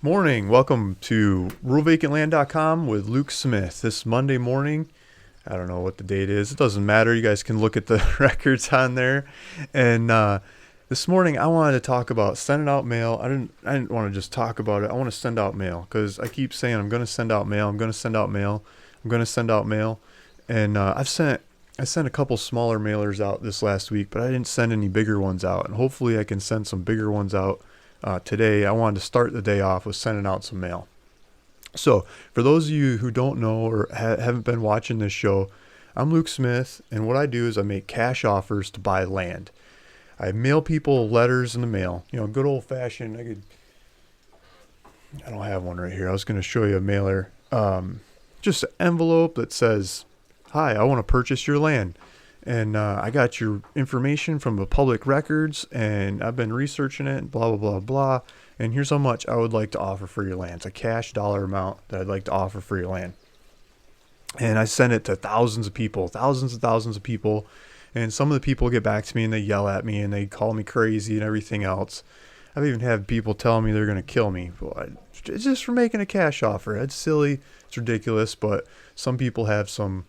Morning. Welcome to ruralvacantland.com with Luke Smith. This Monday morning, I don't know what the date is. It doesn't matter. You guys can look at the records on there. And this morning, I wanted to talk about sending out mail. I didn't want to just talk about it. I want to send out mail because I keep saying I'm going to send out mail. I'm going to send out mail. I'm going to send out mail. And I sent a couple smaller mailers out this last week, but I didn't send any bigger ones out. And hopefully, I can send some bigger ones out. Today, I wanted to start the day off with sending out some mail. So, for those of you who don't know or haven't been watching this show, I'm Luke Smith, and what I do is I make cash offers to buy land. I mail people letters in the mail. You know, good old-fashioned. I don't have one right here. I was going to show you a mailer. Just an envelope that says, "Hi, I want to purchase your land." And I got your information from the public records, and I've been researching it, blah, blah, blah, blah. And here's how much I would like to offer for your land. It's a cash dollar amount that I'd like to offer for your land. And I send it to thousands and thousands of people. And some of the people get back to me, and they yell at me, and they call me crazy and everything else. I've even had people tell me they're going to kill me. Well, it's just for making a cash offer. It's silly. It's ridiculous. But some people have some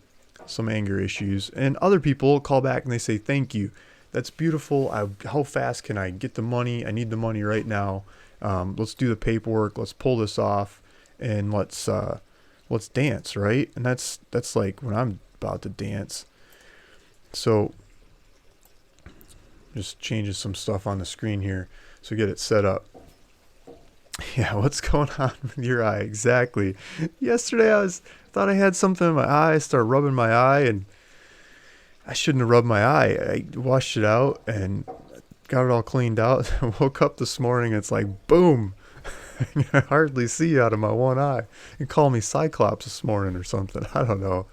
anger issues, and other people call back and they say, "Thank you, that's beautiful. How fast can I get the money? I need the money right now. Let's do the paperwork. Let's pull this off, and let's dance, right?" And that's like when I'm about to dance. So just changing some stuff on the screen here so get it set up. Yeah, what's going on with your eye? Exactly. Yesterday I thought I had something in my eye. I started rubbing my eye, and I shouldn't have rubbed my eye. I washed it out and got it all cleaned out. I woke up this morning, it's like, boom. I hardly see out of my one eye. You call me Cyclops this morning or something. I don't know.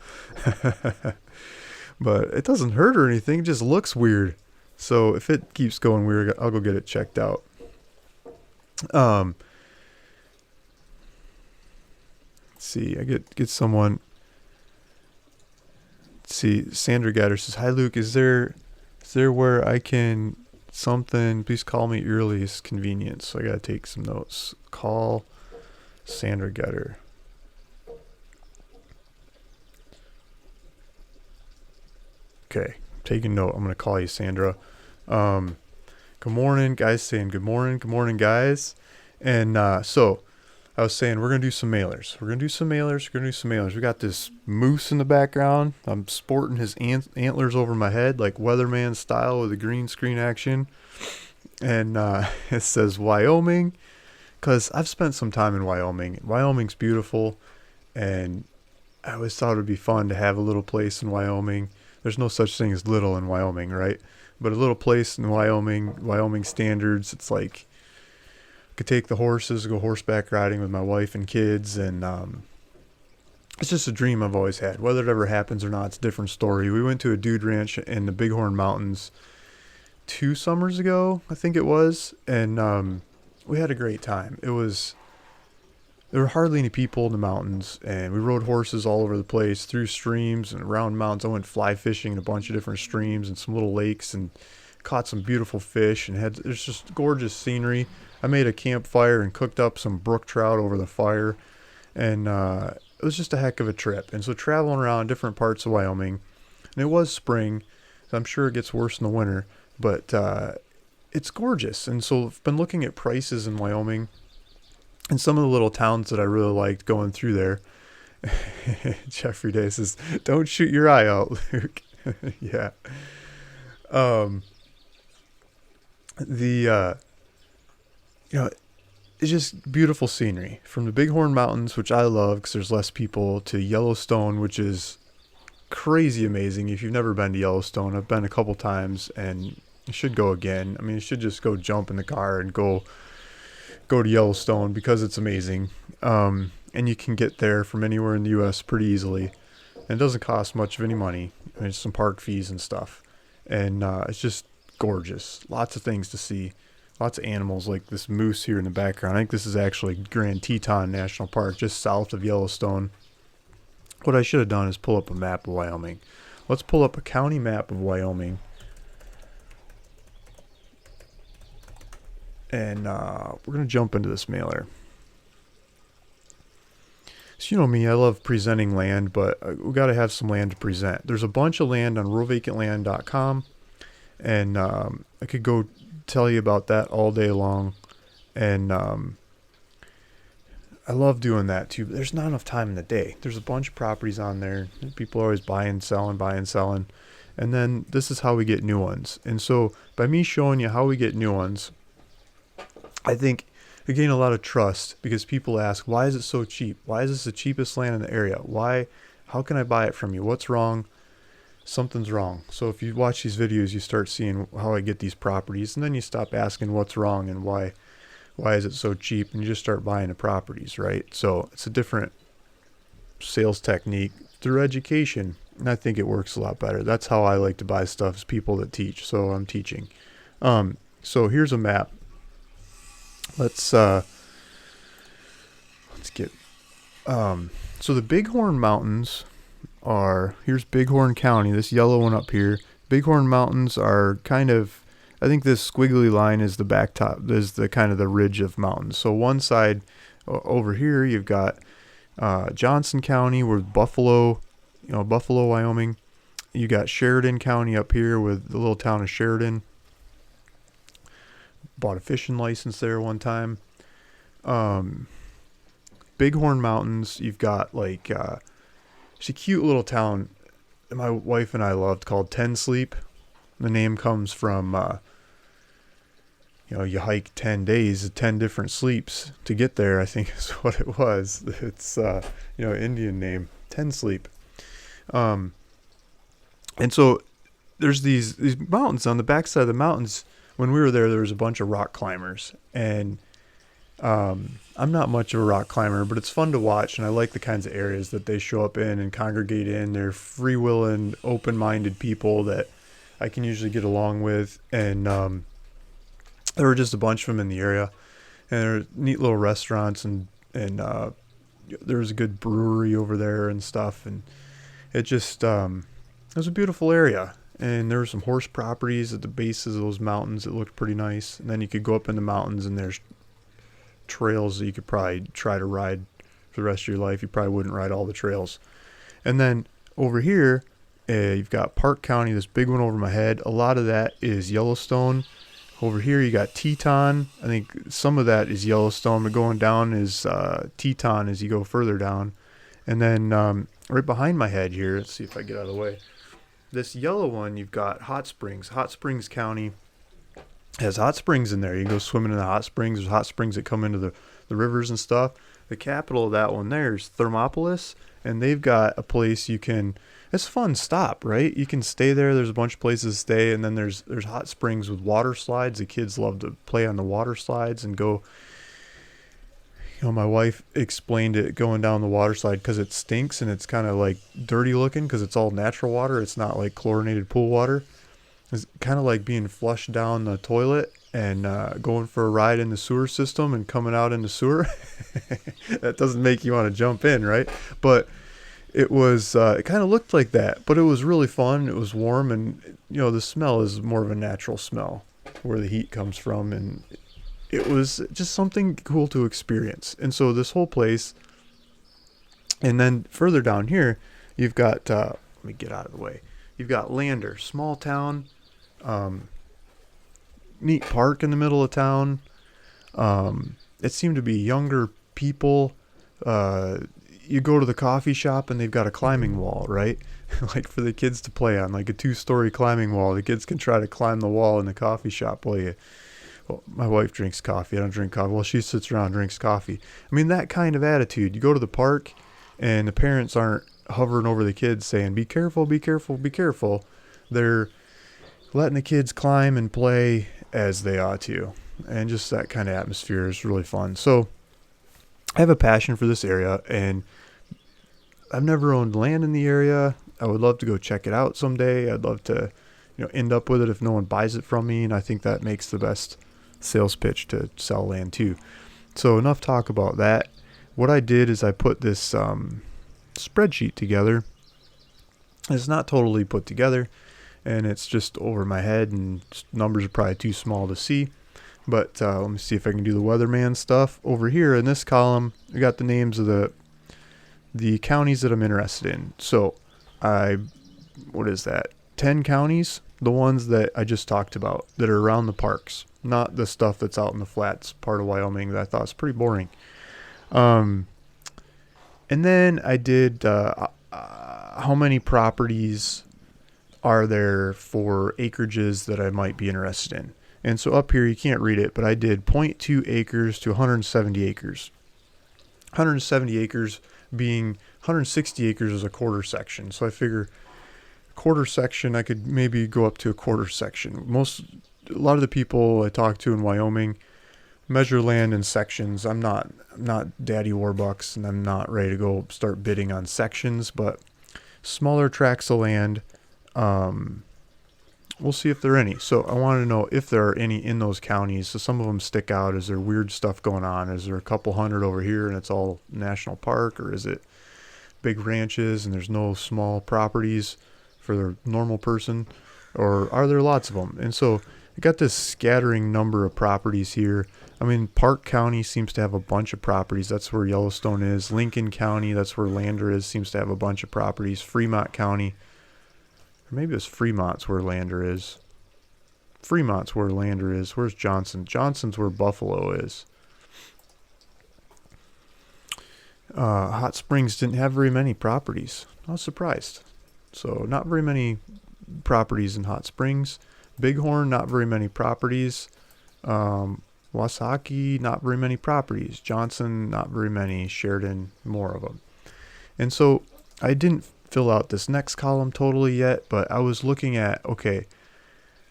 But it doesn't hurt or anything. It just looks weird. So if it keeps going weird, I'll go get it checked out. See, I get someone. See, Sandra Gatter says, "Hi Luke, is there where I can something? Please call me earliest convenience." So I gotta take some notes. Call Sandra Gatter. Okay, taking note. I'm gonna call you Sandra. Good morning, guys. Saying good morning, guys. And so. I was saying we're going to do some mailers. We got this moose in the background. I'm sporting his antlers over my head like weatherman style with a green screen action. And it says Wyoming because I've spent some time in Wyoming. Wyoming's beautiful, and I always thought it would be fun to have a little place in Wyoming. There's no such thing as little in Wyoming, right? But a little place in Wyoming standards, it's like could take the horses, go horseback riding with my wife and kids, and it's just a dream I've always had. Whether it ever happens or not, it's a different story. We went to a dude ranch in the Bighorn Mountains 2 summers ago, I think it was, and we had a great time. There were hardly any people in the mountains, and we rode horses all over the place, through streams and around mountains. I went fly fishing in a bunch of different streams and some little lakes, and caught some beautiful fish, and there's just gorgeous scenery. I made a campfire and cooked up some brook trout over the fire, and it was just a heck of a trip. And so traveling around different parts of Wyoming, and it was spring, so I'm sure it gets worse in the winter, but it's gorgeous. And so I've been looking at prices in Wyoming and some of the little towns that I really liked going through there. Jeffrey Day says, "Don't shoot your eye out, Luke." Yeah. It's just beautiful scenery from the Bighorn Mountains, which I love because there's less people, to Yellowstone, which is crazy amazing. If you've never been to Yellowstone, I've been a couple times, and you should go again. I mean, you should just go jump in the car and go to Yellowstone because it's amazing. And you can get there from anywhere in the U.S. pretty easily, and it doesn't cost much of any money. I mean, it's some park fees and stuff, and it's just gorgeous. Lots of things to see. Lots of animals like this moose here in the background. I think this is actually Grand Teton National Park, just south of Yellowstone. What I should have done is pull up a map of Wyoming. Let's pull up a county map of Wyoming. And we're going to jump into this mailer. So you know me, I love presenting land, but we got to have some land to present. There's a bunch of land on ruralvacantland.com, and I could go tell you about that all day long. And I love doing that too, but there's not enough time in the day. There's a bunch of properties on there. People are always buying, selling. And then this is how we get new ones. And so by me showing you how we get new ones, I think we gain a lot of trust, because people ask, why is it so cheap? Why is this the cheapest land in the area? How can I buy it from you? What's wrong? Something's wrong. So if you watch these videos, you start seeing how I get these properties, and then you stop asking what's wrong and why is it so cheap, and you just start buying the properties, right? So it's a different sales technique through education, and I think it works a lot better. That's how I like to buy stuff, is people that teach. So I'm teaching. So here's a map. Let's get so the Bighorn Mountains are, here's Bighorn County, this yellow one up here. Bighorn Mountains are kind of, I think this squiggly line is the backtop, is the kind of the ridge of mountains. So one side over here, you've got Johnson County with Buffalo, Wyoming. You got Sheridan County up here with the little town of Sheridan. Bought a fishing license there one time. Bighorn Mountains, you've got like it's a cute little town my wife and I loved called Ten Sleep. The name comes from you hike 10 days, 10 different sleeps to get there, I think is what it was. It's Indian name, Ten Sleep. And so there's these mountains. On the backside of the mountains, when we were there was a bunch of rock climbers, and I'm not much of a rock climber, but it's fun to watch, and I like the kinds of areas that they show up in and congregate in. They're free-willing, open-minded people that I can usually get along with, and there were just a bunch of them in the area, and there were neat little restaurants, and there was a good brewery over there and stuff, and it just it was a beautiful area. And there were some horse properties at the bases of those mountains that looked pretty nice. And then you could go up in the mountains, and there's trails that you could probably try to ride for the rest of your life. You probably wouldn't ride all the trails. And then over here, you've got Park County, this big one over my head. A lot of that is Yellowstone. Over here, you got Teton. I think some of that is Yellowstone, but going down is Teton as you go further down. And then right behind my head here, let's see if I get out of the way. This yellow one, you've got Hot Springs. Hot Springs County has hot springs in there. You can go swimming in the hot springs. There's hot springs that come into the rivers and stuff. The capital of that one there is Thermopolis, and they've got a place you can, it's a fun stop, right? You can stay there. There's a bunch of places to stay, and then there's hot springs with water slides. The kids love to play on the water slides and go. My wife explained it going down the water slide because it stinks and it's kind of like dirty looking because it's all natural water. It's not like chlorinated pool water. It's kind of like being flushed down the toilet and going for a ride in the sewer system and coming out in the sewer. That doesn't make you want to jump in, right? But it was, it kind of looked like that, but it was really fun. It was warm, and the smell is more of a natural smell where the heat comes from, and it was just something cool to experience. And so this whole place, and then further down here, you've got, let me get out of the way. You've got Lander, small town, neat park in the middle of town. It seemed to be younger people. You go to the coffee shop and they've got a climbing wall, right? Like for the kids to play on, like a 2-story climbing wall. The kids can try to climb the wall in the coffee shop well, my wife drinks coffee. I don't drink coffee. Well, she sits around and drinks coffee. I mean, that kind of attitude. You go to the park and the parents aren't hovering over the kids saying, be careful, be careful, be careful. They're letting the kids climb and play as they ought to. And just that kind of atmosphere is really fun. So I have a passion for this area, and I've never owned land in the area. I would love to go check it out someday. I'd love to, end up with it if no one buys it from me. And I think that makes the best sales pitch to sell land too. So enough talk about that. What I did is I put this spreadsheet together. It's not totally put together, and it's just over my head, and numbers are probably too small to see. But let me see if I can do the weatherman stuff. Over here in this column, I got the names of the the counties that I'm interested in. So what is that? 10 counties, the ones that I just talked about that are around the parks, not the stuff that's out in the flats part of Wyoming that I thought was pretty boring. And then I did how many properties are there for acreages that I might be interested in. And so up here, you can't read it, but I did 0.2 acres to 170 acres. 170 acres being 160 acres is a quarter section. So I figure quarter section, I could maybe go up to a quarter section. A lot of the people I talk to in Wyoming measure land in sections. I'm not Daddy Warbucks, and I'm not ready to go start bidding on sections, but smaller tracts of land, we'll see if there are any. So I wanted to know if there are any in those counties. So some of them stick out. Is there weird stuff going on? Is there a couple hundred over here and it's all national park, or is it big ranches and there's no small properties for the normal person, or are there lots of them? And so I got this scattering number of properties here. I mean, Park County seems to have a bunch of properties. That's where Yellowstone is. Lincoln County, that's where Lander is, seems to have a bunch of properties. Fremont County, or maybe it's Fremont's where Lander is. Fremont's where Lander is. Where's Johnson? Johnson's where Buffalo is. Hot Springs didn't have very many properties. I was surprised. So not very many properties in Hot Springs. Bighorn, not very many properties. Wasaki, not very many properties. Johnson, not very many. Sheridan, more of them. And so I didn't fill out this next column totally yet, but I was looking at, okay,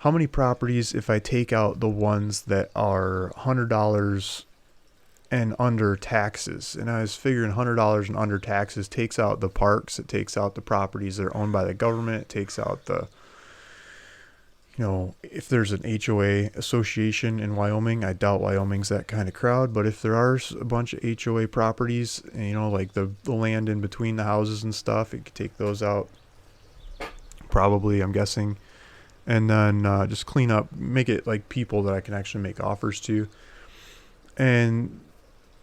how many properties if I take out the ones that are $100 and under taxes? And I was figuring $100 and under taxes takes out the parks, it takes out the properties that are owned by the government, it takes out the, if there's an HOA association in Wyoming. I doubt Wyoming's that kind of crowd, but if there are a bunch of HOA properties, like the land in between the houses and stuff, it could take those out. Probably, I'm guessing. And then just clean up, make it like people that I can actually make offers to. And,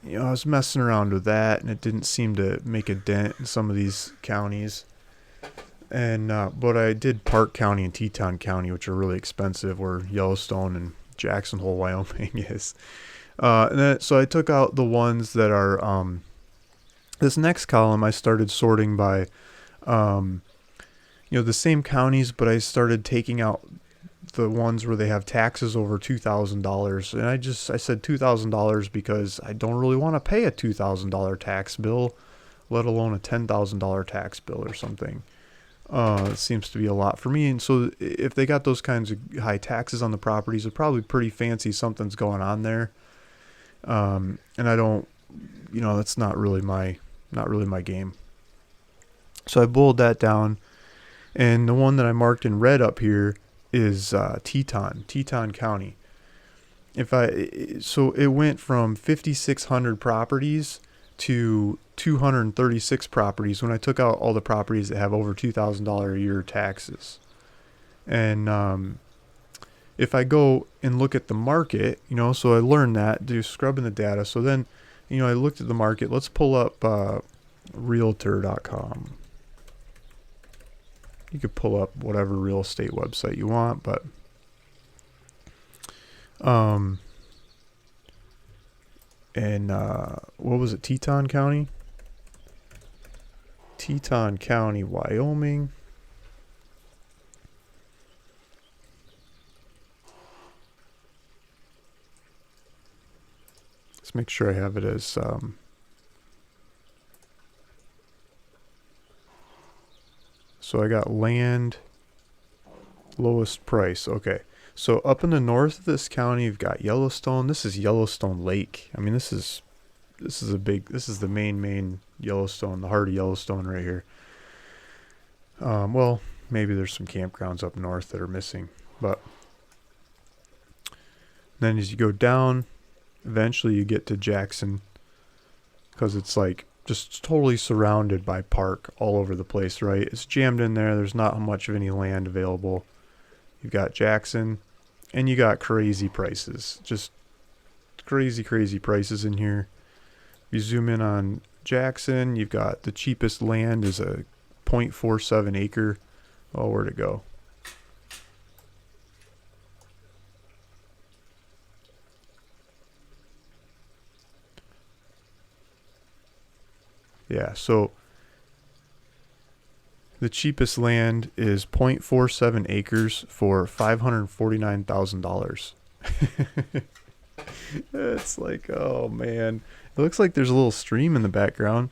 I was messing around with that, and it didn't seem to make a dent in some of these counties. And but I did Park County and Teton County, which are really expensive, where Yellowstone and Jackson Hole, Wyoming is. So I took out the ones that are this next column. I started sorting by the same counties, but I started taking out the ones where they have taxes over $2,000. And I said $2,000 because I don't really want to pay a $2,000 tax bill, let alone a $10,000 tax bill or something. It seems to be a lot for me. And so if they got those kinds of high taxes on the properties, they're probably pretty fancy. Something's going on there. And I don't, that's not really my game. So I boiled that down. And the one that I marked in red up here is Teton County. So it went from 5,600 properties to 236 properties when I took out all the properties that have over $2,000 a year taxes. And if I go and look at the market, so I learned that, do scrubbing the data. So then, I looked at the market. Let's pull up realtor.com. You could pull up whatever real estate website you want, but what was it? Teton County, Wyoming. Let's make sure I have it as so I got land, lowest price. Okay. So up in the north of this county, you've got Yellowstone. This is Yellowstone Lake. I mean, this is the main Yellowstone, the heart of Yellowstone right here. Well, maybe there's some campgrounds up north that are missing, but then as you go down, eventually you get to Jackson, because it's like just totally surrounded by park all over the place, right? It's jammed in there. There's not much of any land available. You've got Jackson, and you got crazy prices, just crazy prices in here. If you zoom in on Jackson, you've got the cheapest land is a 0.47 acre. Oh, where'd it go? Yeah, so the cheapest land is 0.47 acres for $549,000. It's like, oh man. It looks like there's a little stream in the background.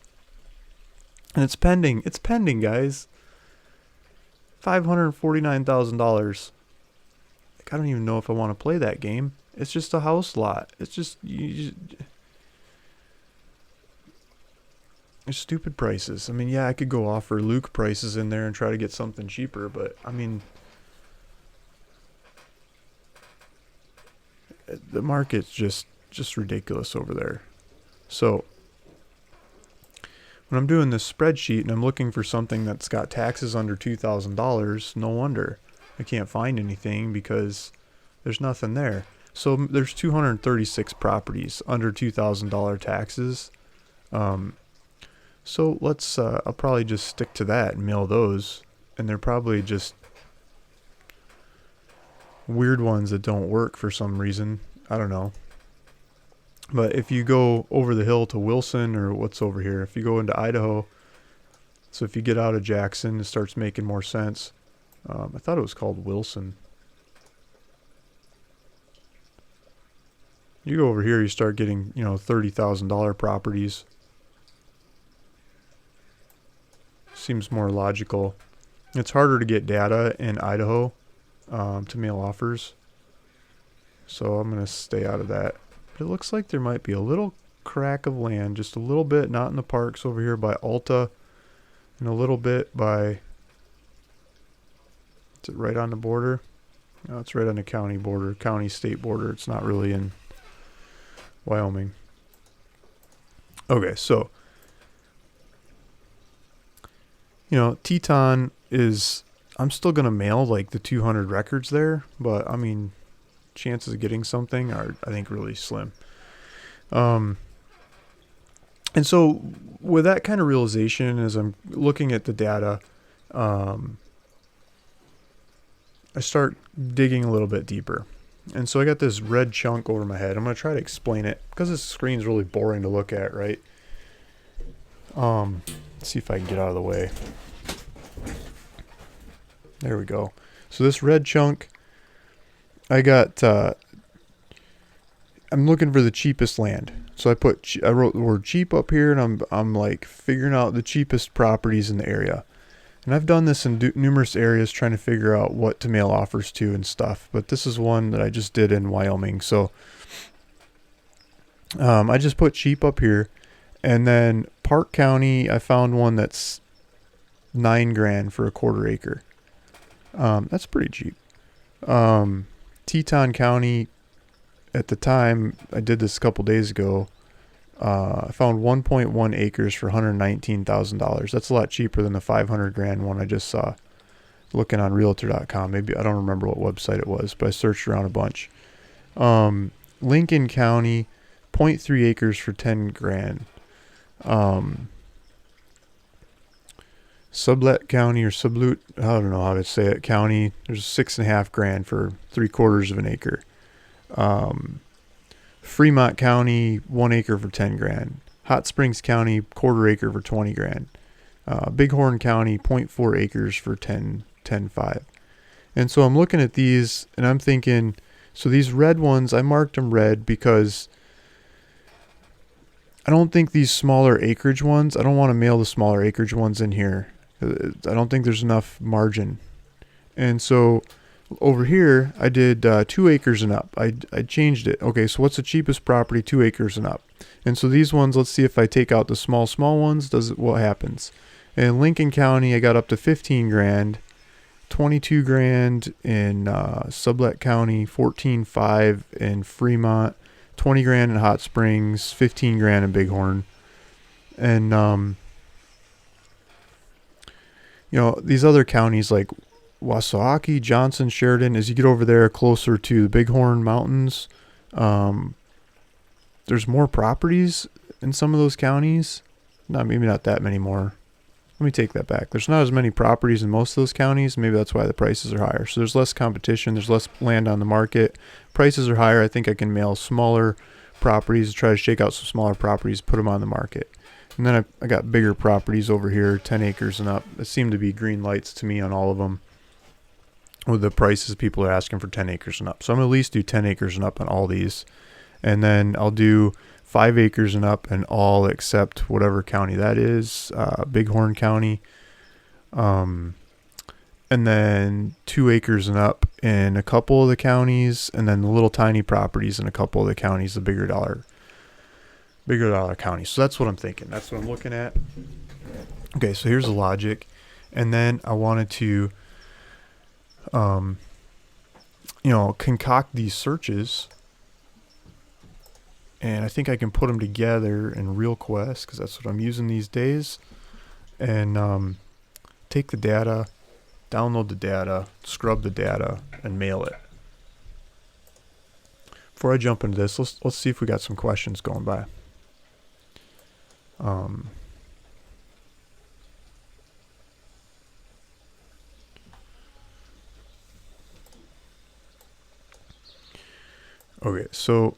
And it's pending. It's pending, guys. $549,000. Like, I don't even know if I want to play that game. It's just a house lot. It's just it's stupid prices. I mean, yeah, I could go offer Luke prices in there and try to get something cheaper, but I mean, the market's just ridiculous over there. So when I'm doing this spreadsheet and I'm looking for something that's got taxes under $2,000, no wonder I can't find anything because there's nothing there. So there's 236 properties under $2,000 taxes. So let's, I'll probably just stick to that and mail those. And they're probably just weird ones that don't work for some reason. I don't know. But if you go over the hill to Wilson, or what's over here, if you go into Idaho, so if you get out of Jackson, it starts making more sense. I thought it was called Wilson. You go over here, you start getting, $30,000 properties. Seems more logical. It's harder to get data in Idaho to mail offers. So I'm going to stay out of that. But it looks like there might be a little crack of land, just a little bit, not in the parks over here by Alta, and a little bit by, is it right on the border? No, it's right on the county border, county-state border. It's not really in Wyoming. Okay, so, Teton is, I'm still going to mail like the 200 records there, but I mean, chances of getting something are, I think, really slim. And so with that kind of realization, as I'm looking at the data, I start digging a little bit deeper. And so I got this red chunk over my head. I'm going to try to explain it because this screen's really boring to look at, right? Let's see if I can get out of the way. There we go. So this red chunk, I got, I'm looking for the cheapest land. So I wrote the word cheap up here, and I'm like figuring out the cheapest properties in the area. And I've done this in numerous areas trying to figure out what to mail offers to and stuff. But this is one that I just did in Wyoming. So I just put cheap up here. And then Park County, I found one that's $9,000 for a quarter acre. That's pretty cheap. Teton County, at the time, I did this a couple days ago, I found 1.1 acres for $119,000. That's a lot cheaper than the $500,000 one I just saw looking on realtor.com. Maybe, I don't remember what website it was, but I searched around a bunch. Lincoln County, 0.3 acres for $10,000. Sublet County or Sublute, I don't know how to say it, county, there's $6,500 for 3/4 of an acre. Fremont County, 1 acre for $10,000. Hot Springs County, quarter acre for $20,000. Bighorn County, 0.4 acres for $10,500. And so I'm looking at these and I'm thinking, so these red ones, I marked them red because I don't think these smaller acreage ones, I don't want to mail the smaller acreage ones in here. I don't think there's enough margin. And so over here, I did 2 acres and up. I changed it. Okay, so what's the cheapest property? 2 acres and up. And so these ones, let's see if I take out the small ones, what happens? In Lincoln County, I got up to $15,000, $22,000 in Sublet County, $14,500 in Fremont, $20,000 in Hot Springs, $15,000 in Bighorn. And these other counties like Wasawaki, Johnson, Sheridan, as you get over there closer to the Bighorn Mountains, there's more properties in some of those counties. maybe not that many more. Let me take that back. There's not as many properties in most of those counties. Maybe that's why the prices are higher. So there's less competition. There's less land on the market. Prices are higher. I think I can mail smaller properties, try to shake out some smaller properties, put them on the market. And then I got bigger properties over here, 10 acres and up. It seemed to be green lights to me on all of them with the prices people are asking for 10 acres and up. So I'm going to at least do 10 acres and up on all these. And then I'll do 5 acres and up in all except whatever county that is, Bighorn County. And then 2 acres and up in a couple of the counties, and then the little tiny properties in a couple of the counties, the bigger dollar counties. So that's what I'm thinking. That's what I'm looking at. Okay, so here's the logic. And then I wanted to, concoct these searches. And I think I can put them together in RealQuest because that's what I'm using these days. And take the data, download the data, scrub the data, and mail it. Before I jump into this, let's see if we got some questions going by. Okay, so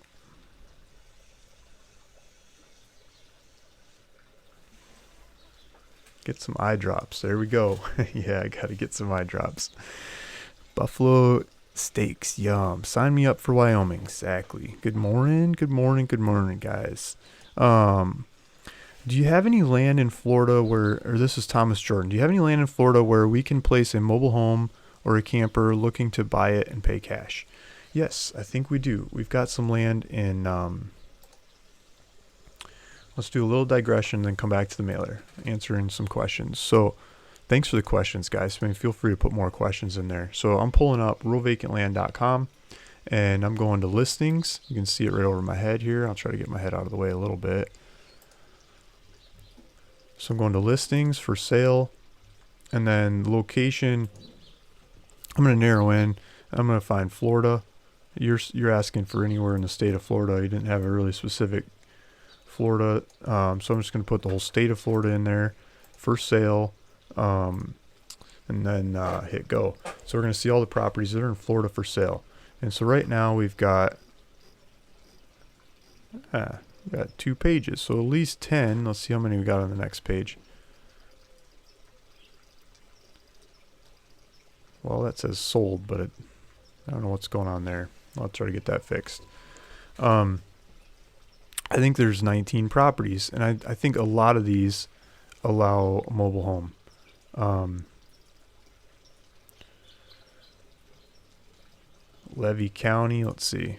get some eye drops. There we go. Yeah, I gotta get some eye drops. Buffalo steaks, yum. Sign me up for Wyoming. Exactly. Good morning, guys. Do you have any land in Florida or this is Thomas Jordan. Do you have any land in Florida where we can place a mobile home or a camper looking to buy it and pay cash? Yes, I think we do. We've got some land in, let's do a little digression and then come back to the mailer, answering some questions. So thanks for the questions, guys. I mean, feel free to put more questions in there. So I'm pulling up ruralvacantland.com and I'm going to listings. You can see it right over my head here. I'll try to get my head out of the way a little bit. So I'm going to listings for sale, and then location. I'm going to narrow in. I'm going to find Florida. You're asking for anywhere in the state of Florida. You didn't have a really specific Florida, so I'm just going to put the whole state of Florida in there for sale, and then hit go. So we're going to see all the properties that are in Florida for sale. And so right now we've got 2 pages, so at least 10. Let's see how many we got on the next page. Well, that says sold, but I don't know what's going on there. I'll try to get that fixed. I think there's 19 properties, and I think a lot of these allow a mobile home. Levy County, let's see.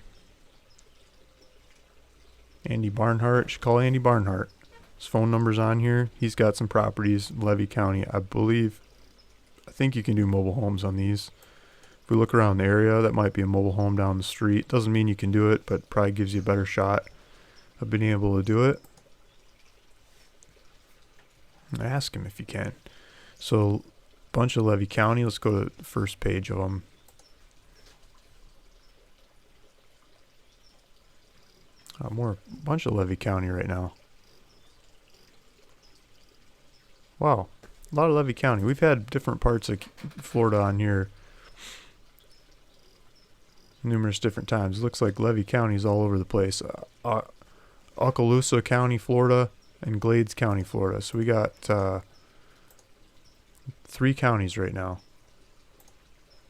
Andy Barnhart, should call Andy Barnhart. His phone number's on here. He's got some properties, Levy County. I think you can do mobile homes on these. If we look around the area, that might be a mobile home down the street. Doesn't mean you can do it, but probably gives you a better shot of being able to do it. Ask him if you can. So, bunch of Levy County. Let's go to the first page of them. Bunch of Levy County right now. Wow, a lot of Levy County. We've had different parts of Florida on here numerous different times. It looks like Levy County is all over the place. Okaloosa County, Florida, and Glades County, Florida. So we got 3 counties right now.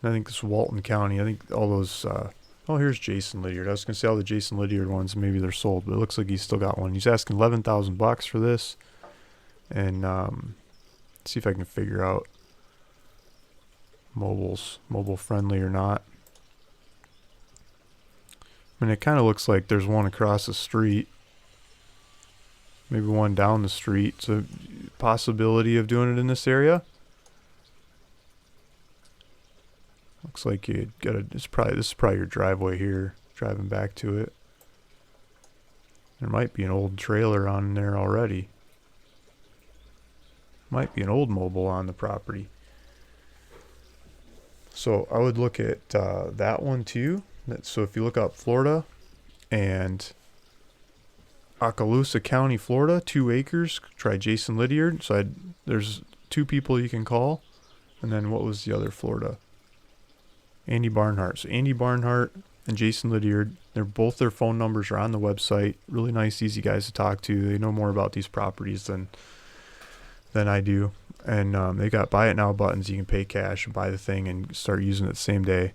I think this is Walton County. I think all those. Oh, here's Jason Lydiard. I was gonna say all the Jason Lydiard ones. Maybe they're sold, but it looks like he's still got one. He's asking $11,000 for this, and see if I can figure out mobile friendly or not. I mean, it kind of looks like there's one across the street, maybe one down the street. So, possibility of doing it in this area. Looks like you got this is probably your driveway here, driving back to it. There might be an old trailer on there already. Might be an old mobile on the property. So I would look at that one too. So if you look up Florida and Okaloosa County, Florida, 2 acres. Try Jason Lydiard. So there's 2 people you can call. And then what was the other Florida? Andy Barnhart. So Andy Barnhart and Jason Lydiard, their phone numbers are on the website. Really nice, easy guys to talk to. They know more about these properties than I do. And they got buy it now buttons. You can pay cash and buy the thing and start using it the same day.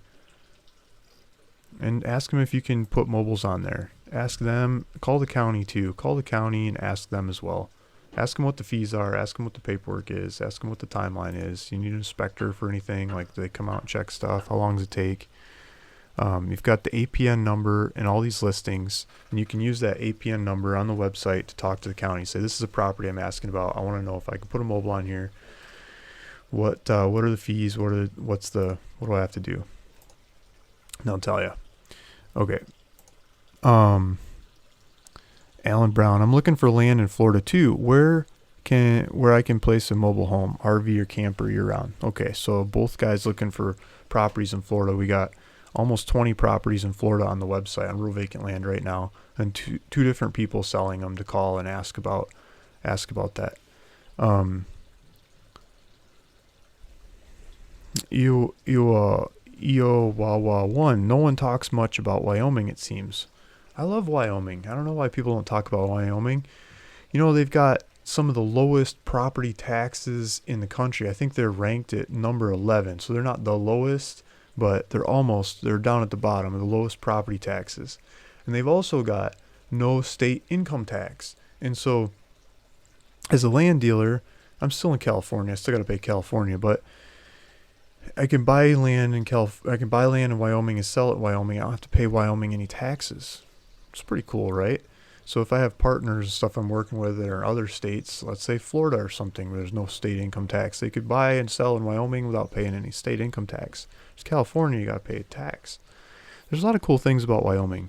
And ask them if you can put mobiles on there. Ask them. Call the county too. Call the county and ask them as well. Ask them what the fees are. Ask them what the paperwork is. Ask them what the timeline is. You need an inspector for anything, like they come out and check stuff. How long does it take? You've got the APN number and all these listings, and you can use that APN number on the website to talk to the county. Say, this is a property I'm asking about. I want to know if I can put a mobile on here. What are the fees? What do I have to do? And they'll tell you. Okay. Alan Brown, I'm looking for land in Florida too. Where I can place a mobile home, RV or camper year round. Okay, so both guys looking for properties in Florida. We got almost 20 properties in Florida on the website on Rural Vacant Land right now, and two different people selling them to call and ask about that. EO1, no one talks much about Wyoming, it seems. I love Wyoming. I don't know why people don't talk about Wyoming. You know, they've got some of the lowest property taxes in the country. I think they're ranked at number 11. So they're not the lowest, but they're down at the bottom of the lowest property taxes. And they've also got no state income tax. And so as a land dealer, I'm still in California. I still got to pay California, but I can buy land in Wyoming and sell it in Wyoming. I don't have to pay Wyoming any taxes. It's pretty cool, right? So if I have partners and stuff I'm working with that are in other states, let's say Florida or something, where there's no state income tax, they could buy and sell in Wyoming without paying any state income tax. It's California, you got to pay a tax. There's a lot of cool things about Wyoming.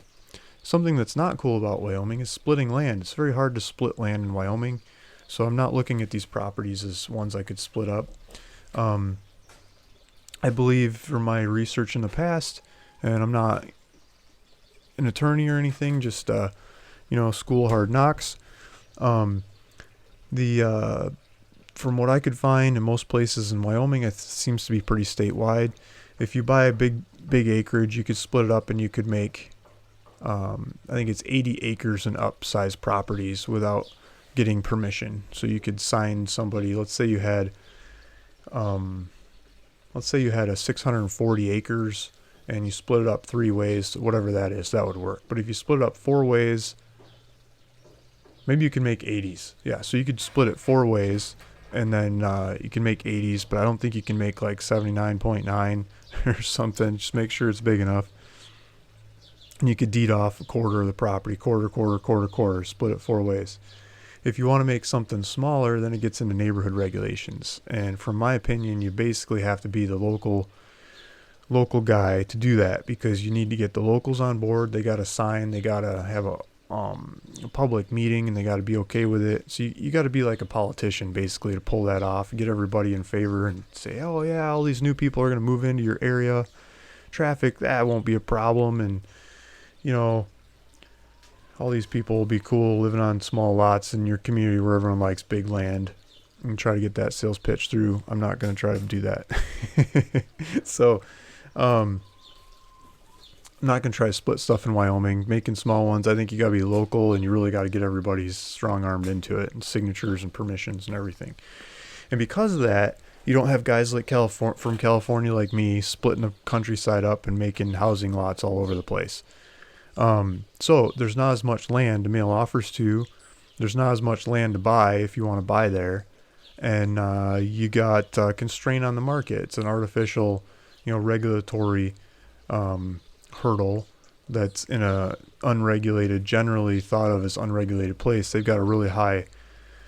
Something that's not cool about Wyoming is splitting land. It's very hard to split land in Wyoming, so I'm not looking at these properties as ones I could split up. I believe from my research in the past, and I'm not an attorney or anything, just school of hard knocks. From what I could find in most places in Wyoming, it seems to be pretty statewide. If you buy a big acreage, you could split it up and you could make, I think it's 80 acres and up size properties without getting permission. So you could sign somebody. Let's say you had a 640 acres and you split it up 3 ways, whatever that is, that would work. But if you split it up 4 ways, maybe you can make 80s. Yeah, so you could split it 4 ways, and then you can make 80s, but I don't think you can make like 79.9 or something. Just make sure it's big enough. And you could deed off a quarter of the property, quarter, split it 4 ways. If you want to make something smaller, then it gets into neighborhood regulations. And from my opinion, you basically have to be the local guy to do that, because you need to get the locals on board. They got to sign, they got to have a public meeting, and they got to be okay with it. So you got to be like a politician basically to pull that off, get everybody in favor and say, oh yeah, all these new people are going to move into your area. Traffic, that won't be a problem. And all these people will be cool living on small lots in your community where everyone likes big land, and try to get that sales pitch through. I'm not going to try to do that. So, I'm not going to try to split stuff in Wyoming, making small ones. I think you got to be local, and you really got to get everybody strong-armed into it, and signatures and permissions and everything. And because of that, you don't have guys like from California like me splitting the countryside up and making housing lots all over the place. So there's not as much land to mail offers to. There's not as much land to buy if you want to buy there. And you got constraint on the market. It's an artificial, regulatory hurdle that's in a unregulated, generally thought of as unregulated place. They've got a really high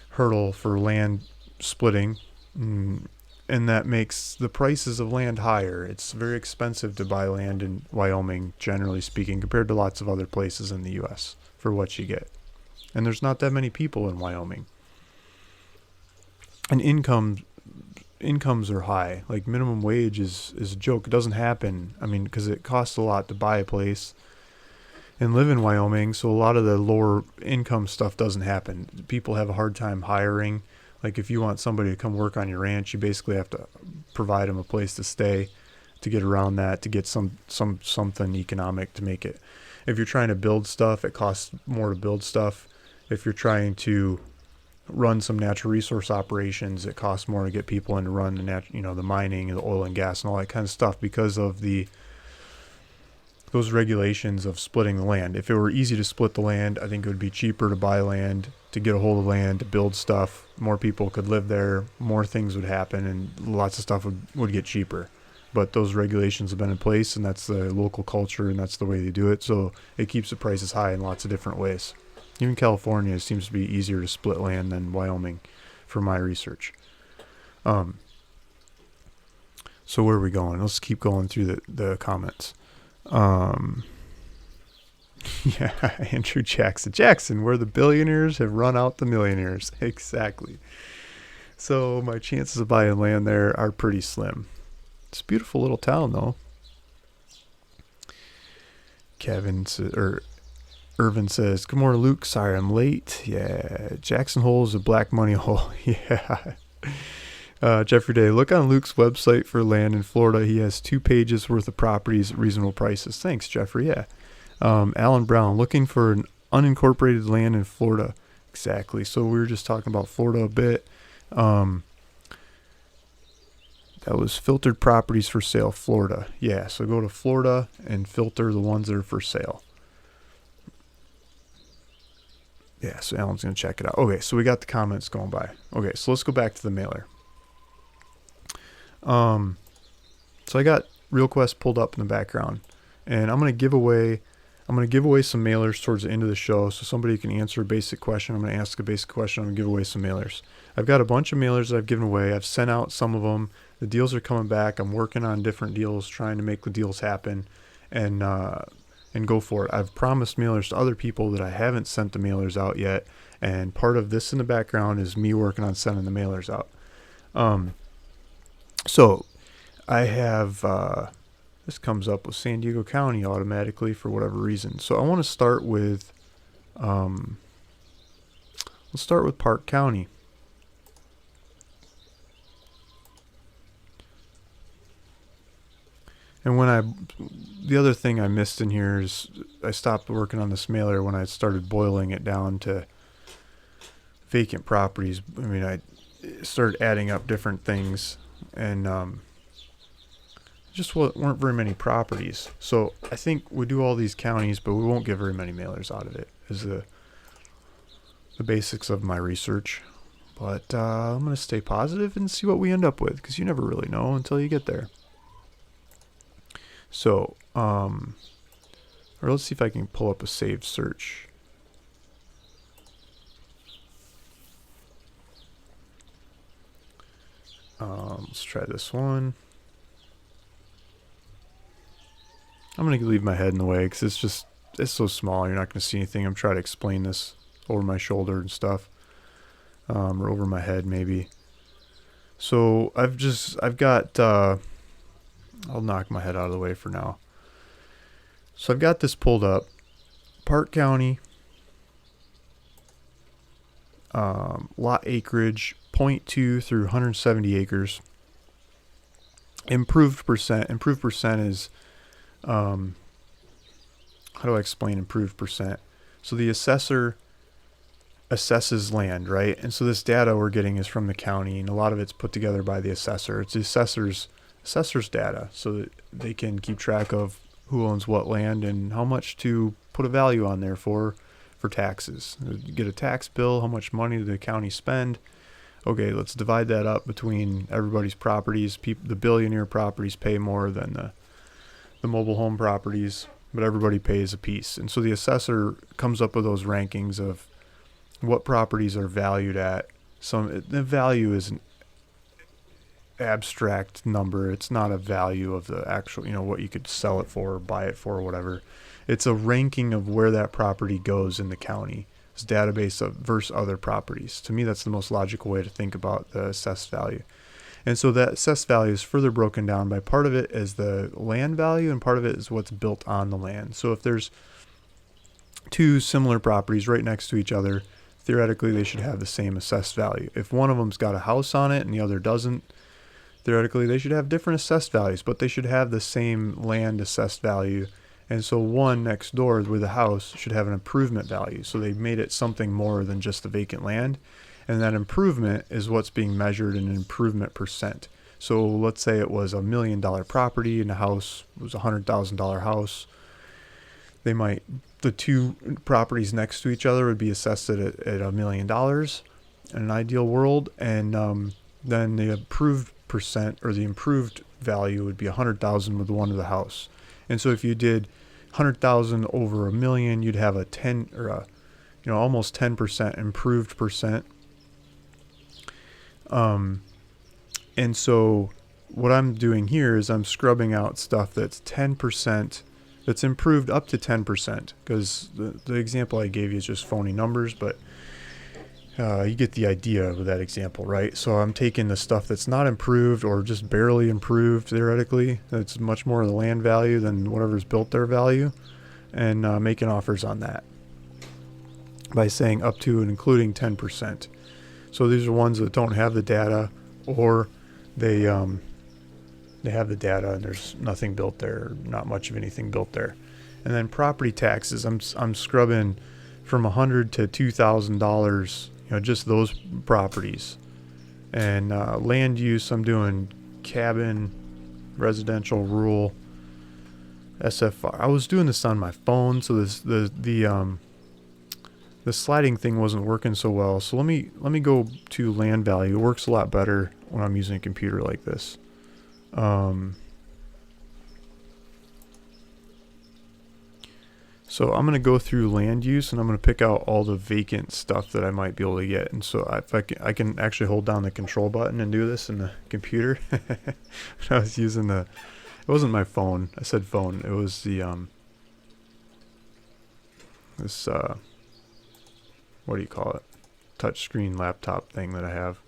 hurdle for land splitting, and that makes the prices of land higher. It's very expensive to buy land in Wyoming, generally speaking, compared to lots of other places in the U.S. for what you get. And there's not that many people in Wyoming. And incomes are high. Like minimum wage is a joke. It doesn't happen. I mean, because it costs a lot to buy a place. and live in Wyoming, so a lot of the lower income stuff doesn't happen. People have a hard time hiring. Like if you want somebody to come work on your ranch, you basically have to provide them a place to stay to get around that, to get something economic to make it. If you're trying to build stuff, it costs more to build stuff. If you're trying to run some natural resource operations, it costs more to get people in to run the mining, the oil and gas, and all that kind of stuff because of those regulations of splitting the land. If it were easy to split the land, I think it would be cheaper to buy land, to get a hold of land, to build stuff. More people could live there, more things would happen, and lots of stuff would get cheaper. But those regulations have been in place, and that's the local culture, and that's the way they do it. So it keeps the prices high in lots of different ways. Even California seems to be easier to split land than Wyoming, from my research. So where are we going? Let's keep going through the comments. Yeah, Andrew Jackson, where the billionaires have run out the millionaires. Exactly. So my chances of buying land there are pretty slim. It's a beautiful little town, though. Irvin says, "Good morning, Luke. Sorry I'm late." Yeah, Jackson Hole is a black money hole. Yeah. Jeffrey Day, look on Luke's website for land in Florida. He has 2 pages worth of properties at reasonable prices. Thanks, Jeffrey. Yeah. Alan Brown, looking for an unincorporated land in Florida. Exactly. So we were just talking about Florida a bit. That was filtered properties for sale, Florida. Yeah, so go to Florida and filter the ones that are for sale. Yeah, so Alan's going to check it out. Okay, so we got the comments going by. Okay, so let's go back to the mailer. So I got RealQuest pulled up in the background, and I'm going to give away some mailers towards the end of the show, so somebody can answer a basic question. I'm going to ask a basic question. I'm going to give away some mailers. I've got a bunch of mailers that I've given away. I've sent out some of them. The deals are coming back. I'm working on different deals, trying to make the deals happen, and go for it. I've promised mailers to other people that I haven't sent the mailers out yet, and part of this in the background is me working on sending the mailers out. So I have this comes up with San Diego County automatically for whatever reason. So I want to start with let's start with Park County. And the other thing I missed in here is I stopped working on this mailer when I started boiling it down to vacant properties. I mean, I started adding up different things, and just weren't very many properties. So I think we do all these counties, but we won't get very many mailers out of it, is the basics of my research. But I'm going to stay positive and see what we end up with, because you never really know until you get there. So, or let's see if I can pull up a saved search. Let's try this one. I'm going to leave my head in the way because it's so small. You're not going to see anything. I'm trying to explain this over my shoulder and stuff. Or over my head maybe. So I've got, I'll knock my head out of the way for now. So I've got this pulled up. Park County, lot acreage, 0.2 through 170 acres. Improved percent is, how do I explain improved percent? So the assessor assesses land, right? And so this data we're getting is from the county, and a lot of it's put together by the assessor. It's the assessor's data, so that they can keep track of who owns what land and how much to put a value on there for taxes. You get a tax bill, how much money did the county spend? Okay, let's divide that up between everybody's properties. The billionaire properties pay more than the mobile home properties, but everybody pays a piece. And so the assessor comes up with those rankings of what properties are valued at. The value is an abstract number. It's not a value of the actual, what you could sell it for or buy it for or whatever. It's a ranking of where that property goes in the county. It's database of versus other properties. To me, that's the most logical way to think about the assessed value. And so that assessed value is further broken down by part of it is the land value and part of it is what's built on the land. So if there's two similar properties right next to each other, theoretically they should have the same assessed value. If one of them's got a house on it and the other doesn't, theoretically they should have different assessed values, but they should have the same land assessed value. And so one next door with a house should have an improvement value. So they made it something more than just the vacant land. And that improvement is what's being measured in an improvement percent. So let's say it was $1 million property and the house was a $100,000 house. The two properties next to each other would be assessed at $1 million in an ideal world. And then the approved percent or the improved value would be 100,000 with one of the house. And so if you did 100,000 over $1 million, you'd have a 10 or a, almost 10% improved percent. And so what I'm doing here is I'm scrubbing out stuff that's 10%, that's improved up to 10%, because the example I gave you is just phony numbers, but you get the idea with that example, right? So I'm taking the stuff that's not improved or just barely improved, theoretically, that's much more of the land value than whatever's built their value, and making offers on that by saying up to and including 10%. So these are ones that don't have the data, or they have the data and there's nothing built there, not much of anything built there. And then property taxes, I'm scrubbing from $100 to $2,000, just those properties. And land use, I'm doing cabin, residential, rural, SFR. I was doing this on my phone, so the sliding thing wasn't working so well. So let me go to land value. It works a lot better when I'm using a computer like this. So I'm going to go through land use and I'm going to pick out all the vacant stuff that I might be able to get. And so if I can actually hold down the control button and do this in the computer. I was using it wasn't my phone. I said phone. It was the, what do you call it? Touchscreen laptop thing that I have.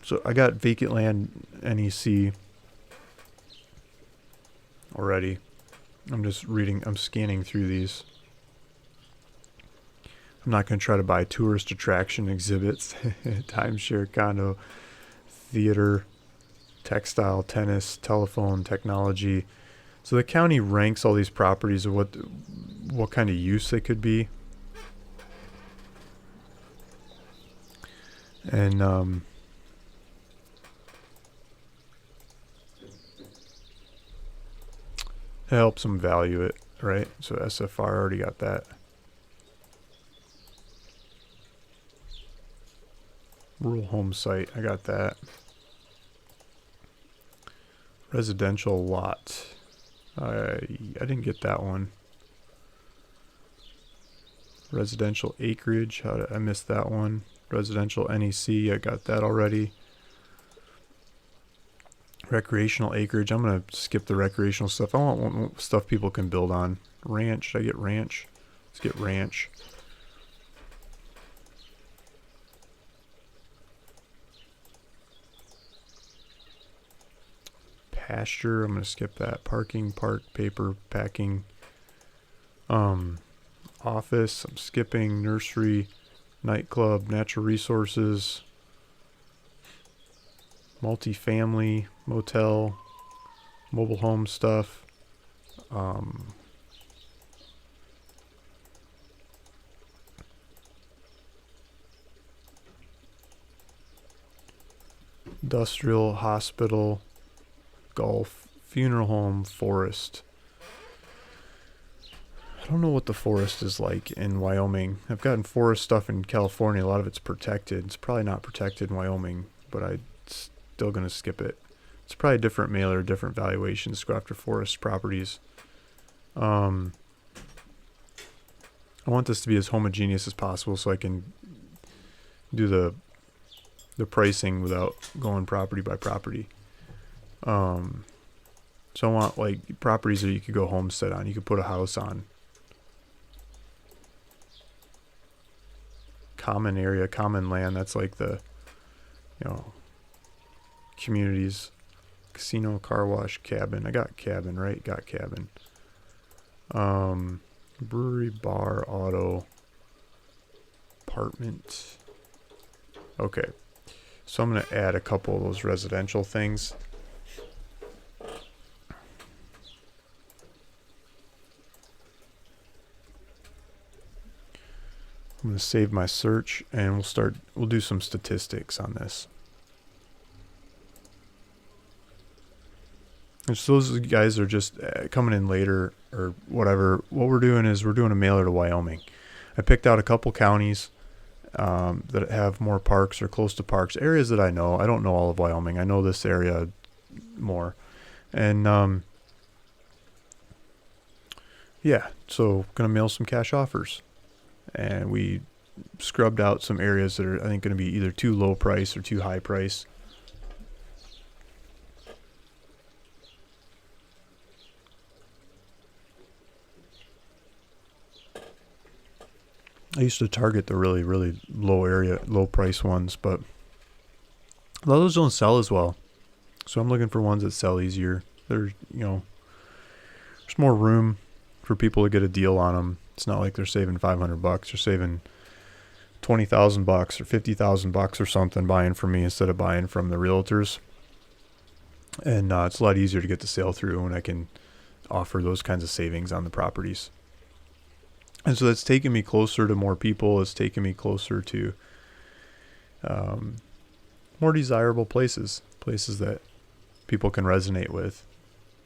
So I got vacant land NEC already. I'm scanning through these. I'm not going to try to buy tourist attraction exhibits, timeshare, condo, theater, textile, tennis, telephone, technology. So the county ranks all these properties of what kind of use they could be. And it helps them value it, right? So SFR already got that. Rural home site, I got that. Residential lot. I didn't get that one. Residential acreage, I missed that one. Residential NEC, I got that already. Recreational acreage, I'm going to skip the recreational stuff. I want stuff people can build on. Ranch, should I get ranch? Let's get ranch. Pasture, I'm going to skip that. Parking, park, paper, packing. Office, I'm skipping. Nursery, nightclub, natural resources. Multifamily, motel, mobile home stuff. Industrial, hospital, golf, funeral home, forest. I don't know what the forest is like in Wyoming. I've gotten forest stuff in California. A lot of it's protected. It's probably not protected in Wyoming, but I'm still going to skip it. It's probably a different mailer, different valuations to go after forest properties. I want this to be as homogeneous as possible so I can do the pricing without going property by property. So I want like properties that you could go homestead on. You could put a house on. Common area, common land. That's like the, communities. Casino, car wash, cabin. I got cabin, right? Got cabin. Brewery, bar, auto, apartment. Okay. So I'm going to add a couple of those residential things. I'm going to save my search and we'll do some statistics on this. And so those guys are just coming in later or whatever. What we're doing is we're doing a mailer to Wyoming. I picked out a couple counties that have more parks or close to parks, areas that I know. I don't know all of Wyoming. I know this area more. And yeah, so going to mail some cash offers. And we scrubbed out some areas that are, I think, going to be either too low price or too high price. I used to target the really, really low price ones, but a lot of those don't sell as well. So I'm looking for ones that sell easier. There's more room for people to get a deal on them. It's not like they're saving $500. They're saving $20,000 or $50,000 or something buying from me instead of buying from the realtors. And it's a lot easier to get the sale through when I can offer those kinds of savings on the properties. And so that's taken me closer to more people. It's taken me closer to more desirable places that people can resonate with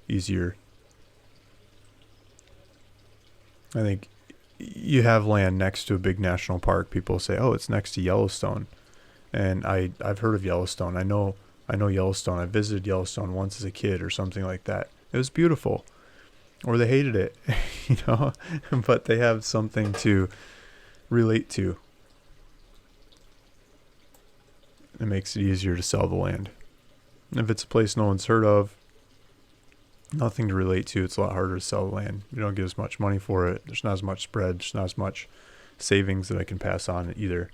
easier. I think you have land next to a big national park. People say, oh, it's next to Yellowstone. And I've heard of Yellowstone. I know Yellowstone. I visited Yellowstone once as a kid or something like that. It was beautiful. Or they hated it, but they have something to relate to. It makes it easier to sell the land. If it's a place no one's heard of, nothing to relate to, it's a lot harder to sell the land. You don't get as much money for it. There's not as much spread. There's not as much savings that I can pass on either.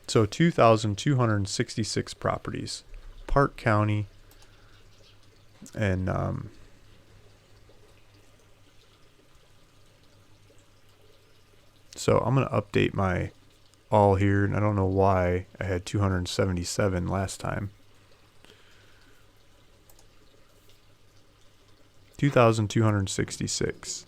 So 2,266 properties, Park County, and so I'm going to update my all here, and I don't know why I had 277 last time. 2,266.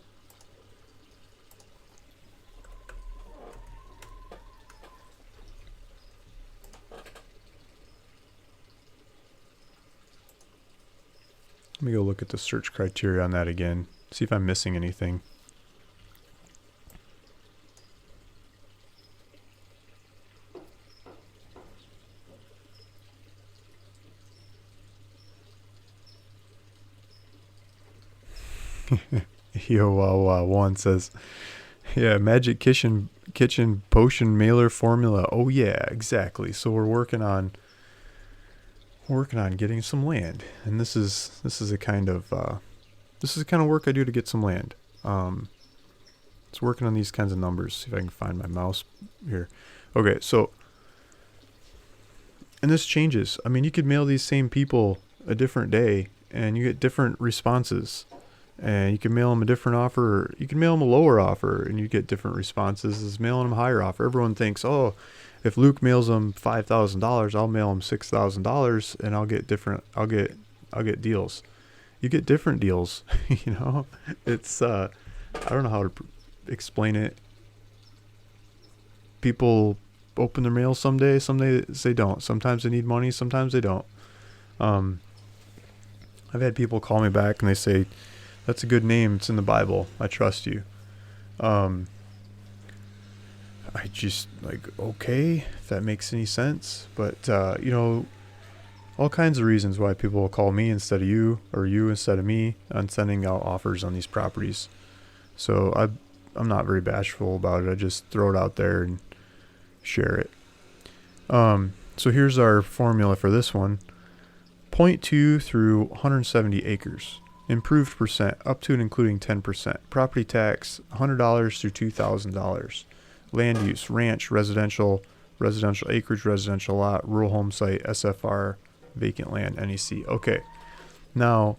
Let me go look at the search criteria on that again, see if I'm missing anything. One says, yeah, magic kitchen potion mailer formula. Oh yeah, exactly. So we're working on getting some land, and this is the kind of work I do to get some land. It's working on these kinds of numbers. See if I can find my mouse here. Okay, so, and this changes. I mean, you could mail these same people a different day and you get different responses. And you can mail them a different offer, or you can mail them a lower offer and you get different responses as mailing them a higher offer. Everyone thinks, oh, if Luke mails them $5,000, I'll mail him $6,000 and I'll get deals. You get different deals, It's I don't know how to explain it. People open their mail some days they don't. Sometimes they need money, sometimes they don't. I've had people call me back and they say, that's a good name. It's in the Bible. I trust you. I just okay, if that makes any sense. But, all kinds of reasons why people will call me instead of you, or you instead of me, on sending out offers on these properties. So I'm not very bashful about it. I just throw it out there and share it. So here's our formula for this one. 0.2 through 170 acres. Improved percent up to and including 10%. Property tax $100 through $2,000. Land use ranch, residential acreage, residential lot, rural home site, SFR, vacant land, NEC. Okay, now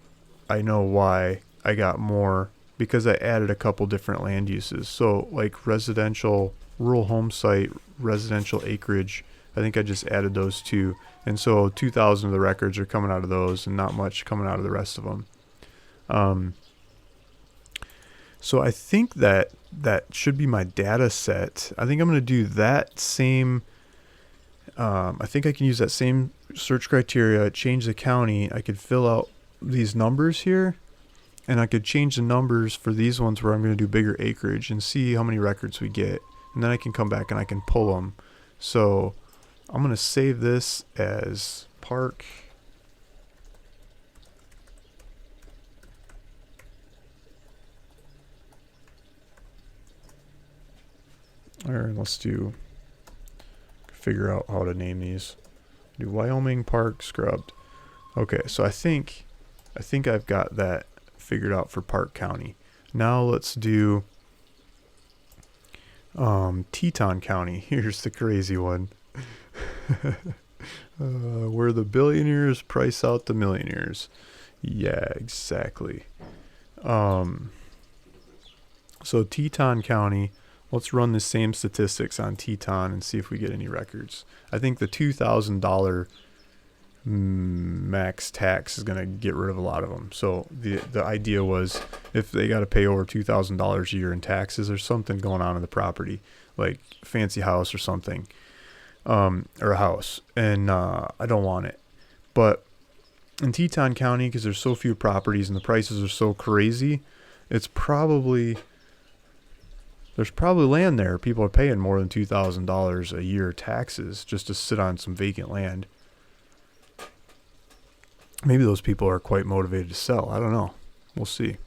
I know why I got more, because I added a couple different land uses. So like residential, rural home site, residential acreage, I think I just added those two. And so 2,000 of the records are coming out of those and not much coming out of the rest of them. So I think that should be my data set. I think I'm going to do that same. I think I can use that same search criteria, change the county. I could fill out these numbers here, and I could change the numbers for these ones where I'm going to do bigger acreage and see how many records we get. And then I can come back and I can pull them. So I'm going to save this as park. Or let's figure out how to name these. Do Wyoming Park Scrubbed. Okay, so I think I've got that figured out for Park County. Now let's do Teton County. Here's the crazy one. Where the billionaires price out the millionaires. Yeah, exactly. So Teton County, let's run the same statistics on Teton and see if we get any records. I think the $2,000 max tax is going to get rid of a lot of them. So the idea was, if they got to pay over $2,000 a year in taxes, there's something going on in the property, like fancy house or something, or a house, and I don't want it. But in Teton County, because there's so few properties and the prices are so crazy, there's probably land there. People are paying more than $2,000 a year taxes just to sit on some vacant land. Maybe those people are quite motivated to sell. I don't know. We'll see.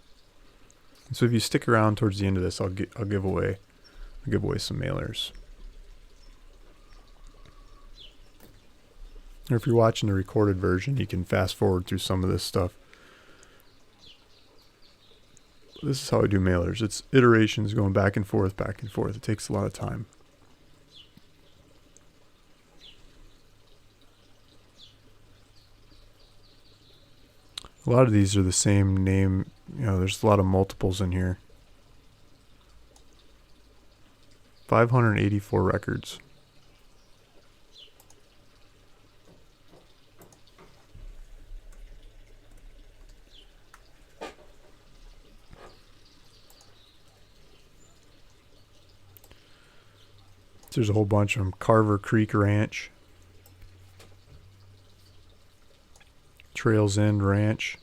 So if you stick around towards the end of this, I'll give away some mailers. Or if you're watching the recorded version, you can fast forward through some of this stuff. This is how I do mailers. It's iterations going back and forth, back and forth. It takes a lot of time. A lot of these are the same name. You know, there's a lot of multiples in here. 584 records. There's a whole bunch of them. Carver Creek Ranch, Trails End Ranch,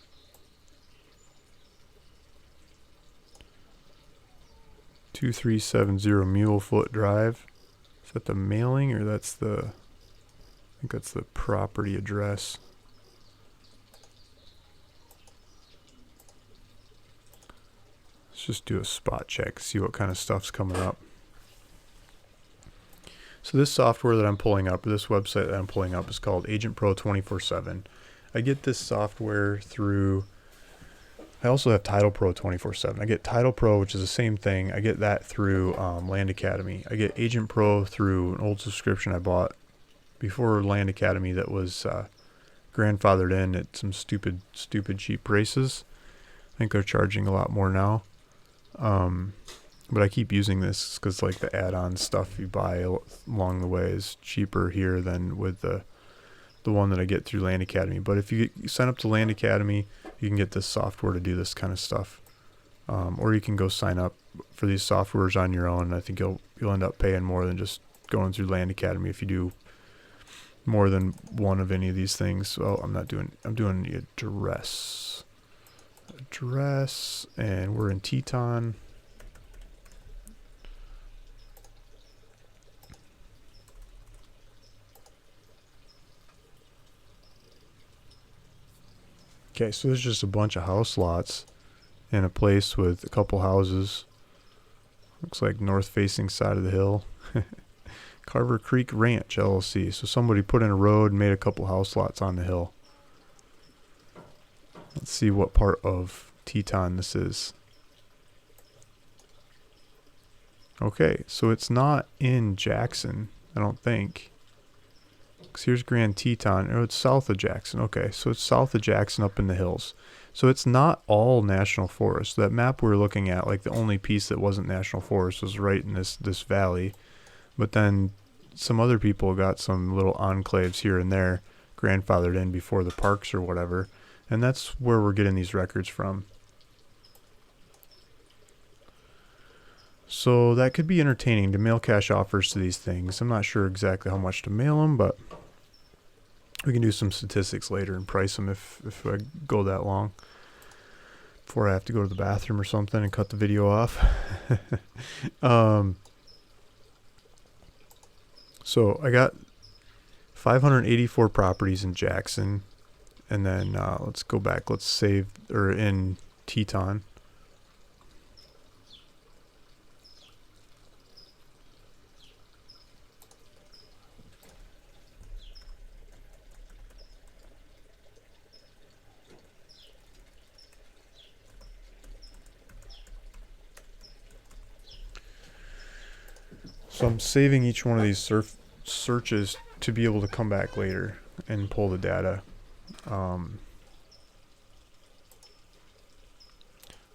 (2370) Mulefoot Drive. Is that the mailing, or that's the? I think that's the property address. Let's just do a spot check, see what kind of stuff's coming up. So this software that I'm pulling up, or this website that I'm pulling up, is called Agent Pro 24/7. I get this software through, I also have Title Pro 24/7. I get Title Pro, which is the same thing. I get that through Land Academy. I get Agent Pro through an old subscription I bought before Land Academy that was grandfathered in at some stupid cheap prices. I think they're charging a lot more now. But I keep using this because like the add-on stuff you buy along the way is cheaper here than with the one that I get through Land Academy. But if you sign up to Land Academy, you can get this software to do this kind of stuff. Or you can go sign up for these softwares on your own. I think you'll end up paying more than just going through Land Academy if you do more than one of any of these things. Well, I'm doing the address, and we're in Teton. Okay, so there's just a bunch of house lots in a place with a couple houses. Looks like north-facing side of the hill. Carver Creek Ranch, LLC. So somebody put in a road and made a couple house lots on the hill. Let's see what part of Teton this is. Okay, so it's not in Jackson, I don't think. 'Cause here's Grand Teton. Oh, it's south of Jackson. Okay, so it's south of Jackson up in the hills. So it's not all national forest. That map we were looking at, like the only piece that wasn't national forest was right in this valley. But then some other people got some little enclaves here and there grandfathered in before the parks or whatever. And that's where we're getting these records from. So that could be entertaining to mail cash offers to these things. I'm not sure exactly how much to mail them, but we can do some statistics later and price them if I go that long before I have to go to the bathroom or something and cut the video off. So I got 584 properties in Jackson, and then let's go back. Let's save, or in Teton. So I'm saving each one of these searches to be able to come back later and pull the data.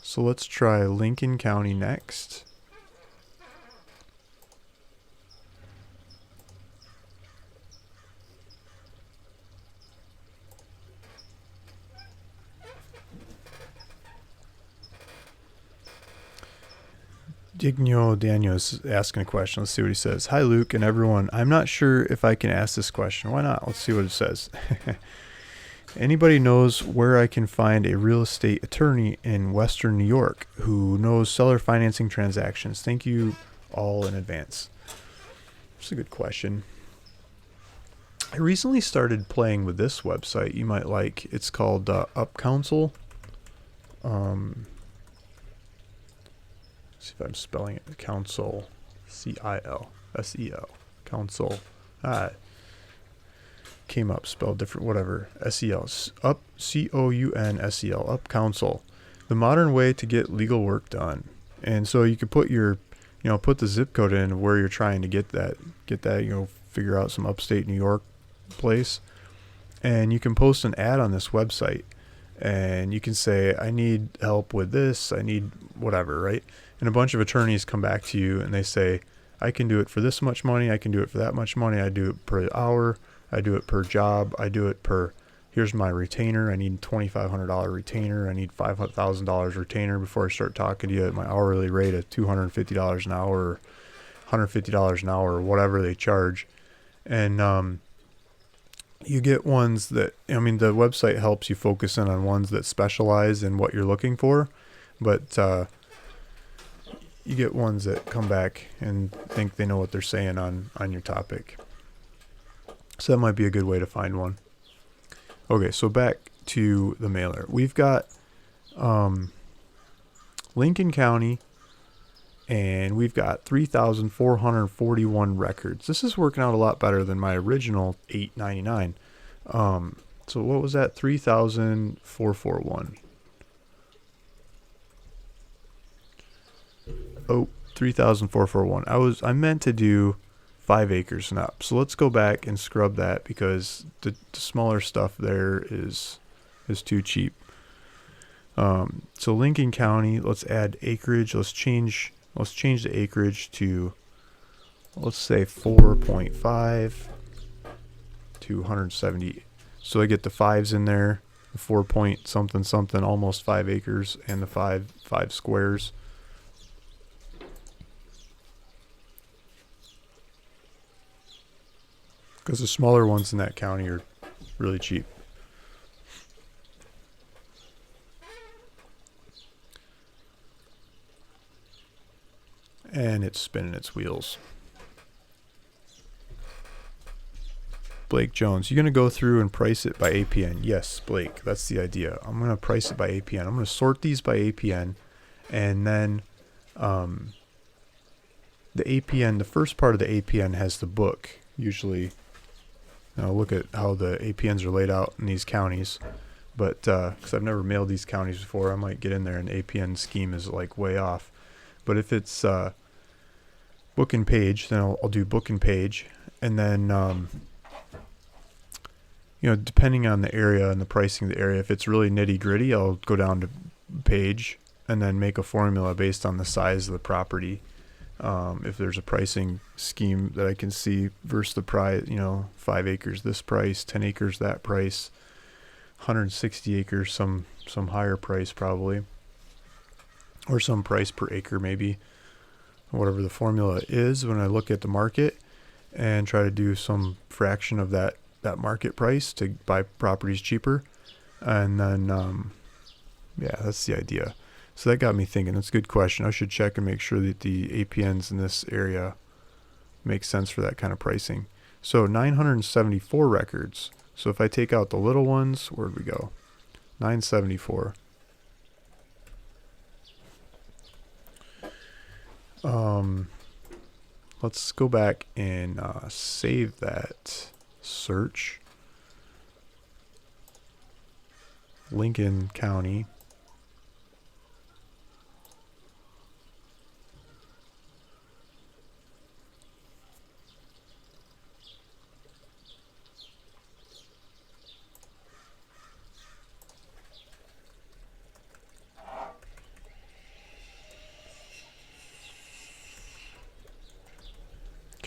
So let's try Lincoln County next. Digno Daniel is asking a question. Let's see what he says. Hi, Luke and everyone. I'm not sure if I can ask this question. Why not? Let's see what it says. Anybody knows where I can find a real estate attorney in Western New York who knows seller financing transactions? Thank you all in advance. That's a good question. I recently started playing with this website you might like. It's called UpCounsel. See if I'm spelling it. Counsel, C-I-L-S-E-L. Counsel. Came up spelled different. Whatever. S-E-L. Up. C-O-U-N-S-E-L. UpCounsel. The modern way to get legal work done. And so you could put your, put the zip code in where you're trying to get that. Figure out some upstate New York place, and you can post an ad on this website, and you can say, I need help with this. I need whatever, right? And a bunch of attorneys come back to you and they say, I can do it for this much money. I can do it for that much money. I do it per hour. I do it per job. I do it per, here's my retainer. I need $2,500 retainer. I need $5,000 retainer before I start talking to you at my hourly rate of $250 an hour, or $150 an hour, or whatever they charge. And you get ones that, the website helps you focus in on ones that specialize in what you're looking for. But you get ones that come back and think they know what they're saying on your topic. So that might be a good way to find one. Okay, so back to the mailer. We've got Lincoln County, and we've got 3,441 records. This is working out a lot better than my original 899. So what was that? 3,441. Oh, 3,441. I meant to do 5 acres and up. So let's go back and scrub that, because the smaller stuff there is too cheap. So Lincoln County, let's add acreage. Let's change the acreage to, let's say 4.5 to 170. So I get the 5s in there, the 4 point something something, almost 5 acres, and the five squares. Because the smaller ones in that county are really cheap. And it's spinning its wheels. Blake Jones, you're going to go through and price it by APN. Yes, Blake, that's the idea. I'm going to price it by APN. I'm going to sort these by APN. And then the APN, the first part of the APN has the book, usually. Now look at how the APNs are laid out in these counties. But because I've never mailed these counties before, I might get in there and the APN scheme is like way off. But if it's book and page, then I'll do book and page. And then depending on the area and the pricing of the area, if it's really nitty gritty, I'll go down to page and then make a formula based on the size of the property. If there's a pricing scheme that I can see versus the price, 5 acres this price, 10 acres that price, 160 acres some higher price probably, or some price per acre maybe, whatever the formula is. When I look at the market and try to do some fraction of that market price to buy properties cheaper, and then that's the idea. So that got me thinking. That's a good question. I should check and make sure that the APNs in this area make sense for that kind of pricing. So 974 records. So if I take out the little ones, where'd we go? 974. Let's go back and save that search. Lincoln County.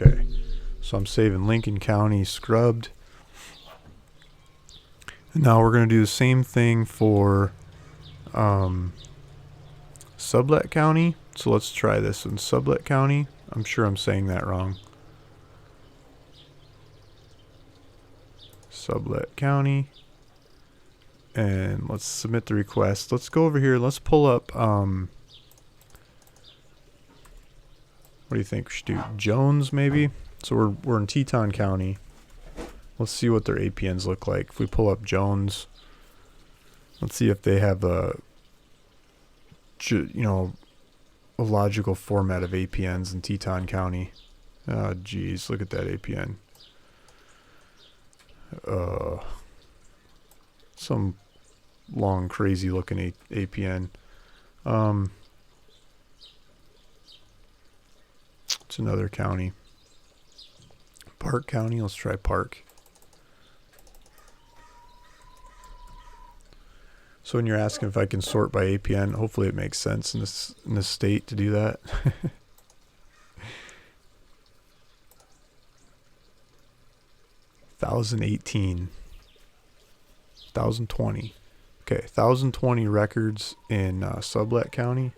Okay, so I'm saving Lincoln County scrubbed. And now we're going to do the same thing for Sublet County. So let's try this in Sublet County. I'm sure I'm saying that wrong. Sublet County. And let's submit the request. Let's go over here. Let's pull up, what do you think we should do? Jones, maybe? So we're in Teton County. Let's see what their APNs look like. If we pull up Jones, let's see if they have a logical format of APNs in Teton County. Oh, geez, look at that APN. Some long, crazy looking APN. It's another county. Park County. Let's try Park. So when you're asking if I can sort by APN, hopefully it makes sense in this state to do that. 1018. 1020. Okay, 1020 records in Sublet County.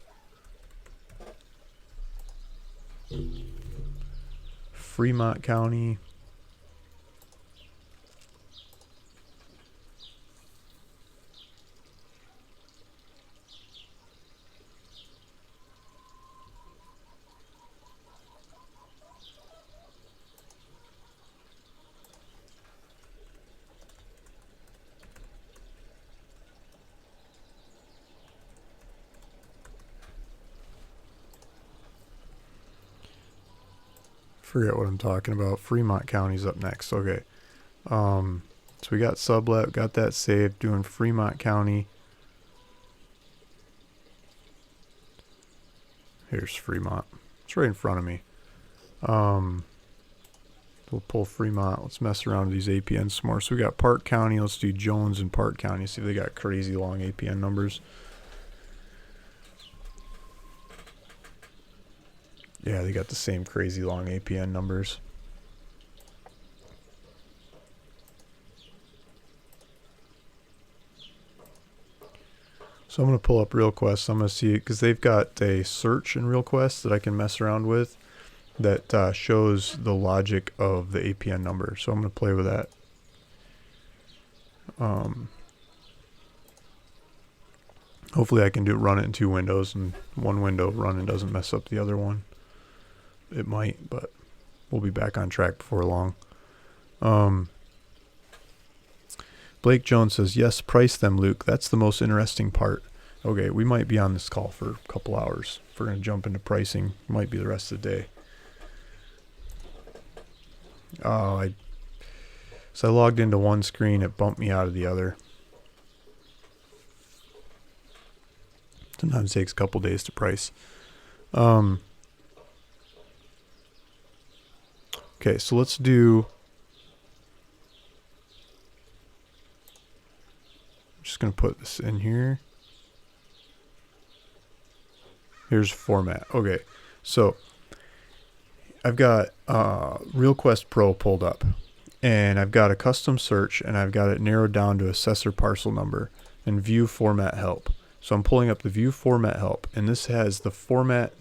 Fremont County. Forget what I'm talking about. Fremont County's up next. Okay. So we got Sublet, got that saved, doing Fremont County. Here's Fremont. It's right in front of me. We'll pull Fremont. Let's mess around with these APNs some more. So we got Park County. Let's do Jones and Park County. See if they got crazy long APN numbers. Yeah, they got the same crazy long APN numbers. So I'm going to pull up RealQuest. I'm going to see it because they've got a search in RealQuest that I can mess around with that shows the logic of the APN number. So I'm going to play with that. Hopefully I can run it in 2 windows, and one window running doesn't mess up the other one. It might, but we'll be back on track before long. Blake Jones says, yes, price them, Luke. That's the most interesting part. Okay, we might be on this call for a couple hours. If we're going to jump into pricing, it might be the rest of the day. So I logged into one screen, it bumped me out of the other. Sometimes it takes a couple days to price. Okay, so let's do going to put this in here. Here's format. Okay, so I've got RealQuest Pro pulled up, and I've got a custom search, and I've got it narrowed down to assessor parcel number and view format help. So I'm pulling up the view format help, and this has the format.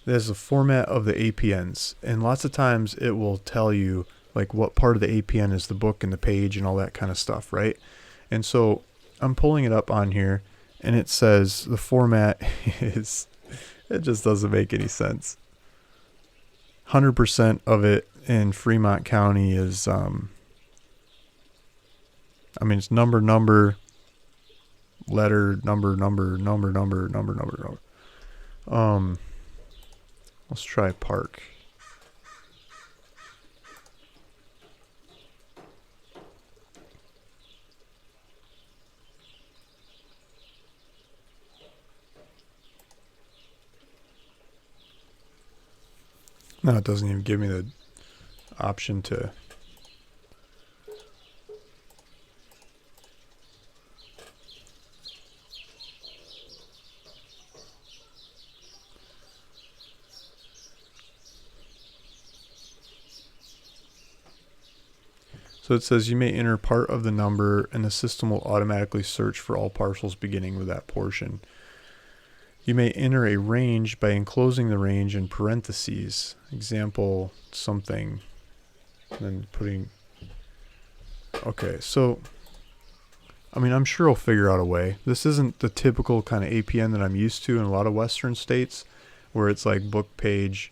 There's the format of the APNs, and lots of times it will tell you like what part of the APN is the book and the page and all that kind of stuff, right? And so I'm pulling it up on here, and it says the format is, it just doesn't make any sense. 100% of it in Fremont County is, it's number, letter, number. Let's try park. No, it doesn't even give me the option to. So it says you may enter part of the number and the system will automatically search for all parcels beginning with that portion. You may enter a range by enclosing the range in parentheses. Example, something, and then putting. Okay, so, I'm sure I'll figure out a way. This isn't the typical kind of APN that I'm used to in a lot of Western states, where it's like book page,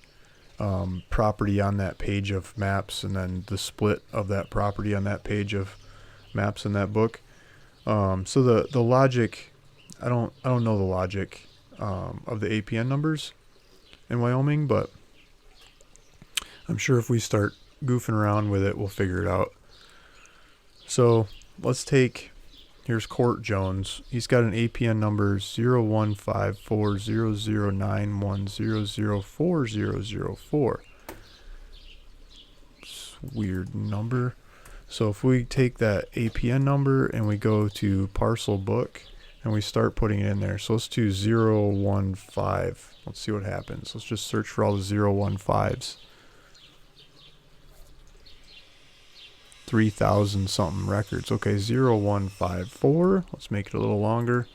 property on that page of maps, and then the split of that property on that page of maps in that book. So the logic, I don't know the logic of the APN numbers in Wyoming, but I'm sure if we start goofing around with it, we'll figure it out. So let's take, here's Court Jones. He's got an APN number 015400910040004. It's a weird number. So if we take that APN number and we go to parcel book and we start putting it in there. So let's do 015. Let's see what happens. Let's just search for all the 015s. 3,000 something records. Okay, 0154. Let's make it a little longer.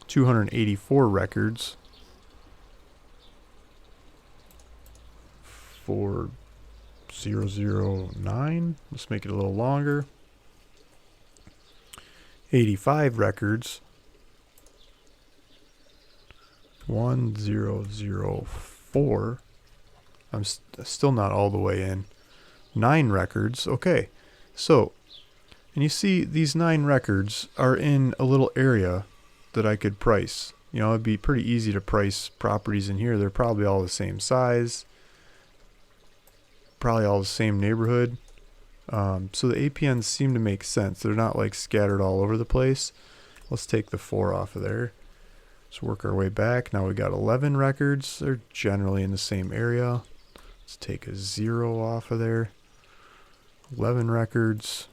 284 records. 4009. Let's make it a little longer. 85 records. 1004. I'm still not all the way in. 9 records. Okay, so, and you see these 9 records are in a little area that I could price. It'd be pretty easy to price properties in here. They're probably all the same size, probably all the same neighborhood. So the APNs seem to make sense. They're not like scattered all over the place. Let's take the 4 off of there. Let's work our way back. Now we got 11 records. They're generally in the same area. Let's take a 0 off of there. 11 records.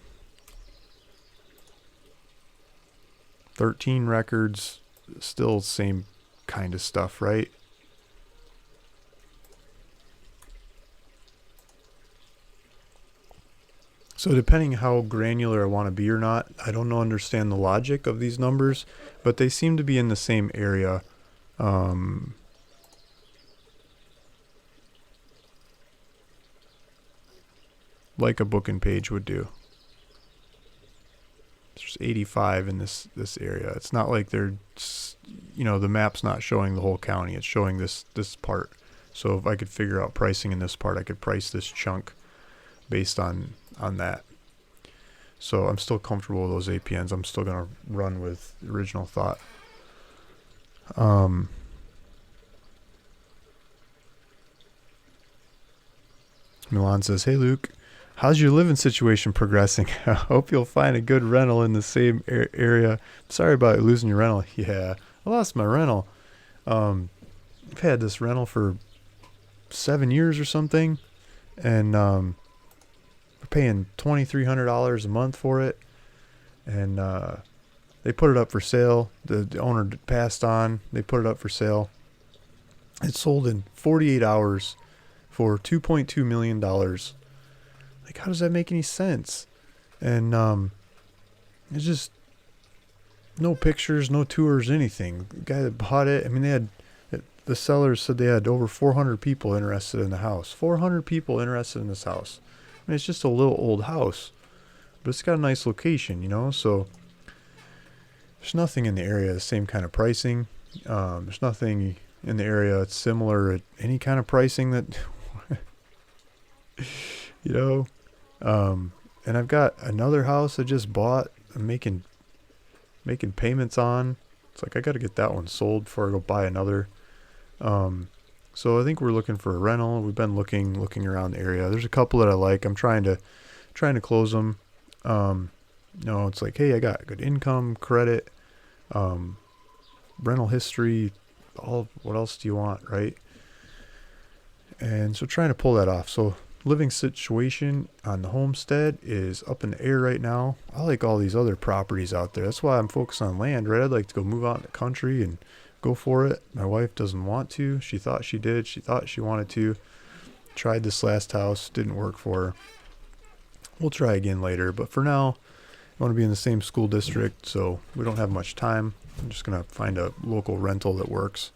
13 records. Still same kind of stuff, right? So depending how granular I want to be or not, I don't understand the logic of these numbers, but they seem to be in the same area. Like a book and page would do. There's 85 in this area. It's not like they're, the map's not showing the whole county. It's showing this part. So if I could figure out pricing in this part, I could price this chunk based on that. So I'm still comfortable with those APNs. I'm still going to run with the original thought. Milan says, "Hey Luke, how's your living situation progressing? I hope you'll find a good rental in the same area. Sorry about losing your rental." Yeah, I lost my rental. I've had this rental for 7 years or something, and we're paying $2,300 a month for it. and they put it up for sale. The owner passed on. They put it up for sale. It sold in 48 hours for $2.2 million. Like, how does that make any sense? And it's just no pictures, no tours, anything. The guy that bought it, I mean, the sellers said they had over 400 people interested in the house. 400 people interested in this house. I mean, it's just a little old house, but it's got a nice location, you know? So there's nothing in the area the same kind of pricing. There's nothing in the area that's similar at any kind of pricing that, you know? And I've got another house I just bought. I'm making payments on. It's like I got to get that one sold before I go buy another. So I think we're looking for a rental. We've been looking around the area. There's a couple that I like. I'm trying to close them. It's like, hey, I got good income, credit, rental history, what else do you want, right? And so trying to pull that off. So living situation on the homestead is up in the air right now. I like all these other properties out there. That's why I'm focused on land, right? I'd like to go move out in the country and go for it. My wife doesn't want to. She thought she did. She thought she wanted to. Tried this last house. Didn't work for her. We'll try again later. But for now, I want to be in the same school district, so we don't have much time. I'm just going to find a local rental that works,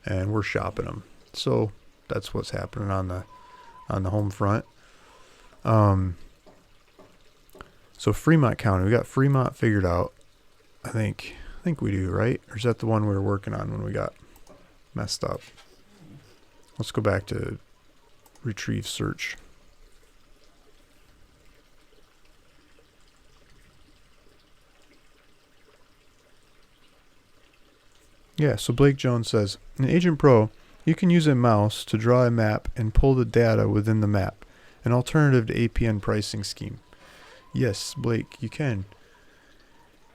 and we're shopping them. So that's what's happening on the home front. So Fremont County, we got Fremont figured out. I think we do, right? Or is that the one we were working on when we got messed up? Let's go back to retrieve search. Yeah, so Blake Jones says, in Agent Pro, you can use a mouse to draw a map and pull the data within the map, an alternative to APN pricing scheme. Yes, Blake, you can.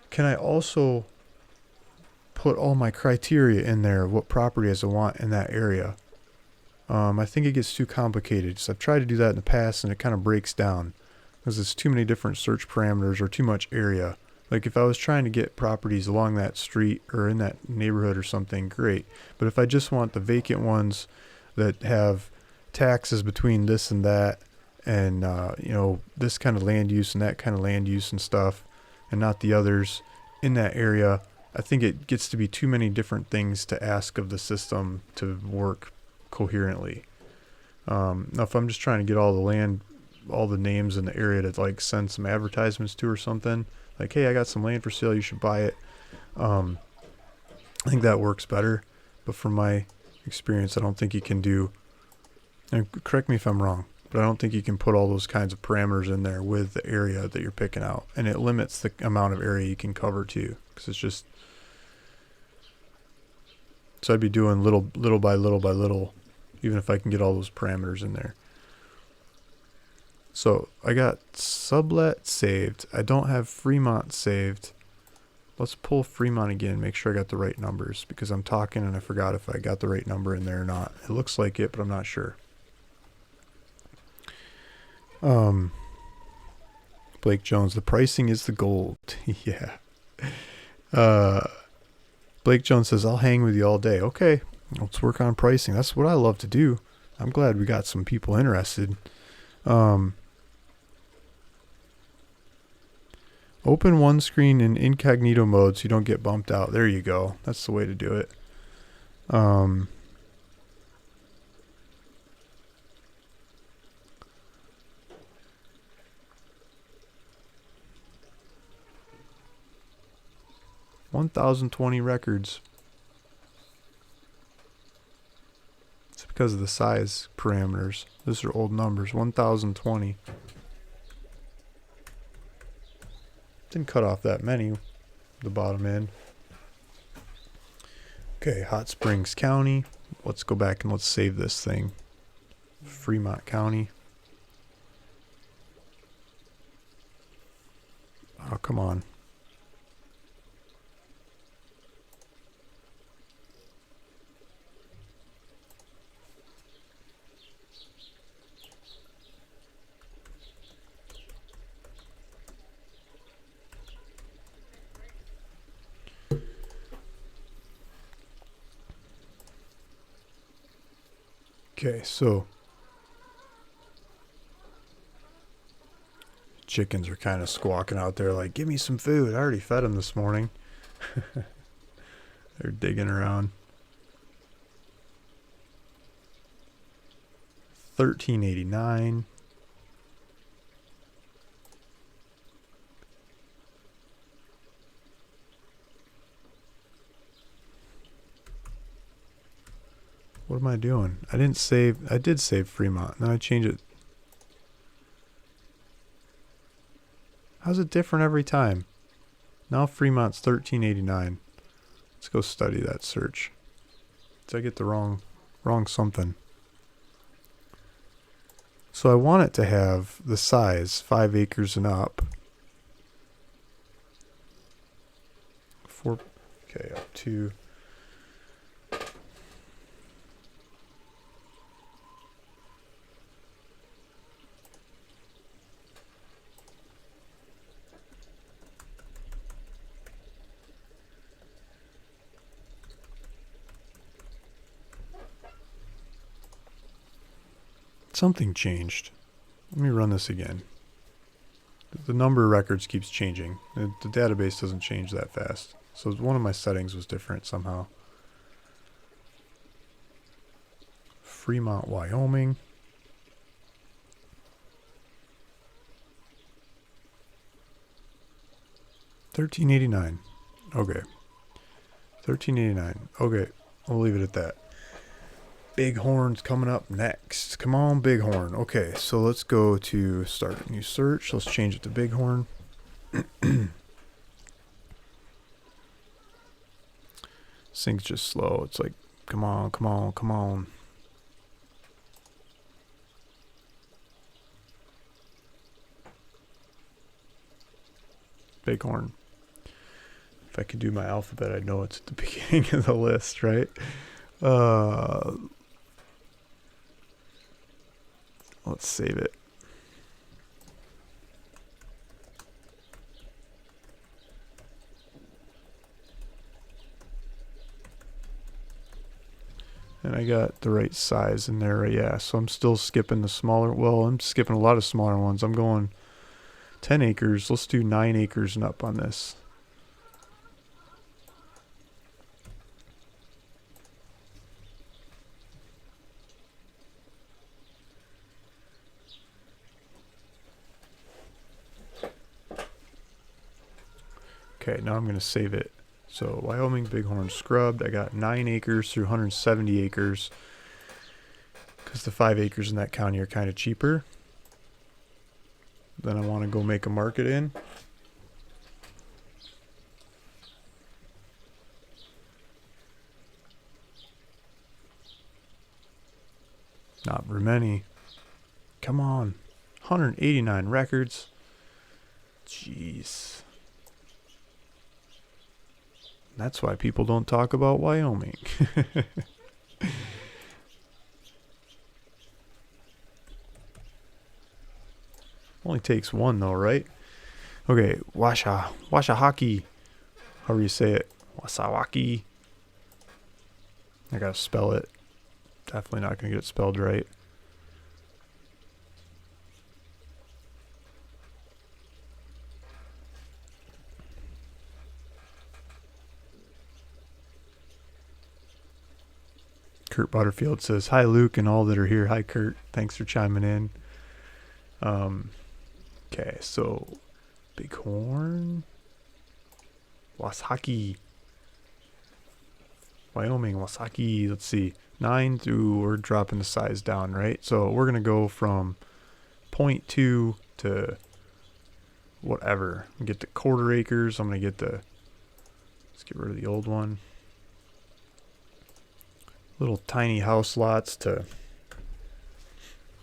Can I also put all my criteria in there of what properties I want in that area? I think it gets too complicated. So I've tried to do that in the past and it kind of breaks down because it's too many different search parameters or too much area. Like if I was trying to get properties along that street or in that neighborhood or something, great. But if I just want the vacant ones that have taxes between this and that and, this kind of land use and that kind of land use and stuff and not the others in that area, I think it gets to be too many different things to ask of the system to work coherently. Now, if I'm just trying to get all the land, all the names in the area to like send some advertisements to or something, like, hey, I got some land for sale, you should buy it. I think that works better. But from my experience, I don't think you can do, and correct me if I'm wrong, but I don't think you can put all those kinds of parameters in there with the area that you're picking out. And it limits the amount of area you can cover too. Because it's just, so I'd be doing little by little by little, even if I can get all those parameters in there. So I got sublet saved. I don't have Fremont saved. Let's pull Fremont again, make sure I got the right numbers because I'm talking and I forgot if I got the right number in there or not. It looks like it, but I'm not sure. Blake Jones, the pricing is the gold. Yeah. Blake Jones says, I'll hang with you all day. Okay, let's work on pricing. That's what I love to do. I'm glad we got some people interested. Open one screen in incognito mode so you don't get bumped out. There you go. That's the way to do it. $1,020 records. It's because of the size parameters. Those are old numbers. 1,020. Didn't cut off that many, the bottom end. Okay, Hot Springs County. Let's go back and let's save this thing. Fremont County. Oh, come on. Okay, so chickens are kind of squawking out there like, give me some food. I already fed them this morning. They're digging around. 1389. What am I doing? I didn't save. I did save Fremont. Now I change it. How's it different every time? Now Fremont's 1389. Let's go study that search. Did I get the wrong something? So I want it to have the size 5 acres and up. Okay, up to. Something changed. Let me run this again. The number of records keeps changing. The database doesn't change that fast. So one of my settings was different somehow. Fremont, Wyoming. $13.89. Okay. $13.89. Okay. We'll leave it at that. Bighorn's coming up next. Come on, Bighorn. Okay, so let's go to start a new search. Let's change it to Bighorn. This thing's just slow. It's like, come on, come on, come on. Bighorn. If I could do my alphabet, I'd know it's at the beginning of the list, right? Let's save it. And I got the right size in there, yeah. So I'm still skipping the smaller, well, I'm skipping a lot of smaller ones. I'm going 10 acres. Let's do 9 acres and up on this. Okay, now I'm going to save it. So Wyoming Bighorn scrubbed. I got 9 acres through 170 acres because the 5 acres in that county are kind of cheaper. Then I want to go make a market in. Not very many. Come on. 189 records. Jeez. That's why people don't talk about Wyoming. Only takes one though, right? Okay, Washahaki. However you say it. Wasawaki. I gotta spell it. Definitely not gonna get it spelled right. Kurt Butterfield says, hi Luke and all that are here. Hi Kurt, thanks for chiming in. Okay, so Bighorn, Wasaki, Wyoming, Wasaki. Let's see, 9 through, we're dropping the size down, right? So we're gonna go from 0.2 to whatever. Get the quarter acres. I'm gonna get the, let's get rid of the old one. Little tiny house lots to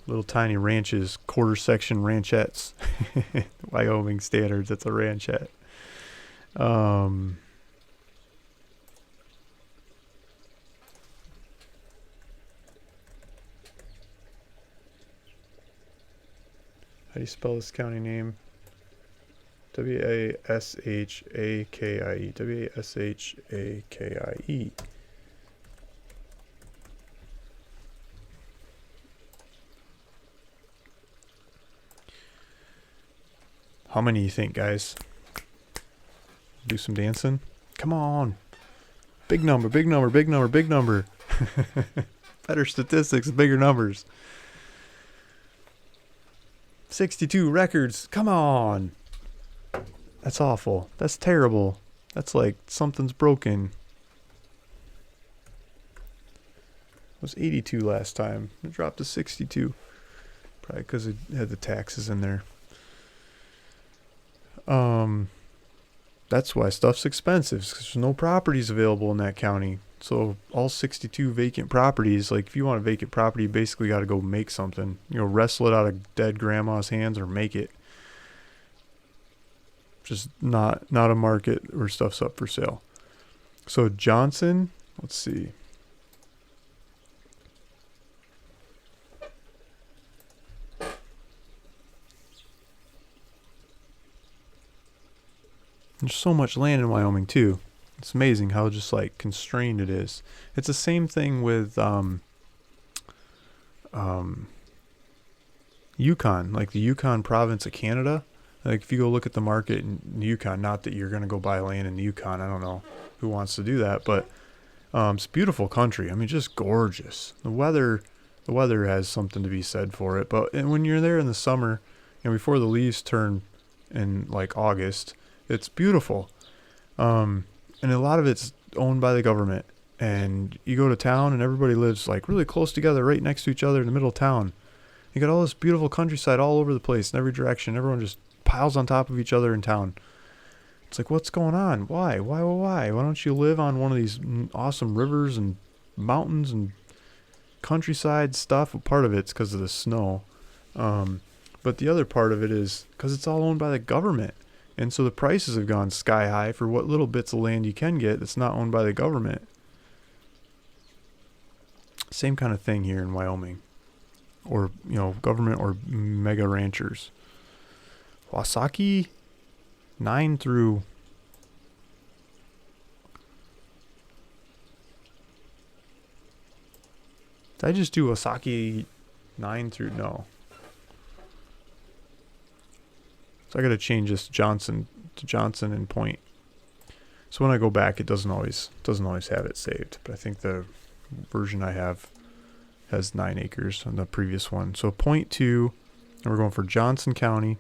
little tiny ranches, quarter section ranchettes. Wyoming standards, that's a ranchette. How do you spell this county name? W-A-S-H-A-K-I-E. W-A-S-H-A-K-I-E. How many you think, guys? Do some dancing. Come on. Big number, big number, big number, big number. Better statistics, bigger numbers. 62 records. Come on. That's awful. That's terrible. That's like something's broken. It was 82 last time. It dropped to 62. Probably because it had the taxes in there. That's why stuff's expensive. 'Cause there's no properties available in that county. So all 62 vacant properties, like if you want a vacant property, you basically got to go make something. You know, wrestle it out of dead grandma's hands or make it. Just not a market where stuff's up for sale. So Johnson, let's see. There's so much land in Wyoming too. It's amazing how just like constrained it is. It's the same thing with Yukon, like the Yukon province of Canada. Like if you go look at the market in Yukon, not that you're gonna go buy land in the Yukon. I don't know who wants to do that, but it's a beautiful country. I mean, just gorgeous. The weather has something to be said for it. But when you're there in the summer, and before the leaves turn in like August, it's beautiful. And a lot of it's owned by the government. And you go to town and everybody lives like really close together, right next to each other in the middle of town. You got all this beautiful countryside all over the place in every direction. Everyone just piles on top of each other in town. It's like, what's going on? Why? Why don't you live on one of these awesome rivers and mountains and countryside stuff? Well, part of it's because of the snow. But the other part of it is because it's all owned by the government. And so the prices have gone sky high for what little bits of land you can get that's not owned by the government. Same kind of thing here in Wyoming. Or, you know, government or mega ranchers. Wasaki, 9 through... Did I just do Wasaki 9 through... No. So I got to change this Johnson and Point. So when I go back, it doesn't always have it saved. But I think the version I have has 9 acres on the previous one. So Point 2, and we're going for Johnson County.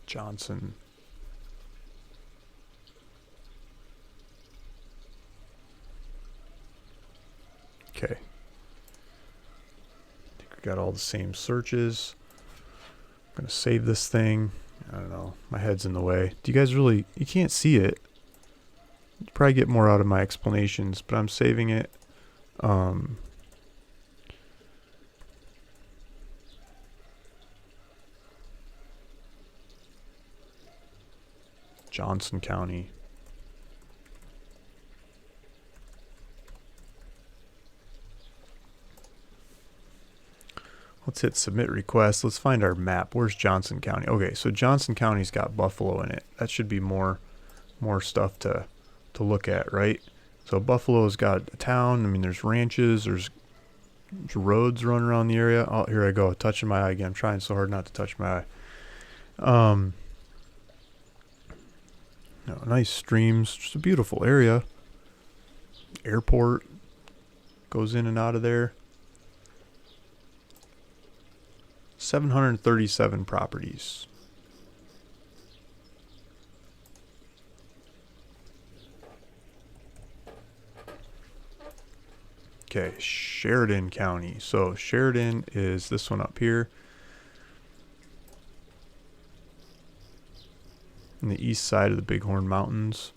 Johnson. Okay. I think we got all the same searches. I'm going to save this thing. I don't know. My head's in the way. Do you guys really... You can't see it. You probably get more out of my explanations, but I'm saving it. Johnson County. Let's hit submit request. Let's find our map. Where's Johnson County? Okay, so Johnson County's got Buffalo in it. That should be more stuff to look at, right? So Buffalo's got a town. I mean, there's ranches. There's roads running around the area. Oh, here I go, touching my eye again. I'm trying so hard not to touch my eye. No, nice streams. Just a beautiful area. Airport goes in and out of there. 737 properties. Okay, Sheridan County. So Sheridan is this one up here. On the east side of the Bighorn Mountains.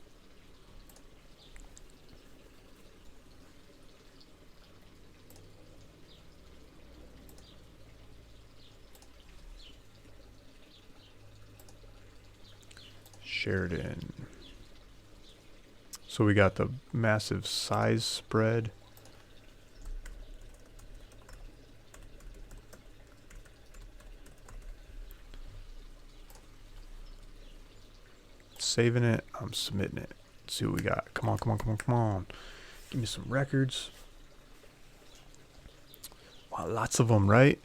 Sheridan. So we got the massive size spread. Saving it. I'm submitting it. Let's see what we got. Come on, come on, come on, come on. Give me some records. Wow, lots of them, right?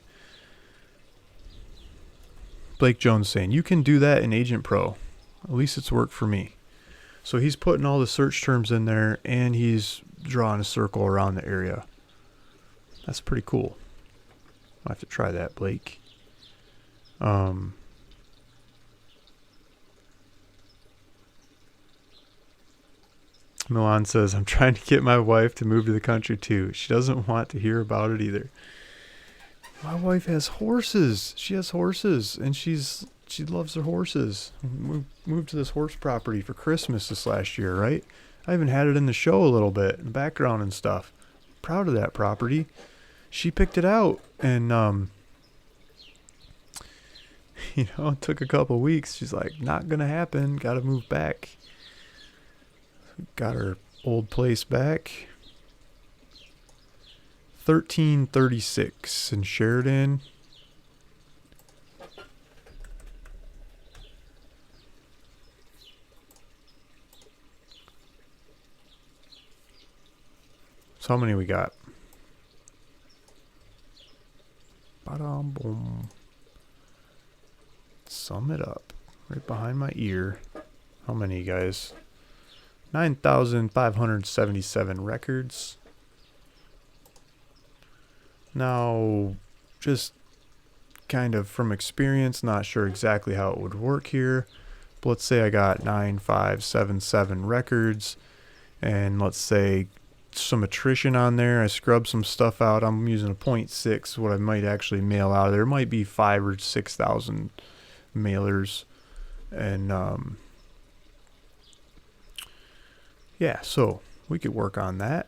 Blake Jones saying, you can do that in Agent Pro. At least it's worked for me. So he's putting all the search terms in there, and he's drawing a circle around the area. That's pretty cool. I'll have to try that, Blake. Milan says, I'm trying to get my wife to move to the country too. She doesn't want to hear about it either. My wife has horses. She has horses, and she loves her horses. We moved to this horse property for Christmas this last year, right? I even had it in the show a little bit, in the background and stuff. Proud of that property. She picked it out, and it took a couple weeks. She's like, not gonna happen. Got to move back. Got her old place back. 1336 in Sheridan. So how many we got? Ba-dum, boom. Sum it up. Right behind my ear. How many, guys? 9,577 records. Now, just kind of from experience, not sure exactly how it would work here. But let's say I got 9,577 records, and let's say some attrition on there. I scrubbed some stuff out. I'm using a 0.6, what I might actually mail out. There might be 5,000 or 6,000 mailers, and yeah, so we could work on that.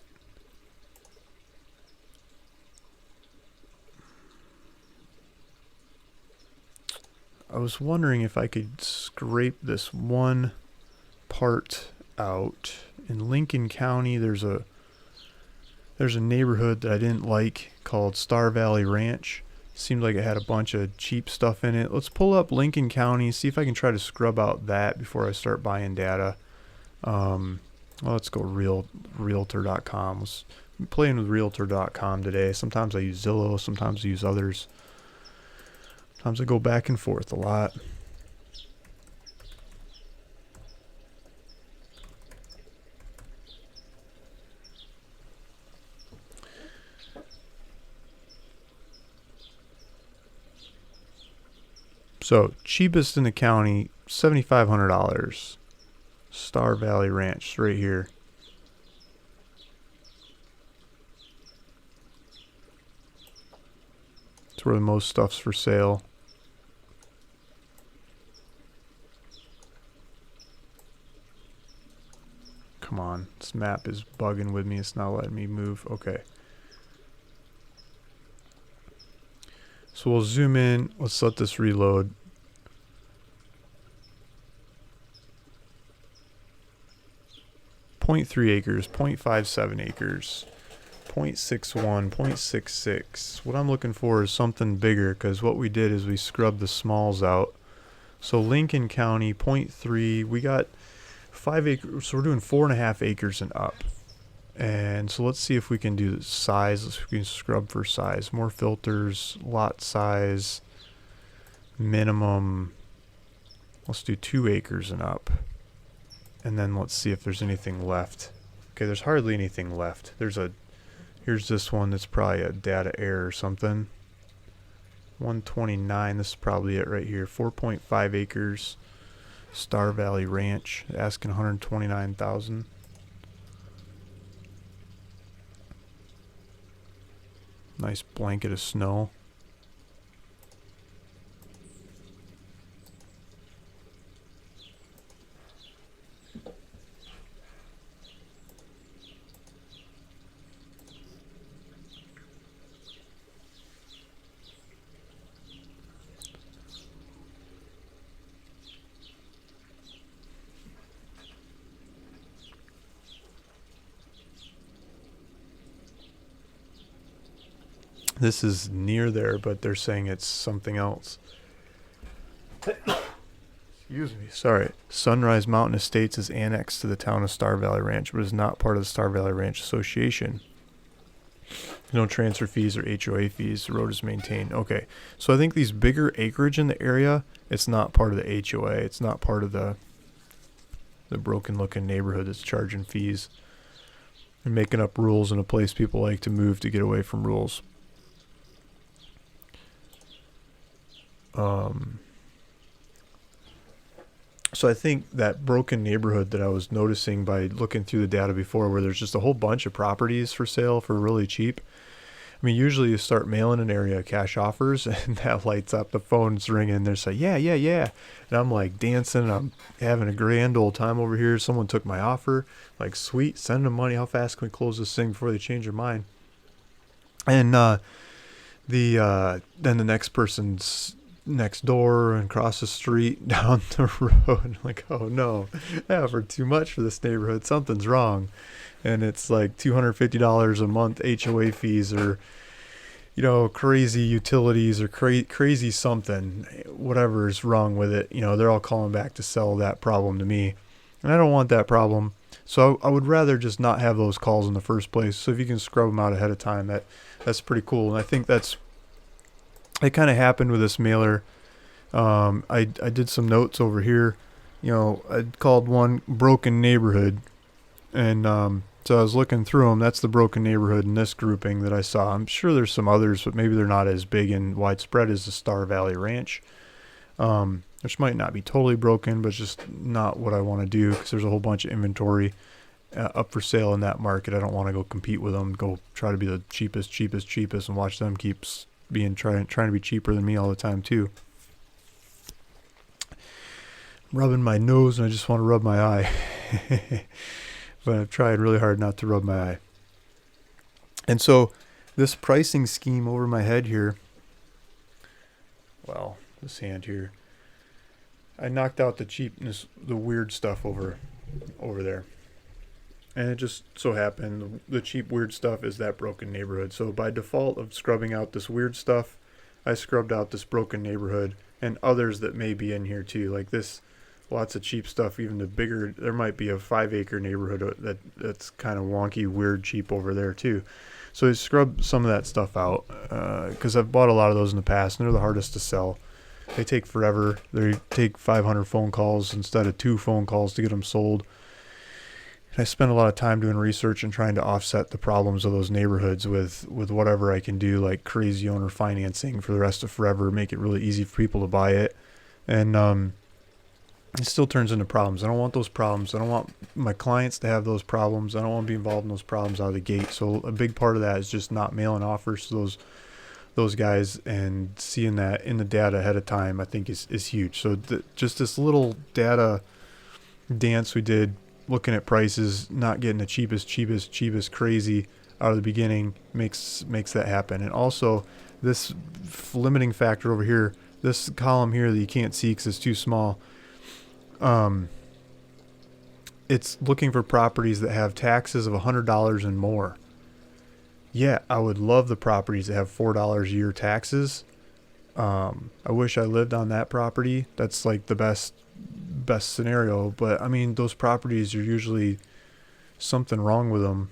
I was wondering if I could scrape this one part out. In Lincoln County, there's a neighborhood that I didn't like called Star Valley Ranch. Seemed like it had a bunch of cheap stuff in it. Let's pull up Lincoln County, see if I can try to scrub out that before I start buying data. Well, let's go Realtor.com. I'm playing with Realtor.com today. Sometimes I use Zillow, sometimes I use others. Sometimes I go back and forth a lot. So, cheapest in the county, $7,500. Star Valley Ranch, right here. It's where the most stuff's for sale. Come on, this map is bugging with me. It's not letting me move. Okay. So we'll zoom in. Let's let this reload. .3 acres, 0.57 acres, 0.61, 0.66. What I'm looking for is something bigger, because what we did is we scrubbed the smalls out. So Lincoln County, 0.3. We got 5 acres. So we're doing 4.5 acres and up. And so let's see if we can do size. Let's see if we can scrub for size. More filters, lot size, minimum. Let's do 2 acres and up. And then let's see if there's anything left. Okay, there's hardly anything left. Here's this one that's probably a data error or something. 129, this is probably it right here. 4.5 acres. Star Valley Ranch, asking 129,000. Nice blanket of snow. This is near there, but they're saying it's something else. Excuse Excuse me. Sorry. Sunrise Mountain Estates is annexed to the town of Star Valley Ranch, but is not part of the Star Valley Ranch Association. No transfer fees or HOA fees. The road is maintained. Okay. So I think these bigger acreage in the area, it's not part of the HOA. It's not part of the broken looking neighborhood that's charging fees. They're making up rules in a place people like to move to get away from rules. So I think that broken neighborhood that I was noticing by looking through the data before, where there's just a whole bunch of properties for sale for really cheap. I mean, usually you start mailing an area cash offers and that lights up, the phone's ringing. They're like, yeah. And I'm like dancing. I'm having a grand old time over here. Someone took my offer. Like, sweet, send them money. How fast can we close this thing before they change their mind? And then the next person's next door and across the street down the road. Like, oh no, I offered too much for this neighborhood. Something's wrong. And it's like $250 a month HOA fees, or crazy utilities, or crazy something, whatever is wrong with it. They're all calling back to sell that problem to me, and I don't want that problem. So I would rather just not have those calls in the first place. So if you can scrub them out ahead of time, that's pretty cool. And I think it kind of happened with this mailer. I did some notes over here. I called one broken neighborhood, and so I was looking through them. That's the broken neighborhood in this grouping that I saw. I'm sure there's some others, but maybe they're not as big and widespread as the Star Valley Ranch, which might not be totally broken, but just not what I want to do, because there's a whole bunch of inventory up for sale in that market. I don't want to go compete with them, go try to be the cheapest, and watch them keep trying to be cheaper than me all the time too. I'm rubbing my nose and I just want to rub my eye. But I've tried really hard not to rub my eye. And so this pricing scheme over my head here, well, this hand here, I knocked out the cheapness, the weird stuff over there. And it just so happened the cheap weird stuff is that broken neighborhood. So by default of scrubbing out this weird stuff, I scrubbed out this broken neighborhood and others that may be in here too. Like this, lots of cheap stuff, even the bigger, there might be a 5-acre neighborhood that's kind of wonky, weird, cheap over there too. So I scrubbed some of that stuff out because I've bought a lot of those in the past, and they're the hardest to sell. They take forever. They take 500 phone calls instead of 2 phone calls to get them sold. And I spent a lot of time doing research and trying to offset the problems of those neighborhoods with whatever I can do, like crazy owner financing for the rest of forever, make it really easy for people to buy it. And it still turns into problems. I don't want those problems. I don't want my clients to have those problems. I don't want to be involved in those problems out of the gate. So a big part of that is just not mailing offers to those guys, and seeing that in the data ahead of time, I think is huge. So just this little data dance we did, looking at prices, not getting the cheapest crazy out of the beginning, makes that happen. And also this limiting factor over here, this column here that you can't see because it's too small, it's looking for properties that have taxes of $100 and more. Yeah, I would love the properties that have $4 a year taxes. I wish I lived on that property. That's like the best scenario. But I mean, those properties are usually something wrong with them,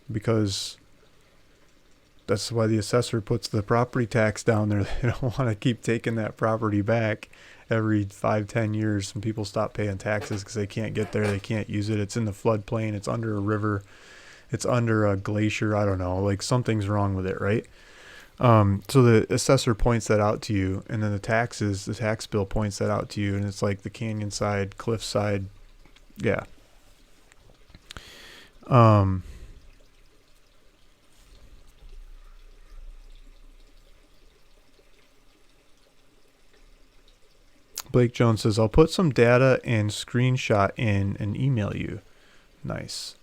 because that's why the assessor puts the property tax down there. They don't want to keep taking that property back every 5-10 years, and people stop paying taxes because they can't get there. They can't use it. It's in the floodplain. It's under a river. It's under a glacier. I don't know, like something's wrong with it, right? So the assessor points that out to you, and then the tax bill points that out to you, and it's like the canyon side, cliff side. Yeah. Blake Jones says, I'll put some data and screenshot in and email you. Nice.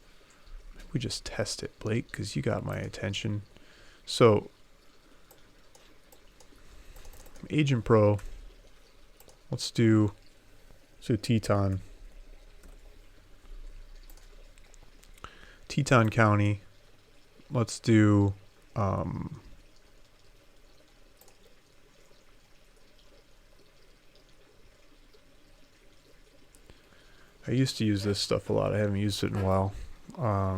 We just test it, Blake, because you got my attention. So, Agent Pro, let's do Teton County. Let's do I used to use this stuff a lot. I haven't used it in a while. I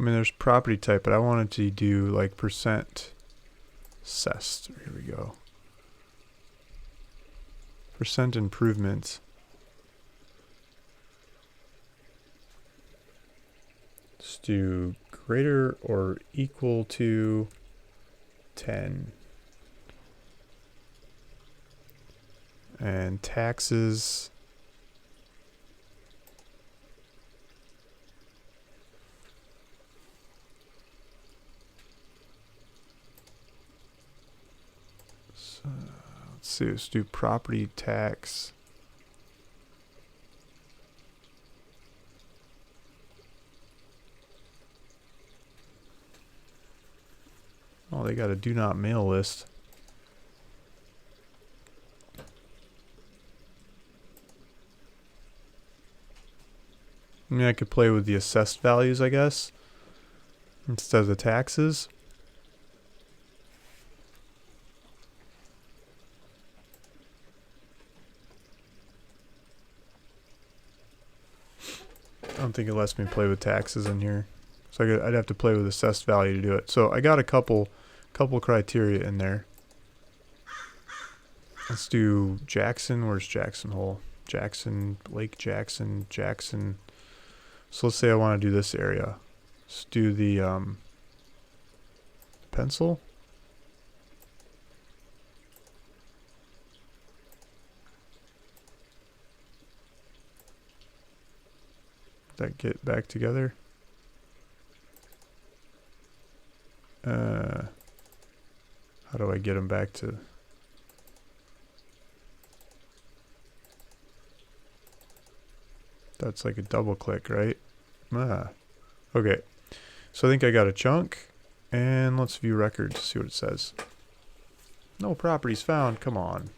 mean, there's property type, but I wanted to do like percent assessed. Here we go. Percent improvement. Let's do greater or equal to 10. And taxes. So, let's see, let's do property tax. Oh, they got a do not mail list. I mean, I could play with the assessed values, I guess, instead of the taxes. I don't think it lets me play with taxes in here. So I'd have to play with assessed value to do it. So I got a couple criteria in there. Let's do Jackson. Where's Jackson Hole? Jackson, Lake Jackson, Jackson. So let's say I want to do this area. Let's do the pencil. That get back together. How do I get them back to? That's like a double click, right? Okay. So I think I got a chunk, and let's view records, see what it says. No properties found. Come on.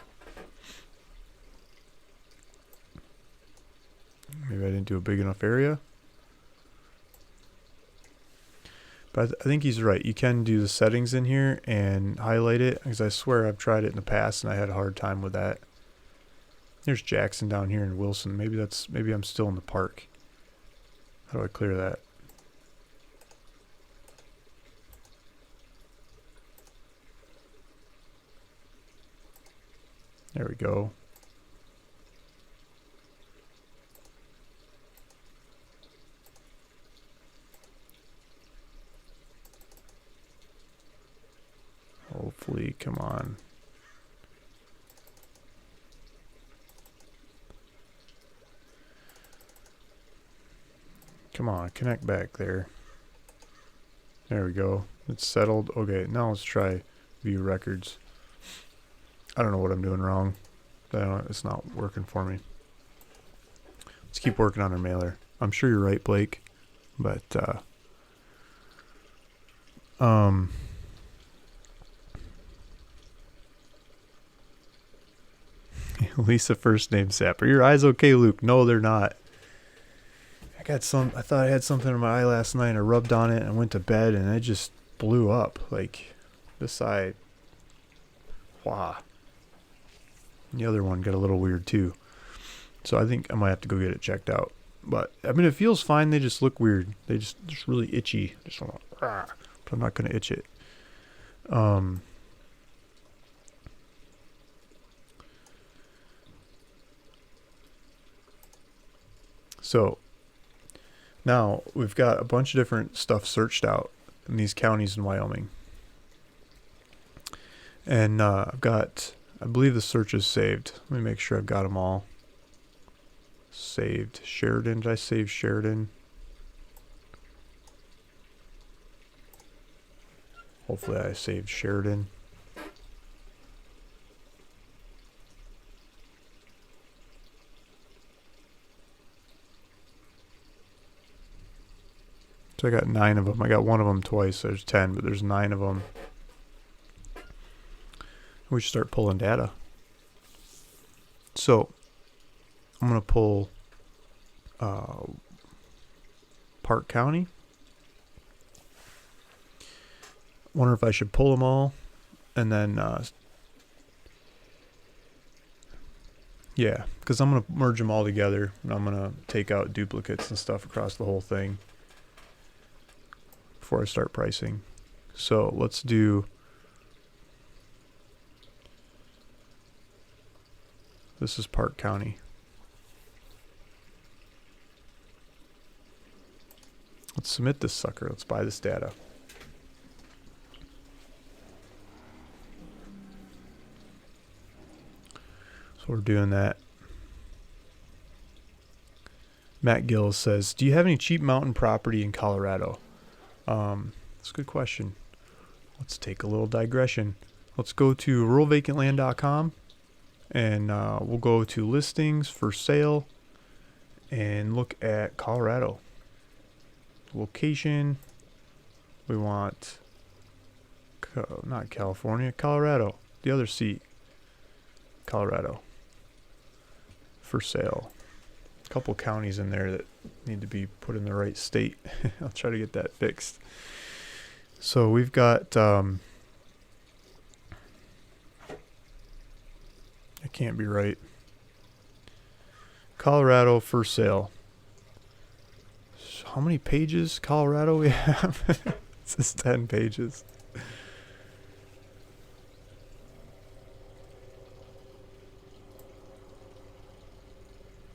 Maybe I didn't do a big enough area. But I think he's right. You can do the settings in here and highlight it, because I swear I've tried it in the past and I had a hard time with that. There's Jackson down here in Wilson. Maybe I'm still in the park. How do I clear that? There we go. Hopefully, come on. Come on, connect back there. There we go. It's settled. Okay, now let's try view records. I don't know what I'm doing wrong. It's not working for me. Let's keep working on our mailer. I'm sure you're right, Blake. But, Lisa first name Sap. Are your eyes okay, Luke? No, they're not. I thought I had something in my eye last night. I rubbed on it and went to bed and it just blew up. Like, this eye. Wow. And the other one got a little weird too. So I think I might have to go get it checked out. But, I mean, it feels fine. They just look weird. They just really itchy. But I'm not going to itch it. So now we've got a bunch of different stuff searched out in these counties in Wyoming. And I believe the search is saved. Let me make sure I've got them all saved. Sheridan, did I save Sheridan? Hopefully I saved Sheridan. So I got 9 of them. I got one of them twice. So there's 10, but there's 9 of them. We should start pulling data. So I'm going to pull Park County. Wonder if I should pull them all and then yeah, because I'm going to merge them all together, and I'm going to take out duplicates and stuff across the whole thing before I start pricing. So let's do, this is Park County. Let's submit this sucker. Let's buy this data. So we're doing that. Matt Gill says, do you have any cheap mountain property in Colorado? That's a good question. Let's take a little digression. Let's go to ruralvacantland.com and we'll go to listings for sale and look at Colorado. Location. We want not California, Colorado. The other seat. Colorado. For sale. A couple counties in there that need to be put in the right state. I'll try to get that fixed. So we've got that can't be right. Colorado for sale. So how many pages Colorado we have? It says 10 pages.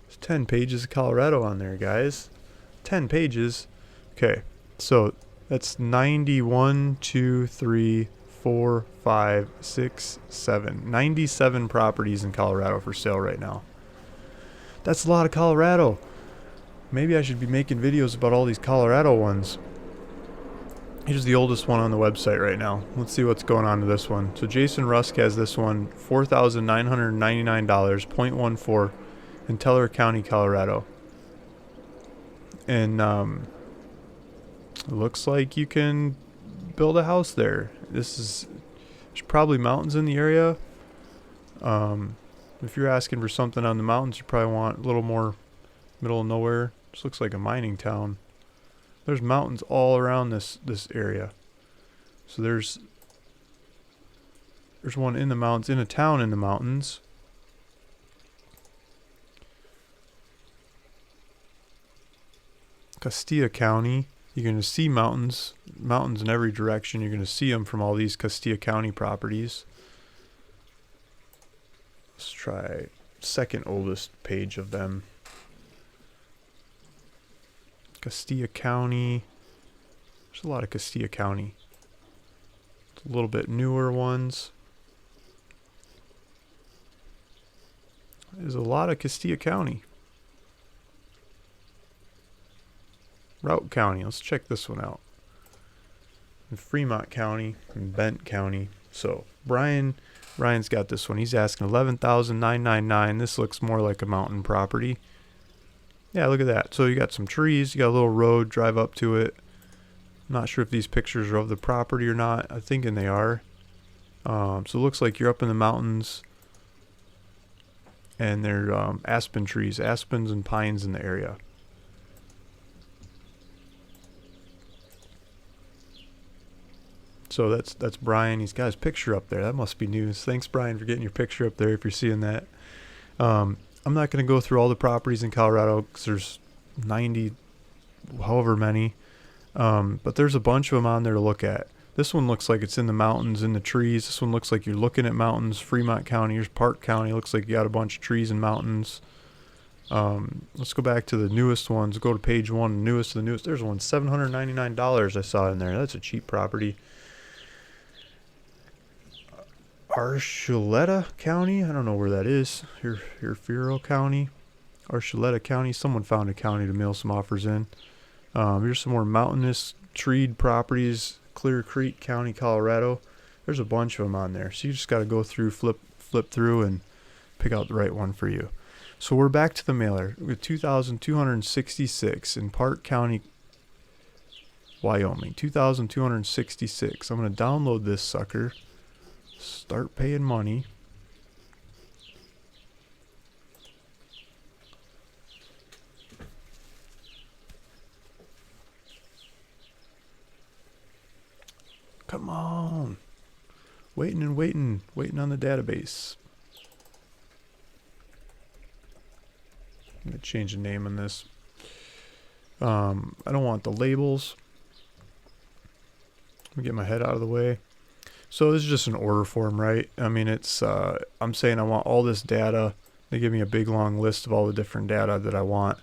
There's 10 pages of Colorado on there, guys. 10 pages. Okay, so that's 91, 2, 3, 4, 5, 6, 7. 97 properties in Colorado for sale right now. That's a lot of Colorado. Maybe I should be making videos about all these Colorado ones. Here's the oldest one on the website right now. Let's see what's going on to this one. So Jason Rusk has this one, $4,999, 0.14 in Teller County, Colorado. And it looks like you can build a house there. There's probably mountains in the area. If you're asking for something on the mountains, you probably want a little more middle of nowhere. This looks like a mining town. There's mountains all around this area. So there's one in the mountains, in a town in the mountains. Castilla County. You're going to see mountains in every direction. You're going to see them from all these Castilla County properties. Let's try second oldest page of them. Castilla County. There's a lot of Castilla County. It's a little bit newer ones. There's a lot of Castilla County. Route County. Let's check this one out. In Fremont County and Bent County. So Ryan's got this one. He's asking $11,999. This looks more like a mountain property. Yeah, look at that. So you got some trees. You got a little road. Drive up to it. I'm not sure if these pictures are of the property or not. I'm thinking they are. So it looks like you're up in the mountains. And they're aspen trees. Aspens and pines in the area. So that's Brian. He's got his picture up there. That must be news. Thanks, Brian, for getting your picture up there if you're seeing that. I'm not going to go through all the properties in Colorado because there's 90, however many. But there's a bunch of them on there to look at. This one looks like it's in the mountains, in the trees. This one looks like you're looking at mountains. Fremont County. Here's Park County. Looks like you got a bunch of trees and mountains. Let's go back to the newest ones. Go to page one. Newest of the newest. There's one, $799 I saw in there. That's a cheap property. Archuleta County. I don't know where that is. Here, Furo County. Archuleta County. Someone found a county to mail some offers in. Here's some more mountainous treed properties. Clear Creek County, Colorado. There's a bunch of them on there. So you just got to go through, flip through, and pick out the right one for you. So we're back to the mailer with 2,266 in Park County, Wyoming. 2,266. I'm going to download this sucker. Start paying money. Come on. Waiting and waiting. Waiting on the database. I'm going to change the name on this. I don't want the labels. Let me get my head out of the way. So this is just an order form, right? I mean, it's, I'm saying I want all this data. They give me a big long list of all the different data that I want.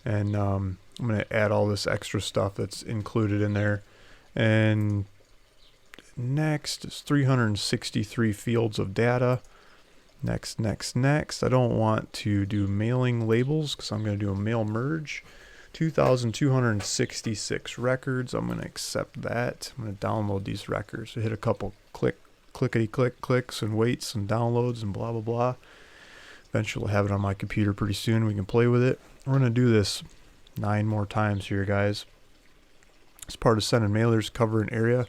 And I'm going to add all this extra stuff that's included in there. And next is 363 fields of data. Next. I don't want to do mailing labels because I'm going to do a mail merge. 2,266 records. I'm going to accept that. I'm going to download these records. So hit a couple clickety clicks and waits and downloads and blah, blah, blah. Eventually I'll have it on my computer pretty soon. We can play with it. We're going to do this 9 more times here, guys. As part of sending mailers, cover an area.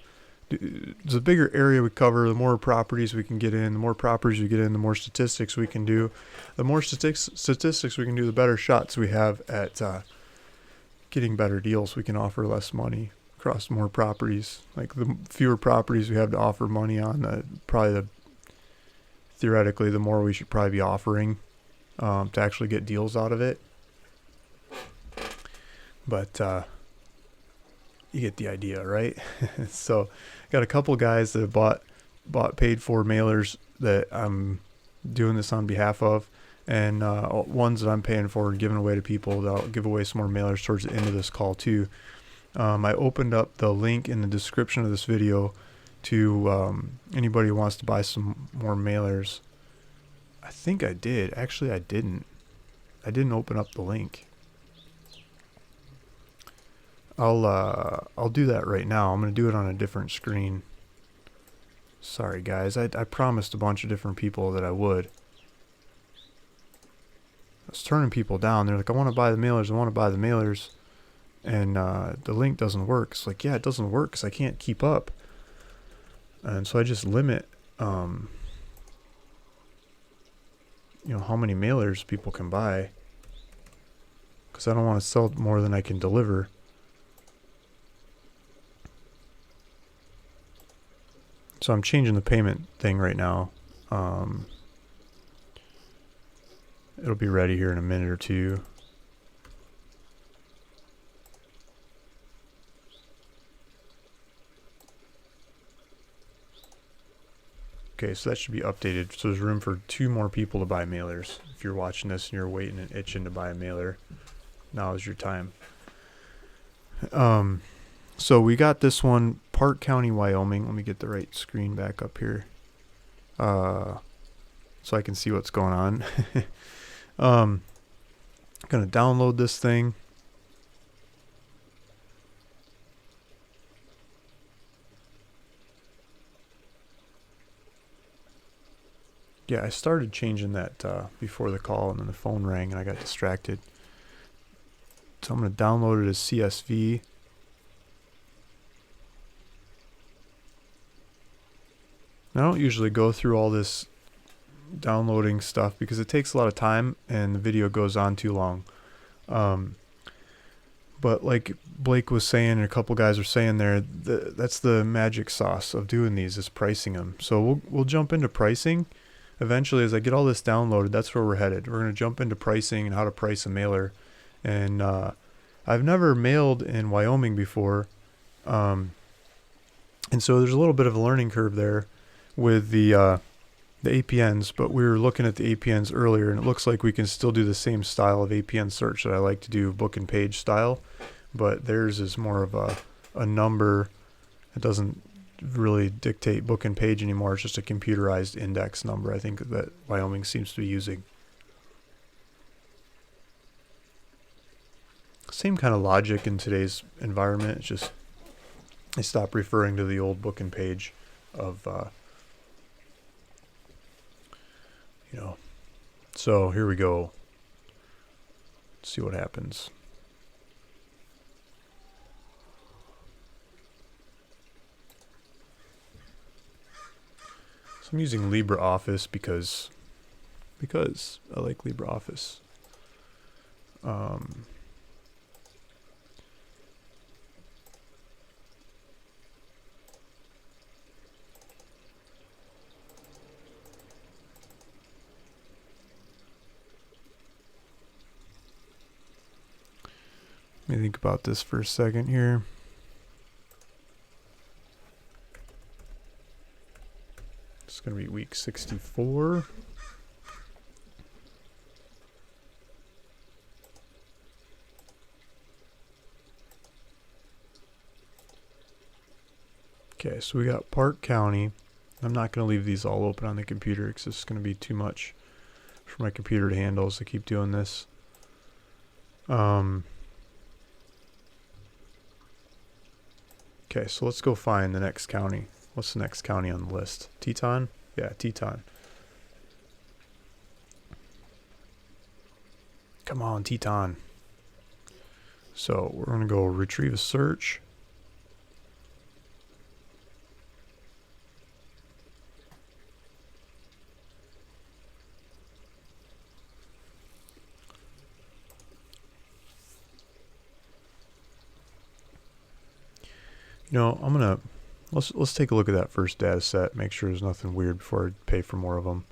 The bigger area we cover, the more properties we can get in. The more properties we get in, the more statistics we can do. The more statistics we can do, the better shots we have at getting better deals. We can offer less money across more properties. Like the fewer properties we have to offer money on, theoretically, the more we should probably be offering to actually get deals out of it. But you get the idea, right? So got a couple guys that have bought paid for mailers that I'm doing this on behalf of, and ones that I'm paying for and giving away to people. That I'll give away some more mailers towards the end of this call too. I opened up the link in the description of this video to anybody who wants to buy some more mailers. I think I did. Actually, I didn't open up the link. I'll do that right now. I'm going to do it on a different screen. Sorry, guys. I promised a bunch of different people that I would. I was turning people down. They're like, I want to buy the mailers. I want to buy the mailers. And the link doesn't work. It's like, yeah, it doesn't work because I can't keep up. And so I just limit, how many mailers people can buy. Because I don't want to sell more than I can deliver. So I'm changing the payment thing right now. It'll be ready here in a minute or two. Okay, so that should be updated. So there's room for 2 more people to buy mailers. If you're watching this and you're waiting and itching to buy a mailer, now is your time. So we got this one, Park County, Wyoming. Let me get the right screen back up here, so I can see what's going on. I'm gonna download this thing. Yeah, I started changing that before the call, and then the phone rang and I got distracted. So I'm gonna download it as CSV. I don't usually go through all this downloading stuff because it takes a lot of time and the video goes on too long. But like Blake was saying, and a couple guys were saying there, that's the magic sauce of doing these, is pricing them. So we'll jump into pricing eventually. As I get all this downloaded, that's where we're headed. We're going to jump into pricing and how to price a mailer. And I've never mailed in Wyoming before, and so there's a little bit of a learning curve there with the APNs, but we were looking at the APNs earlier, and it looks like we can still do the same style of APN search that I like to do, book and page style, but theirs is more of a number. It doesn't really dictate book and page anymore. It's just a computerized index number, I think, that Wyoming seems to be using. Same kind of logic in today's environment. It's just they stop referring to the old book and page of so here we go. Let's see what happens. So I'm using LibreOffice because I like LibreOffice. me think about this for a second here. It's going to be week 64. Okay, so we got Park County. I'm not going to leave these all open on the computer because it's going to be too much for my computer to handle as I keep doing this. Okay, so let's go find the next county. What's the next county on the list? Teton? Yeah, Teton. Come on, Teton. So we're going to go retrieve a search. You know, I'm gonna let's take a look at that first data set. Make sure there's nothing weird before I pay for more of them.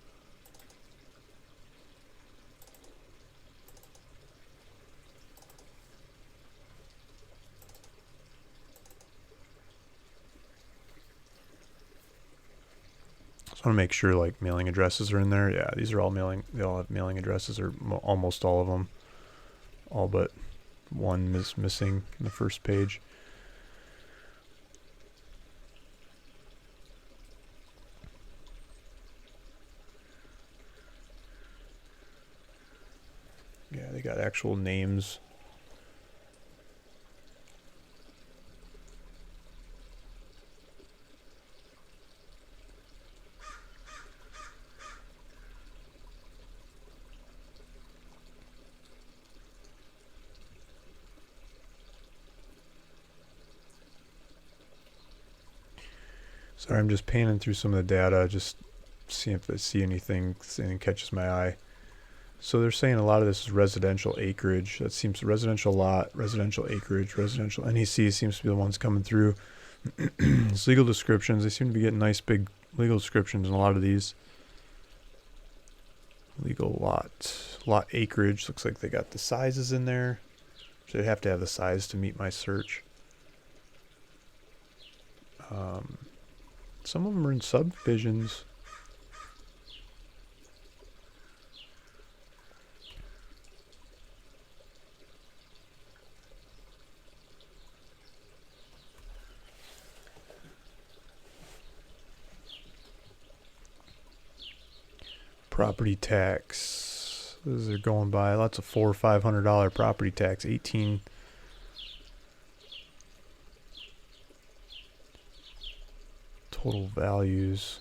So I want to make sure like mailing addresses are in there. Yeah, these are all mailing. They all have mailing addresses, or almost all of them. All but one is missing in the first page. Yeah, they got actual names. Sorry, I'm just panning through some of the data, just seeing if I see anything catches my eye. So they're saying a lot of this is residential acreage. That seems residential lot, residential acreage, residential NEC seems to be the ones coming through. It's legal descriptions. They seem to be getting nice big legal descriptions in a lot of these. Legal lot acreage. Looks like they got the sizes in there. So they have to have the size to meet my search. Some of them are in subdivisions. Property tax. Those are going by lots of $400 or $500 property tax. 18. Total values.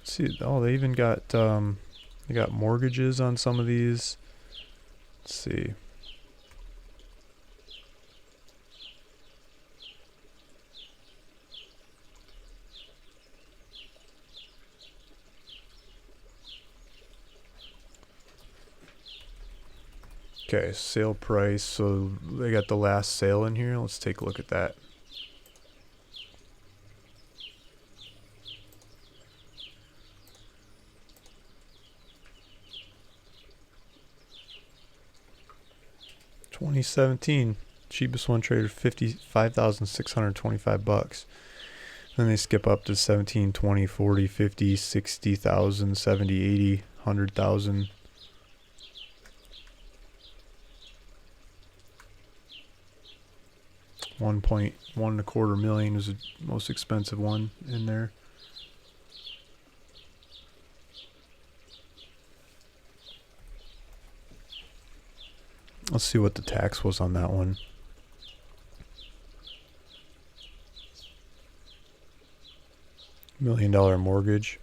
Let's see. Oh, they even got they got mortgages on some of these. Let's see. Okay, sale price. So they got the last sale in here. Let's take a look at that. $2017, cheapest one traded $55,625. Then they skip up to 17, 20, 40, 50, 60,000, 70, 80, 100,000. $1.125 million is the most expensive one in there. Let's see what the tax was on that one. $1 million mortgage.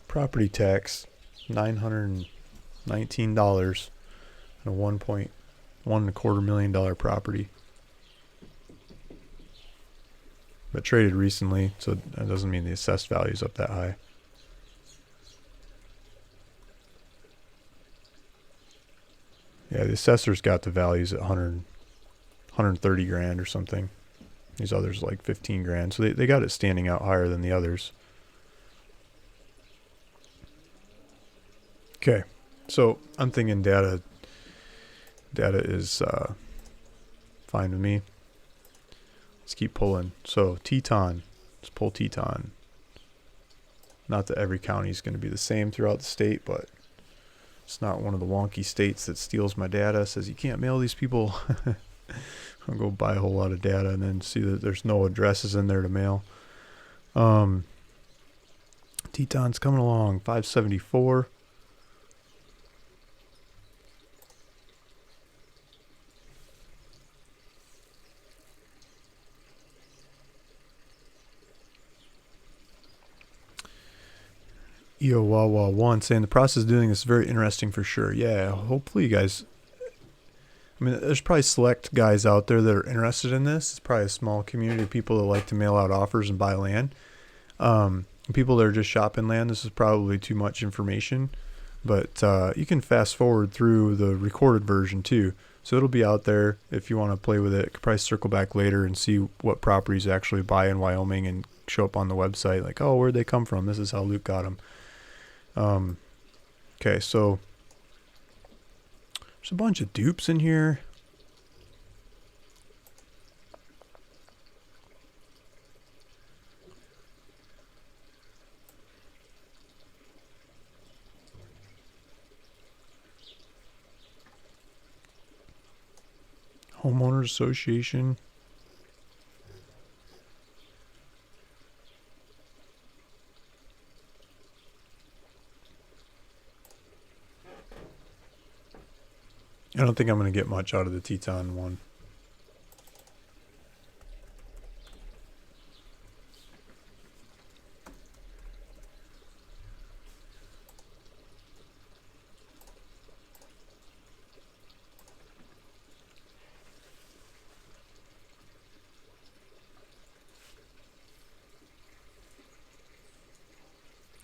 Property tax, $919 and a $1.125 million property. But traded recently, so that doesn't mean the assessed value is up that high. Yeah, the assessor's got the values at 130 grand or something. These others like 15 grand. So they got it standing out higher than the others. Okay, so I'm thinking data is fine with me. Let's keep pulling. So Teton, let's pull Teton. Not that every county is going to be the same throughout the state, but it's not one of the wonky states that steals my data, says you can't mail these people. I'll go buy a whole lot of data and then see that there's no addresses in there to mail. Teton's coming along, 574. EOWAWA1 saying the process of doing this is very interesting for sure. Yeah, hopefully you guys, I mean, there's probably select guys out there that are interested in this. It's probably a small community of people that like to mail out offers and buy land. People that are just shopping land, this is probably too much information. But you can fast forward through the recorded version too. So it'll be out there if you want to play with it. You could probably circle back later and see what properties actually buy in Wyoming and show up on the website. Like, oh, where'd they come from? This is how Luke got them. Okay, so there's a bunch of dupes in here. Homeowners Association. I don't think I'm going to get much out of the Teton one.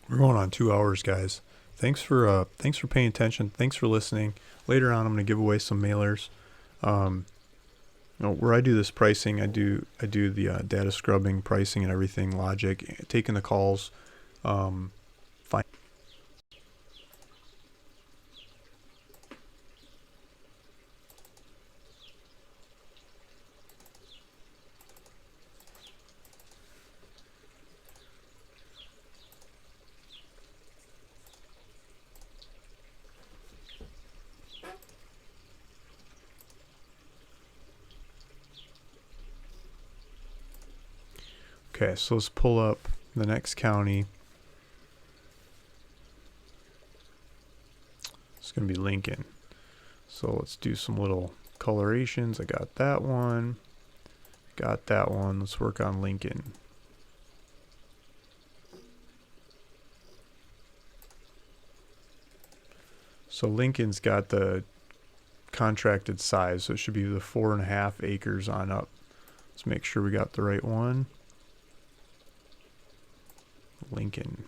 We're going on 2 hours, guys. Thanks for paying attention. Thanks for listening. Later on, I'm going to give away some mailers. Where I do this pricing, I do the data scrubbing, pricing, and everything, logic, taking the calls. Fine. Okay, so let's pull up the next county. It's going to be Lincoln. So let's do some little colorations. I got that one. Got that one. Let's work on Lincoln. So Lincoln's got the contracted size, so it should be the 4.5 acres on up. Let's make sure we got the right one. Lincoln.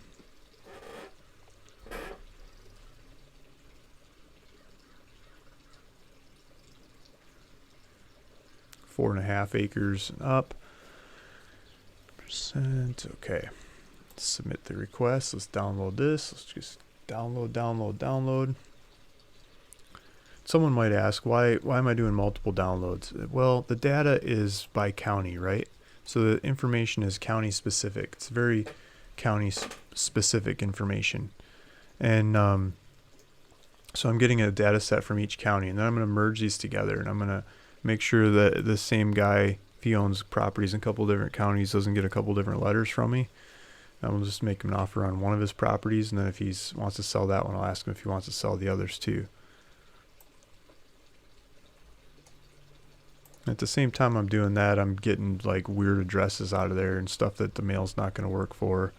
Four and a half acres and up. Percent. Okay. Let's submit the request. Let's download this. Let's just download. Someone might ask, why am I doing multiple downloads? Well, the data is by county, right? So the information is county specific. It's very county specific information. And so I'm getting a data set from each county, and then I'm going to merge these together, and I'm going to make sure that the same guy, if he owns properties in a couple different counties, doesn't get a couple different letters from me. I'm just make him an offer on one of his properties, and then if he wants to sell that one, I'll ask him if he wants to sell the others too. At the same time I'm doing that, I'm getting like weird addresses out of there and stuff that the mail's not going to work for.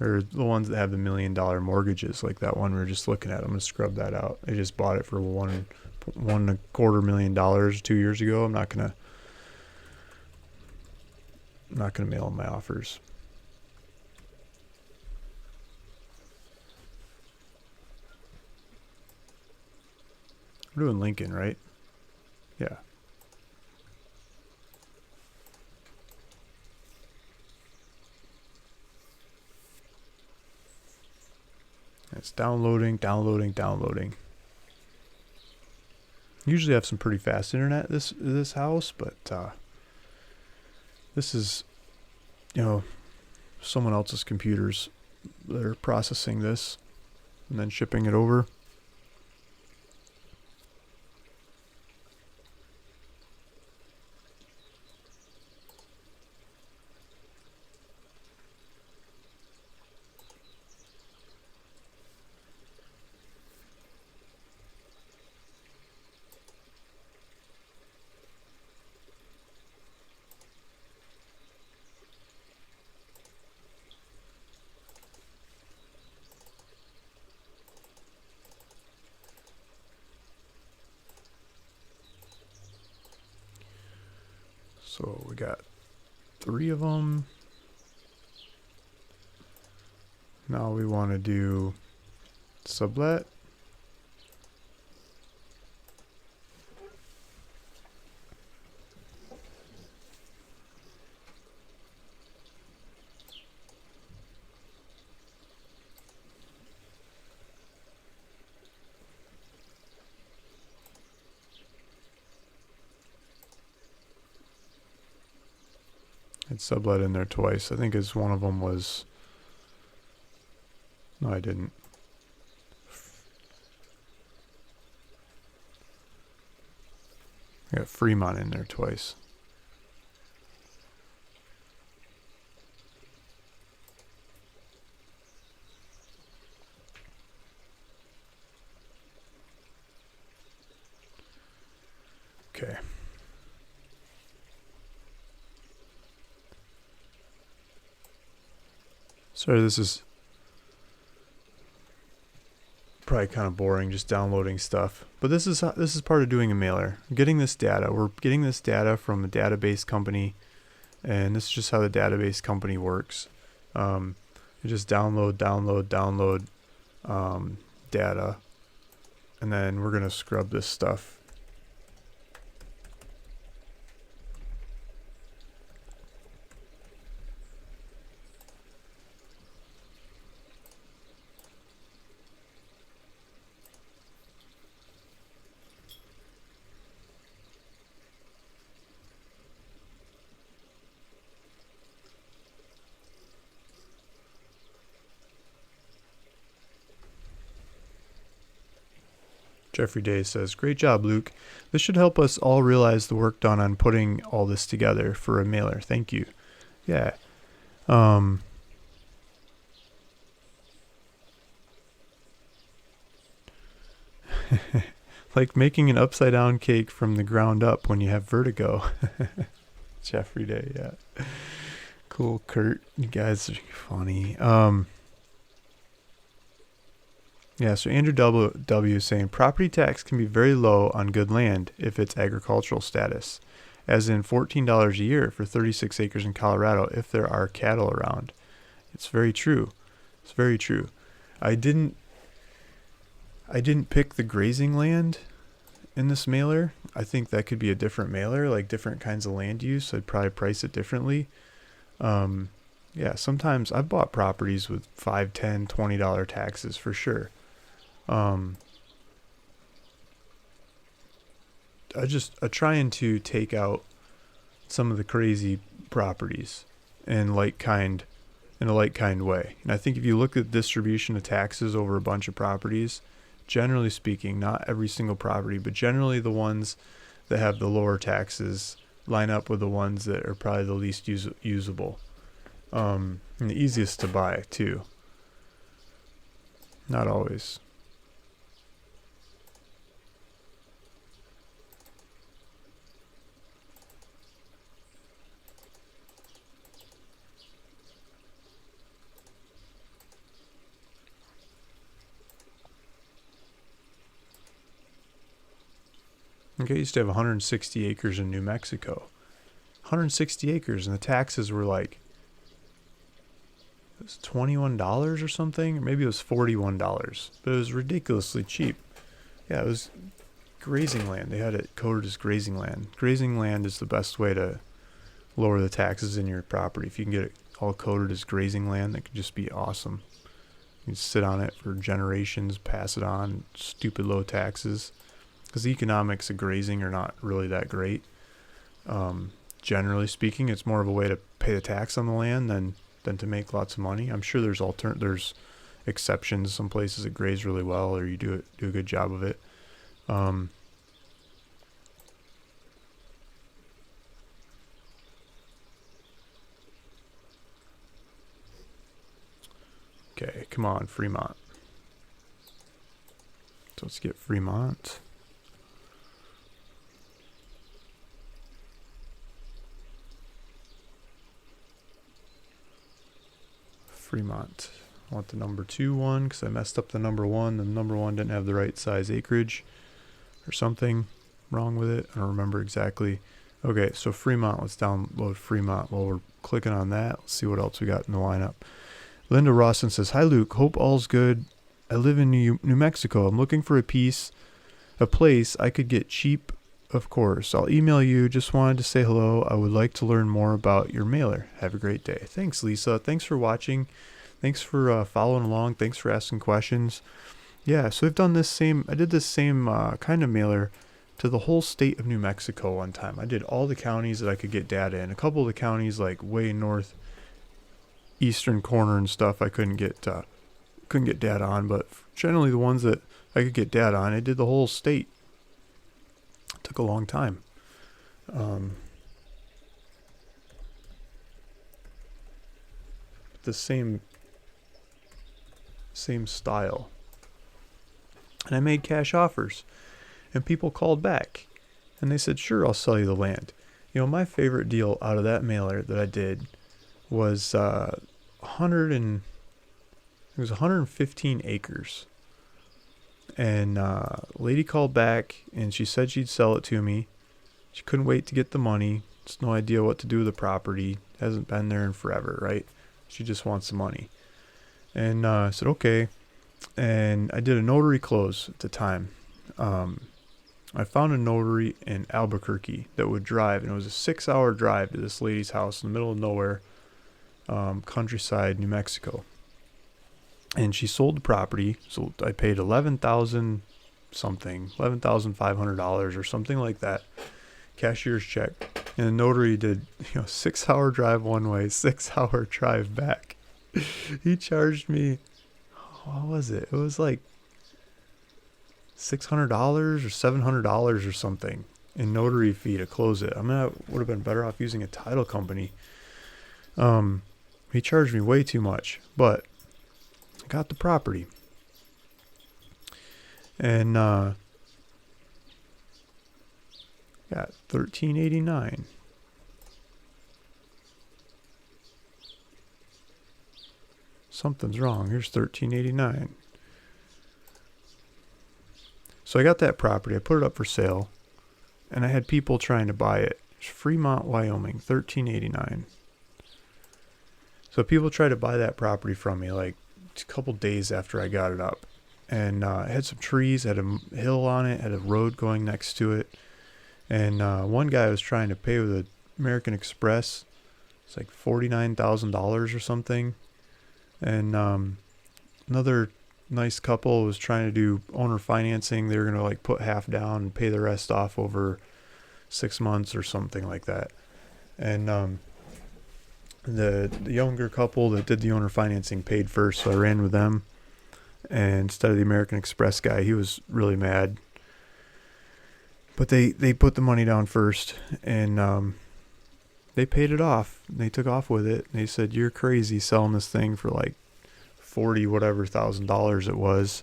Or the ones that have the $1 million mortgages, like that one we were just looking at. I'm going to scrub that out. I just bought it for $1.25 million 2 years ago. I'm not gonna mail them my offers. We're doing Lincoln, right? Yeah. It's downloading. Usually have some pretty fast internet at this house, but this is, someone else's computers that are processing this and then shipping it over. So we got 3 of them. Now we want to do sublet. I'd sublet in there twice. I think as one of them was... No, I didn't. I got Fremont in there twice. Okay. Sorry, this is probably kind of boring, just downloading stuff. But this is part of doing a mailer. Getting this data. We're getting this data from a database company, and this is just how the database company works. You just download data, and then we're gonna scrub this stuff. Jeffrey Day says, "Great job, Luke. This should help us all realize the work done on putting all this together for a mailer. Thank you." Yeah. Like making an upside down cake from the ground up when you have vertigo. Jeffrey Day, yeah. Cool, Kurt. You guys are funny. Yeah, so Andrew W is saying property tax can be very low on good land if it's agricultural status, as in $14 a year for 36 acres in Colorado if there are cattle around. It's very true. It's very true. I didn't pick the grazing land in this mailer. I think that could be a different mailer, like different kinds of land use. I'd probably price it differently. Yeah, sometimes I've bought properties with $5, $10, $20 taxes for sure. I'm trying to take out some of the crazy properties in a like kind way. And I think if you look at distribution of taxes over a bunch of properties, generally speaking, not every single property, but generally the ones that have the lower taxes line up with the ones that are probably the least usable. And the easiest to buy too. Not always. Okay, I used to have 160 acres in New Mexico. 160 acres, and the taxes were like, it was $21 or something, or maybe it was $41, but it was ridiculously cheap. Yeah, it was grazing land. They had it coded as grazing land. Grazing land is the best way to lower the taxes in your property. If you can get it all coded as grazing land, that could just be awesome. You sit on it for generations, pass it on, stupid low taxes. Because the economics of grazing are not really that great. Generally speaking, it's more of a way to pay the tax on the land than to make lots of money. I'm sure there's exceptions. Some places that graze really well, or you do a good job of it. Okay, come on, Fremont. So let's get Fremont. Fremont. I want the number 2 one because I messed up the number 1. The number 1 didn't have the right size acreage or something wrong with it. I don't remember exactly. Okay, so Fremont. Let's download Fremont while we're clicking on that. Let's see what else we got in the lineup. Linda Rawson says, "Hi Luke, hope all's good. I live in New Mexico. I'm looking for a place I could get cheap, of course. I'll email you. Just wanted to say hello. I would like to learn more about your mailer. Have a great day." Thanks, Lisa. Thanks for watching. Thanks for following along. Thanks for asking questions. Yeah, so I did this same kind of mailer to the whole state of New Mexico one time. I did all the counties that I could get data in. A couple of the counties, like way north eastern corner and stuff, I couldn't get data on, but generally the ones that I could get data on, I did the whole state. It took a long time. The same style, and I made cash offers, and people called back, and they said, "Sure, I'll sell you the land." You know, my favorite deal out of that mailer that I did was 115 acres. And a lady called back and she said she'd sell it to me. She couldn't wait to get the money. Just no idea what to do with the property. Hasn't been there in forever, right? She just wants the money. And I said, okay. And I did a notary close at the time. I found a notary in Albuquerque that would drive, and it was a 6-hour drive to this lady's house in the middle of nowhere, countryside, New Mexico. And she sold the property, so I paid $11,500 or something like that, cashier's check. And the notary did, 6-hour drive one way, 6-hour drive back. He charged me, what was it? It was like $600 or $700 or something in notary fee to close it. I mean, I would have been better off using a title company. He charged me way too much, but I got the property. And got $1,389. Something's wrong. Here's $1,389. So I got that property. I put it up for sale, and I had people trying to buy it. It's Fremont, Wyoming, $1,389. So people tried to buy that property from me like a couple days after I got it up. And it had some trees, had a hill on it, had a road going next to it. And one guy was trying to pay with American Express. It's like $49,000 or something. And another nice couple was trying to do owner financing. They were going to like put half down and pay the rest off over 6 months or something like that. And the younger couple that did the owner financing paid first, so I ran with them. And instead of the American Express guy, he was really mad. But they put the money down first, and they paid it off. They took off with it. They said, "You're crazy selling this thing for like $40,000 it was.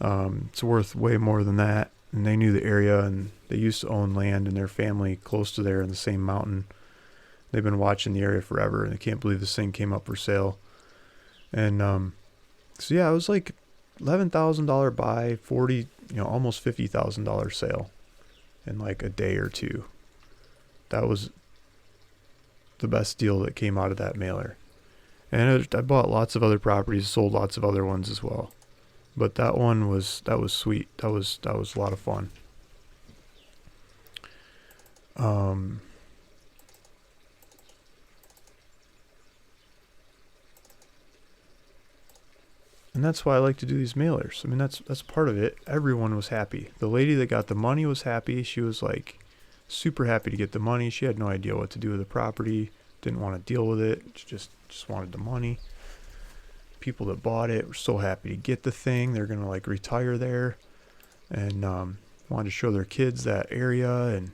It's worth way more than that." And they knew the area, and they used to own land in their family close to there in the same mountain. They've been watching the area forever, and they can't believe this thing came up for sale. And so yeah, it was like $11,000 buy, 40, almost $50,000 sale in like a day or two. That was the best deal that came out of that mailer. And I bought lots of other properties, sold lots of other ones as well. But that was sweet. That was a lot of fun. And that's why I like to do these mailers. I mean, that's part of it. Everyone was happy. The lady that got the money was happy. She was like super happy to get the money. She had no idea what to do with the property. Didn't want to deal with it. She just wanted the money. People that bought it were so happy to get the thing. They're going to like retire there, and wanted to show their kids that area. And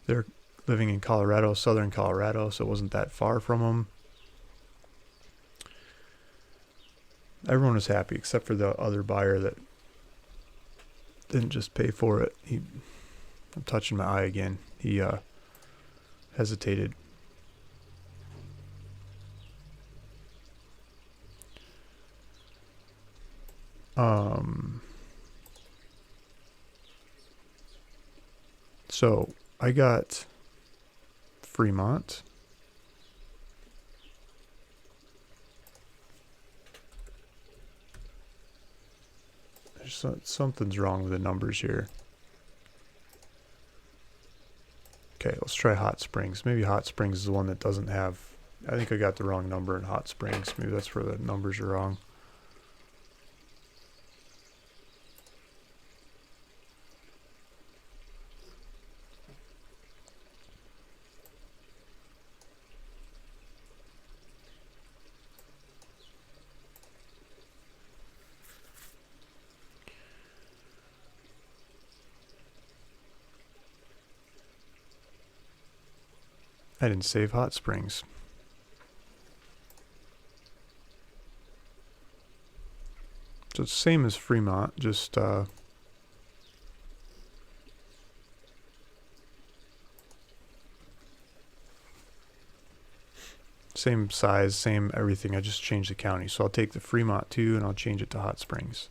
they're living in Colorado, southern Colorado, so it wasn't that far from them. Everyone was happy except for the other buyer that didn't just pay for it. I'm touching my eye again. He hesitated. So I got Fremont. Something's wrong with the numbers here. Okay, let's try Hot Springs. Maybe Hot Springs is the one that doesn't have... I think I got the wrong number in Hot Springs. Maybe that's where the numbers are wrong. I didn't save Hot Springs. So it's the same as Fremont, just same size, same everything. I just changed the county. So I'll take the Fremont 2 and I'll change it to Hot Springs.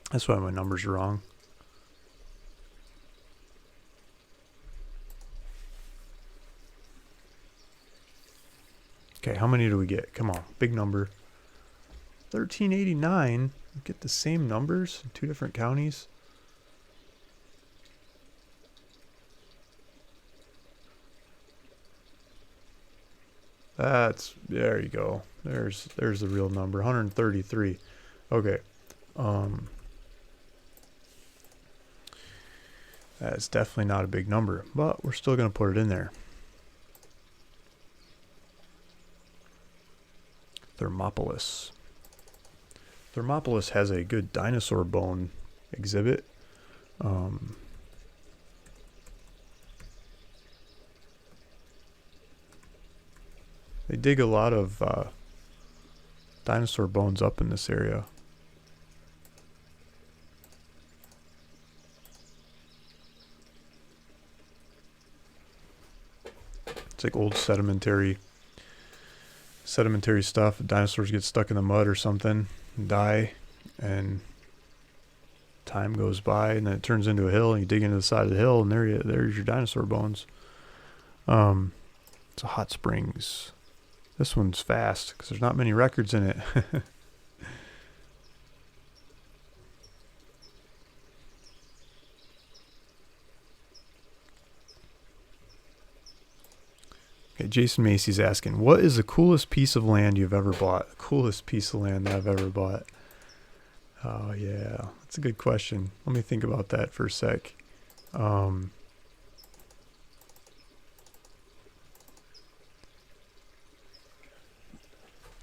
That's why my numbers are wrong. Okay, how many do we get? Come on, big number. 1389. Get the same numbers in 2 different counties. There you go. There's the real number, 133. Okay. That's definitely not a big number, but we're still going to put it in there. Thermopolis. Thermopolis has a good dinosaur bone exhibit. They dig a lot of dinosaur bones up in this area. It's like old sedimentary stuff. Dinosaurs get stuck in the mud or something and die, and time goes by, and then it turns into a hill, and you dig into the side of the hill, and there's your dinosaur bones. It's a Hot Springs. This one's fast because there's not many records in it. Okay, Jason Macy's asking, what is the coolest piece of land you've ever bought? The coolest piece of land that I've ever bought. Oh, yeah. That's a good question. Let me think about that for a sec.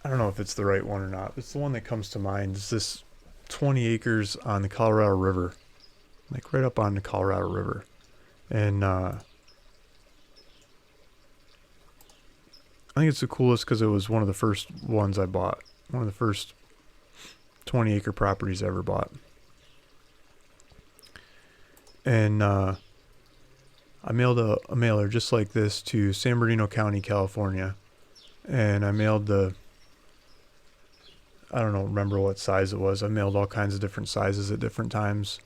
I don't know if it's the right one or not. It's the one that comes to mind. It's this 20 acres on the Colorado River. Like right up on the Colorado River. And I think it's the coolest because it was one of the first ones I bought. One of the first 20 acre properties I ever bought. And I mailed a mailer just like this to San Bernardino County, California. And I mailed I don't remember what size it was. I mailed all kinds of different sizes at different times.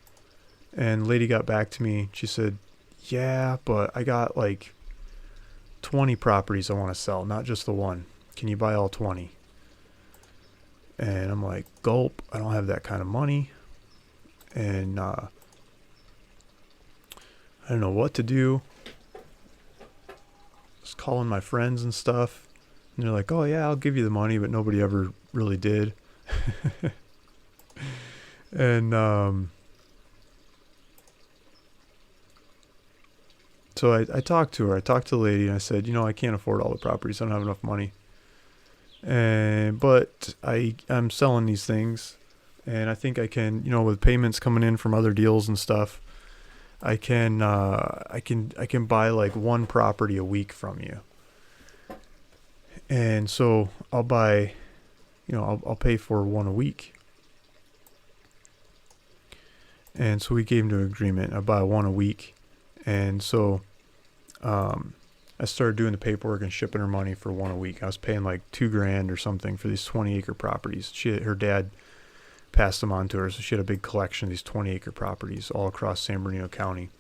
And the lady got back to me. She said, yeah, but I got like 20 properties I want to sell, not just the one. Can you buy all 20? And I'm like, gulp, I don't have that kind of money. And I don't know what to do. Just calling my friends and stuff. And they're like, oh yeah, I'll give you the money, but nobody ever really did. And so I talked to her. I talked to the lady, and I said, I can't afford all the properties. I don't have enough money. But I'm selling these things, and I think I can, with payments coming in from other deals and stuff, I can buy like one property a week from you. And so I'll buy, I'll pay for one a week. And so we gave into an agreement. I buy one a week. And so I started doing the paperwork and shipping her money for one a week. I was paying like $2,000 or something for these 20-acre properties. Her dad passed them on to her, so she had a big collection of these 20-acre properties all across San Bernardino County.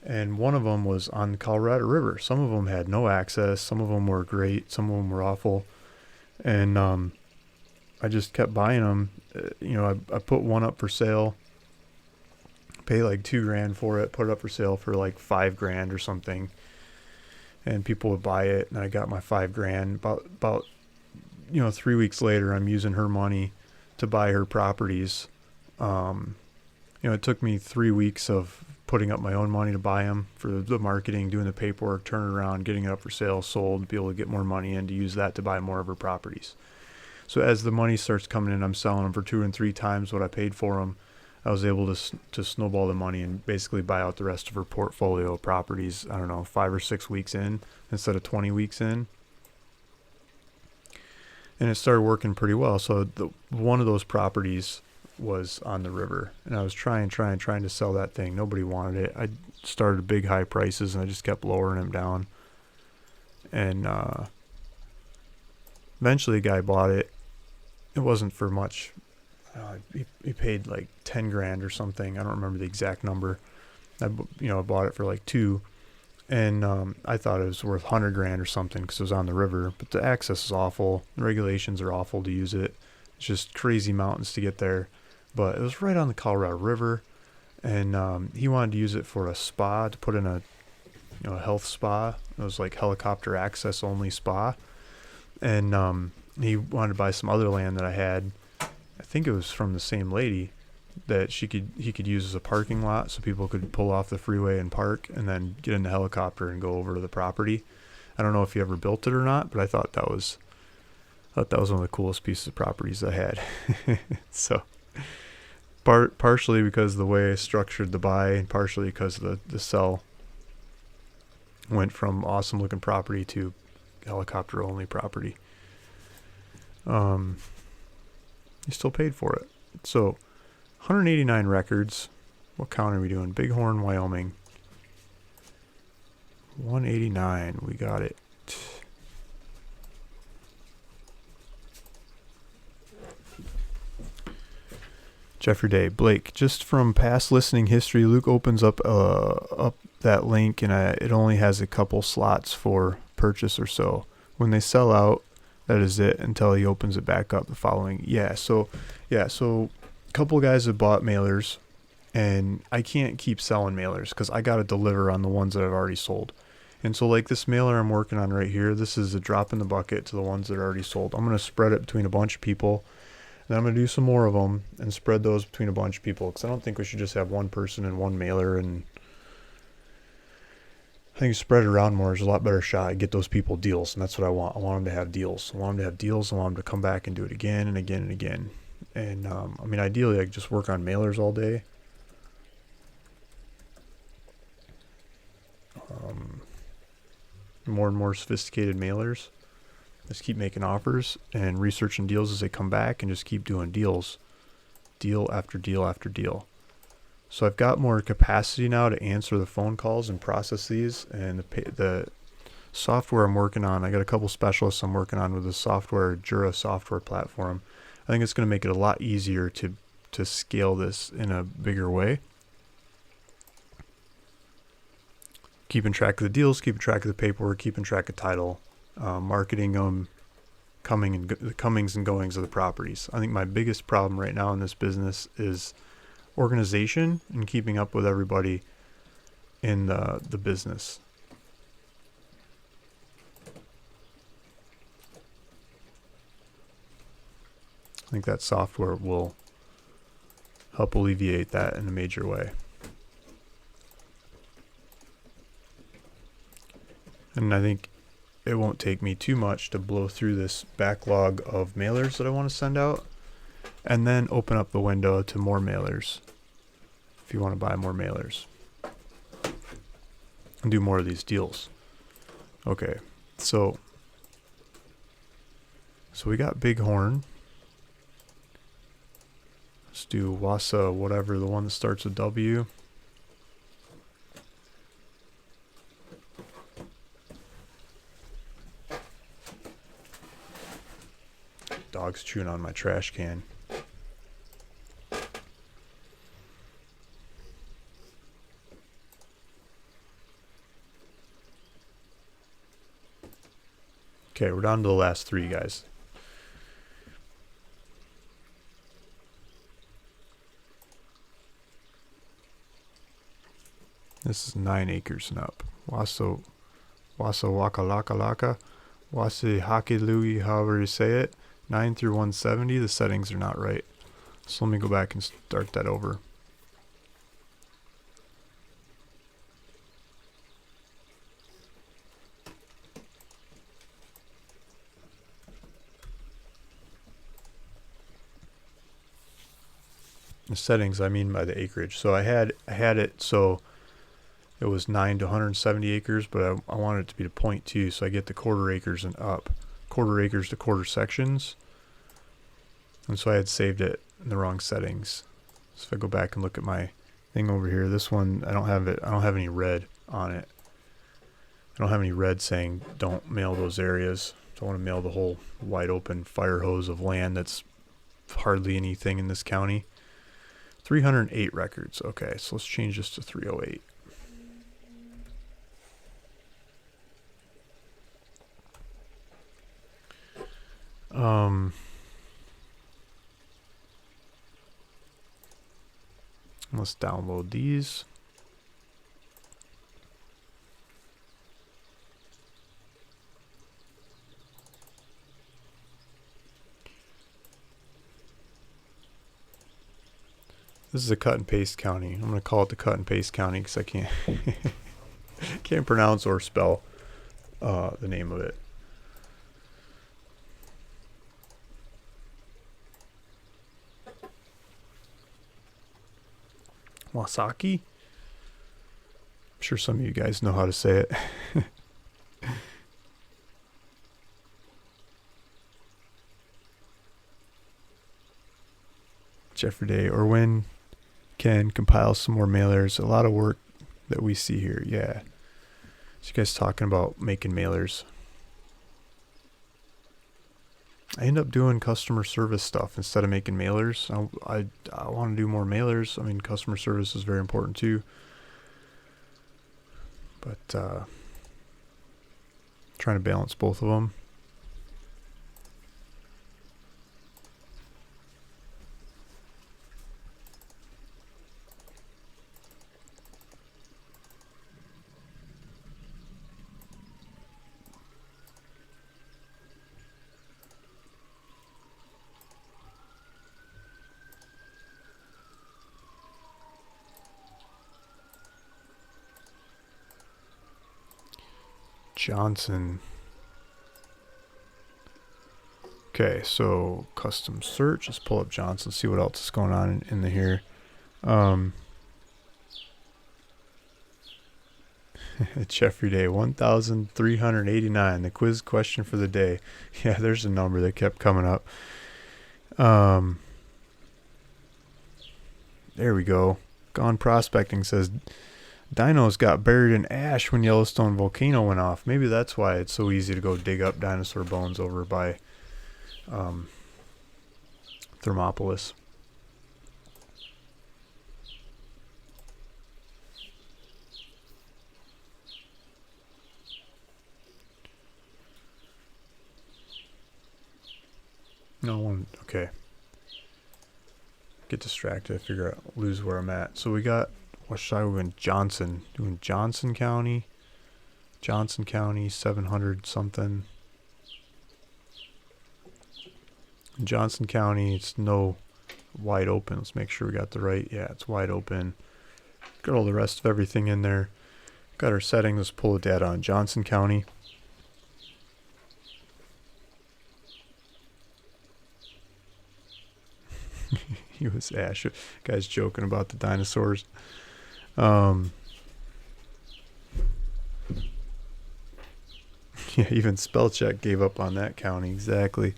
And one of them was on the Colorado River. Some of them had no access. Some of them were great. Some of them were awful. And I just kept buying them. I put one up for sale, pay like $2,000 for it, put it up for sale for like $5,000 or something. And people would buy it, and I got my $5,000. About 3 weeks later, I'm using her money to buy her properties. It took me 3 weeks of putting up my own money to buy them, for the marketing, doing the paperwork, turning around, getting it up for sale, sold, be able to get more money in to use that to buy more of her properties. So as the money starts coming in, I'm selling them for 2 and 3 times what I paid for them. I was able to snowball the money and basically buy out the rest of her portfolio of properties, 5 or 6 weeks in instead of 20 weeks in. And it started working pretty well. So one of those properties was on the river, and I was trying to sell that thing. Nobody wanted it. I started big high prices, and I just kept lowering them down. And eventually a guy bought it. It wasn't for much. He paid like $10,000 or something. I don't remember the exact number. I bought it for like $2,000, and I thought it was worth $100,000 or something because it was on the river. But the access is awful. The regulations are awful to use it. It's just crazy mountains to get there. But it was right on the Colorado River, and he wanted to use it for a spa, to put in a health spa. It was like helicopter access only spa, and he wanted to buy some other land that I had. I think it was from the same lady, that he could use as a parking lot, so people could pull off the freeway and park, and then get in the helicopter and go over to the property. I don't know if he ever built it or not, but I thought that was one of the coolest pieces of properties I had. So partially because of the way I structured the buy, and partially because the sell went from awesome looking property to helicopter only property. He still paid for it. So 189 records. What county are we doing? Bighorn, Wyoming. 189. We got it. Jeffrey Day. Blake, just from past listening history, Luke opens up that link, and it only has a couple slots for purchase or so. When they sell out, that is it until he opens it back up the following. So a couple guys have bought mailers, and I can't keep selling mailers because I got to deliver on the ones that I've already sold. And so like this mailer I'm working on right here, this is a drop in the bucket to the ones that are already sold. I'm going to spread it between a bunch of people. And I'm going to do some more of them and spread those between a bunch of people, because I don't think we should just have one person and one mailer. And I think spread it around more is a lot better shot at get those people deals. And that's what I want. I want them to have deals. I want them to come back and do it again and again and again. And ideally I could just work on mailers all day. More and more sophisticated mailers. Just keep making offers and researching deals as they come back, and just keep doing deals. Deal after deal after deal. So I've got more capacity now to answer the phone calls and process these. And the software I'm working on, I got a couple specialists I'm working on with the software, Jura software platform. I think it's going to make it a lot easier to scale this in a bigger way. Keeping track of the deals, keeping track of the paperwork, keeping track of title. Marketing them, the comings and goings of the properties. I think my biggest problem right now in this business is organization and keeping up with everybody in the business. think that software will help alleviate that in a major way. And I think it won't take me too much to blow through this backlog of mailers that I want to send out, and then open up the window to more mailers if you want to buy more mailers and do more of these deals. Okay, so we got Bighorn. Let's do Wassa, whatever, the one that starts with W. Dog's chewing on my trash can. Okay, we're down to the last three, guys. This is 9 acres and up. Wassa Waka Laka Laka. Wasi Haki Lui, however you say it. 9 through 170, the settings are not right. So let me go back and start that over. The settings, I mean by the acreage. So I had it so it was 9 to 170 acres, but I wanted it to be to 0.2, so I get the quarter acres and up. Quarter acres to quarter sections. And so I had saved it in the wrong settings. So if I go back and look at my thing over here, this one, I don't have any red on it. I don't have any red saying don't mail those areas. So I want to mail the whole wide open fire hose of land that's hardly anything in this county. 308 records. Okay, so let's change this to 308. Let's download these. This is a cut and paste county. I'm going to call it the cut and paste county because I can't pronounce or spell the name of it. Wasaki? I'm sure some of you guys know how to say it. Jeffrey Day, or when can compile some more mailers. A lot of work that we see here. Yeah. So you guys talking about making mailers. I end up doing customer service stuff instead of making mailers. I want to do more mailers. I mean, customer service is very important too. But trying to balance both of them. Johnson. Okay, so custom search. Let's pull up Johnson, see what else is going on in the here. Jeffrey Day, 1,389. The quiz question for the day. Yeah, there's a number that kept coming up. There we go. Gone Prospecting says dinos got buried in ash when Yellowstone volcano went off. Maybe that's why it's so easy to go dig up dinosaur bones over by Thermopolis. No one. Okay. Get distracted. Figure out, lose where I'm at. So we got. What should I do in Johnson? Doing Johnson County. Johnson County, 700 something. In Johnson County, it's no wide open. Let's make sure we got the right. Yeah, it's wide open. Got all the rest of everything in there. Got our settings. Let's pull the data on Johnson County. He was Ash. Guy's joking about the dinosaurs. Yeah, even spell check gave up on that county. Exactly.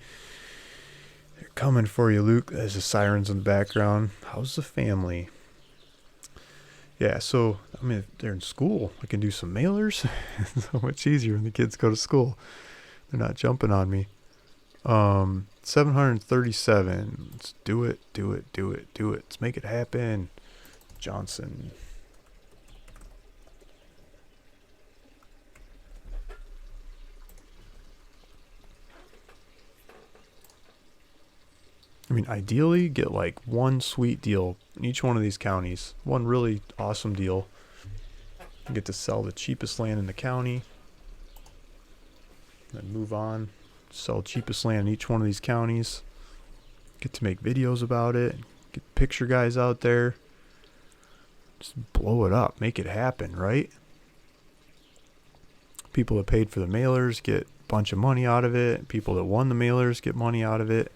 They're coming for you, Luke. There's the sirens in the background. How's the family? Yeah, so, I mean, if they're in school, I can do some mailers. It's so much easier when the kids go to school. They're not jumping on me. 737. Let's do it. Let's make it happen. Johnson. I mean, ideally, get like one sweet deal in each one of these counties. One really awesome deal. You get to sell the cheapest land in the county. Then move on. Sell cheapest land in each one of these counties. Get to make videos about it. Get picture guys out there. Just blow it up. Make it happen, right? People that paid for the mailers get a bunch of money out of it. People that won the mailers get money out of it.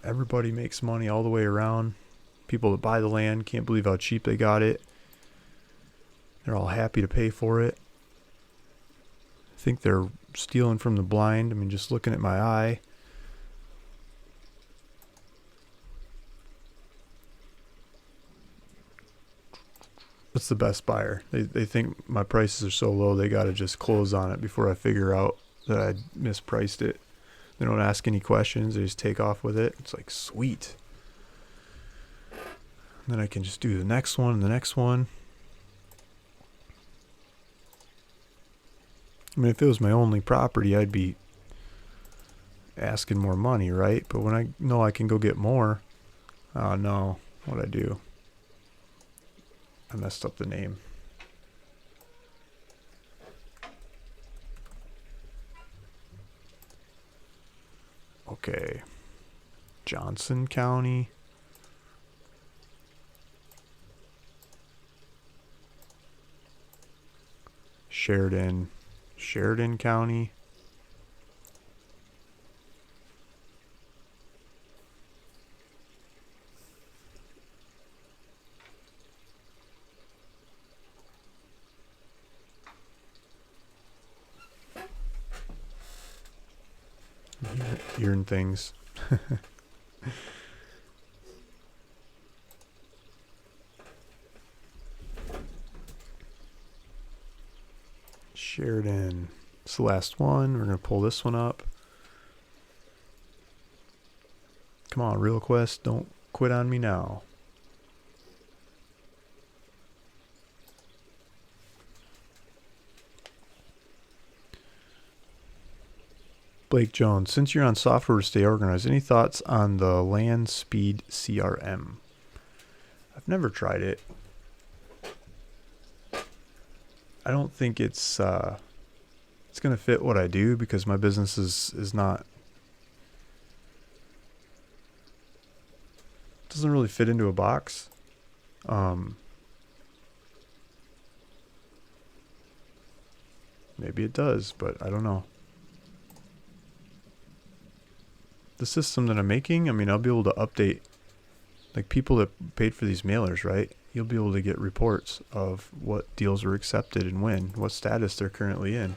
Everybody makes money all the way around. People that buy the land can't believe how cheap they got it. They're all happy to pay for it. I think they're stealing from the blind. I mean, just looking at my eye. What's the best buyer? They think my prices are so low they got to just close on it before I figure out that I mispriced it. They don't ask any questions. They just take off with it. It's like, sweet. And then I can just do the next one and the next one. I mean, if it was my only property, I'd be asking more money, right? But when I know I can go get more, oh no, what'd I do? I messed up the name. Okay. Johnson County. Sheridan County. Hearing things. Sheridan. It's the last one. We're going to pull this one up. Come on, Real Quest. Don't quit on me now. Blake Jones, since you're on software to stay organized, any thoughts on the Land Speed CRM? I've never tried it. I don't think it's going to fit what I do because my business is not, doesn't really fit into a box. Maybe it does, but I don't know. The system that I'm making, I mean, I'll be able to update, like people that paid for these mailers, right? You'll be able to get reports of what deals were accepted and when, what status they're currently in.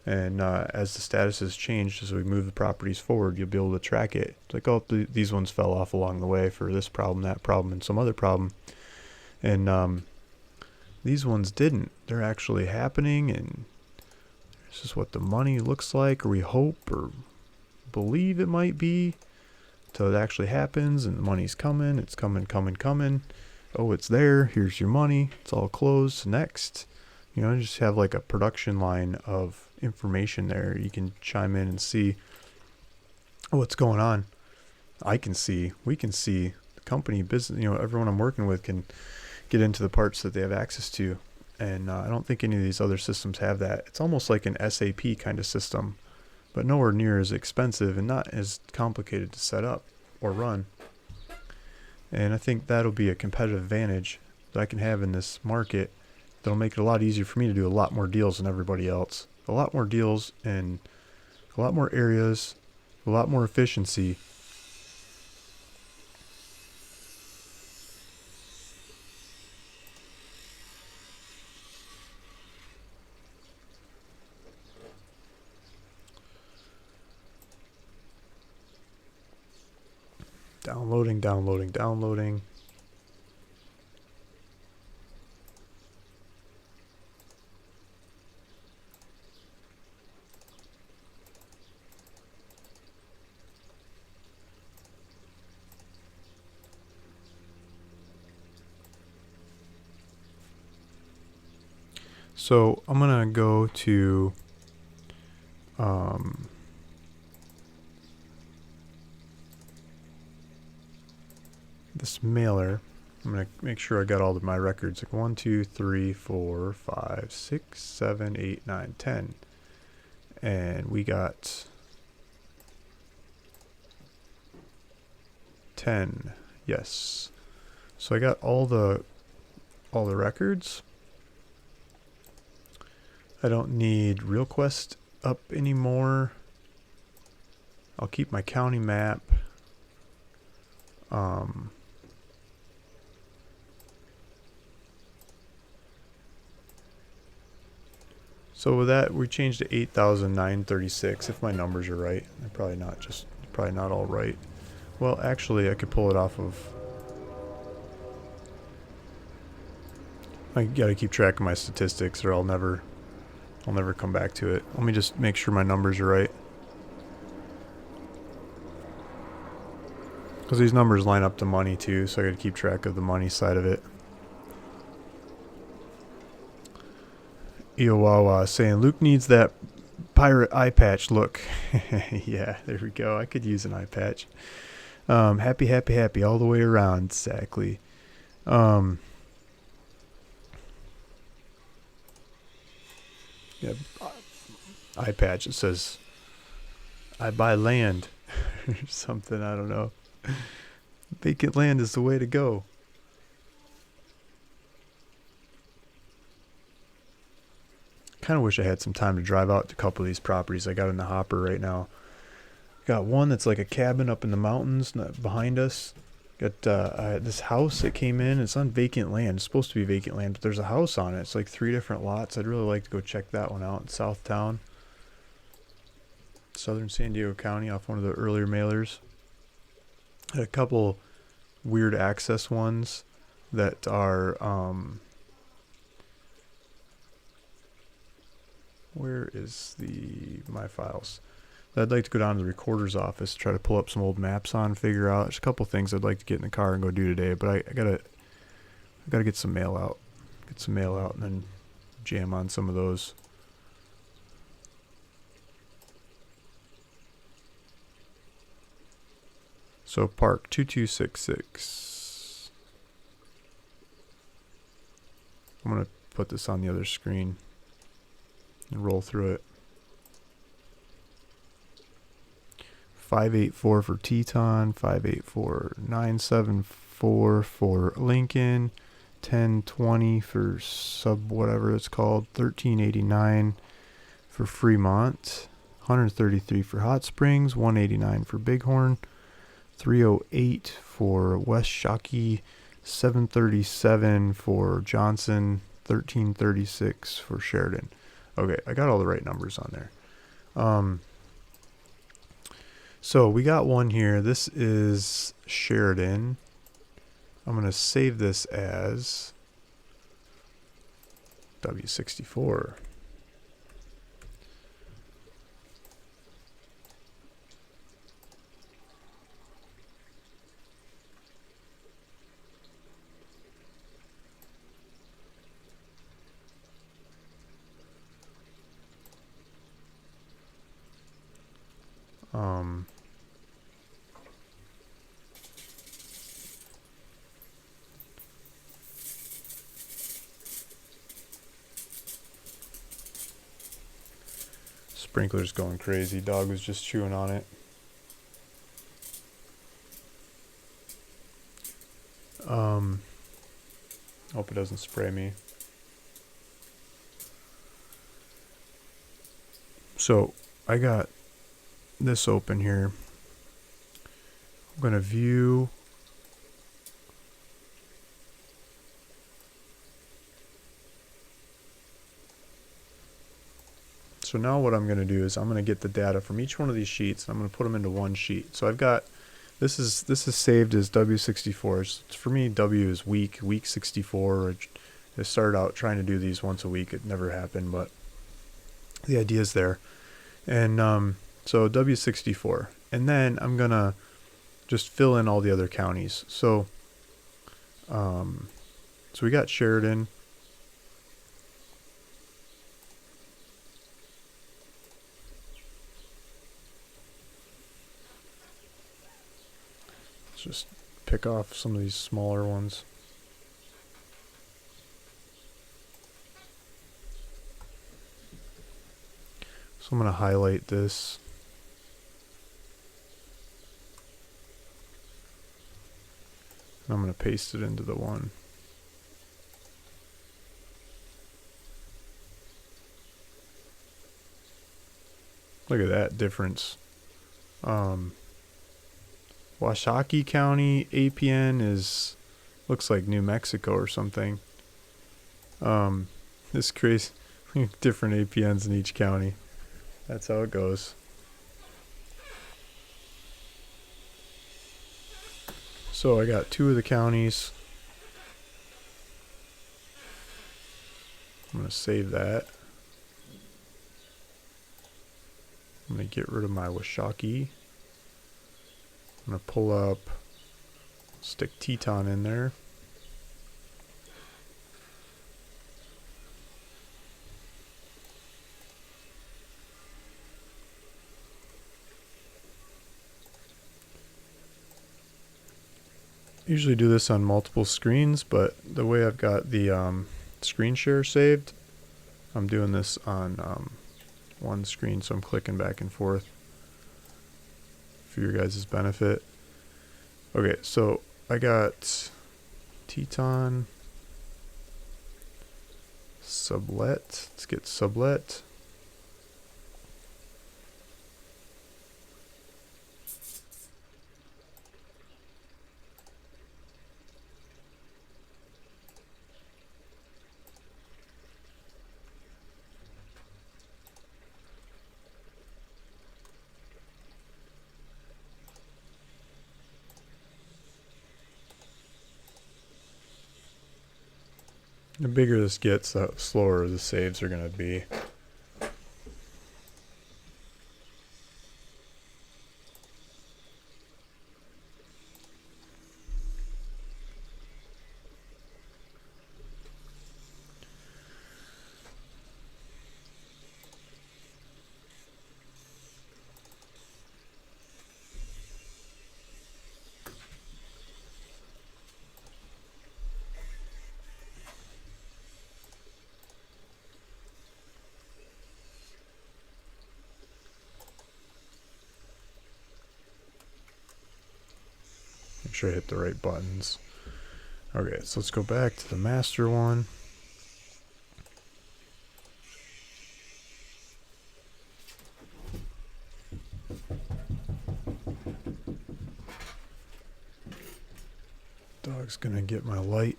And as the status has changed, as we move the properties forward, you'll be able to track it. It's like, oh, these ones fell off along the way for this problem, that problem, and some other problem. And these ones didn't. They're actually happening, and this is what the money looks like, or we hope, or believe it might be, until it actually happens and the money's coming. It's coming. Oh, it's there. Here's your money. It's all closed. Next. You know, just have like a production line of information there. You can chime in and see what's going on. We can see the company, business, you know, everyone I'm working with can get into the parts that they have access to. And I don't think any of these other systems have that. It's almost like an SAP kind of system. but nowhere near as expensive and not as complicated to set up or run. And I think that'll be a competitive advantage that I can have in this market. That'll make it a lot easier for me to do a lot more deals than everybody else. A lot more deals in a lot more areas, a lot more efficiency. Downloading, downloading, downloading. So I'm going to go to this mailer. I'm going to make sure I got all of my records. Like 1, 2, 3, 4, 5, 6, 7, 8, 9, 10. And we got 10. Yes. So I got all the records. I don't need RealQuest up anymore. I'll keep my county map. So with that, we changed to 8,936 if my numbers are right. They're probably not all right. Well, actually, I could pull it off of. I gotta keep track of my statistics, or I'll never come back to it. Let me just make sure my numbers are right, because these numbers line up to money too. So I gotta keep track of the money side of it. Iowawa saying Luke needs that pirate eye patch look. Yeah, there we go. I could use an eye patch. Happy, happy, happy all the way around. Exactly. Yeah, eye patch. It says, "I buy land," or something. I don't know. Vacant land is the way to go. Kind of wish I had some time to drive out to a couple of these properties I got in the hopper right now. Got one that's like a cabin up in the mountains behind us. Got this house that came in. It's on vacant land. It's supposed to be vacant land, but there's a house on it. It's like 3 different lots. I'd really like to go check that one out in Southtown, southern San Diego County, off one of the earlier mailers. Had a couple weird access ones that are where is my files? I'd like to go down to the recorder's office, try to pull up some old maps on, figure out. There's a couple things I'd like to get in the car and go do today, but I gotta get some mail out. Get some mail out and then jam on some of those. So Park 2266. I'm gonna put this on the other screen and roll through it. 584 for Teton, 584974 for Lincoln, 1020 for sub whatever it's called, 1389 for Fremont, 133 for Hot Springs, 189 for Bighorn, 308 for West Shockey, 737 for Johnson, 1336 for Sheridan. Okay, I got all the right numbers on there. So we got one here. This is Sheridan. I'm going to save this as W64. sprinkler's going crazy. Dog was just chewing on it. Hope it doesn't spray me. So I got this open here. I'm going to view. So now what I'm going to do is I'm going to get the data from each one of these sheets and I'm going to put them into one sheet. So I've got, this is saved as W64. So for me, W is week 64. I started out trying to do these once a week. It never happened, but the idea is there. And so W64. And then I'm going to just fill in all the other counties. So, so we got Sheridan. Let's just pick off some of these smaller ones. So I'm going to highlight this. And I'm going to paste it into the one. Look at that difference. Washakie County APN looks like New Mexico or something. This crazy different APNs in each county. That's how it goes. So I got 2 of the counties. I'm going to save that. I'm going to get rid of my Washakie. I'm going to pull up, stick Teton in there. Usually do this on multiple screens, but the way I've got the screen share saved, I'm doing this on one screen, so I'm clicking back and forth for your guys' benefit. Okay, so I got Teton, sublet. Let's get sublet. The bigger this gets, the slower the saves are going to be. Make sure I hit the right buttons. Okay, so let's go back to the master one. Dog's gonna get my light.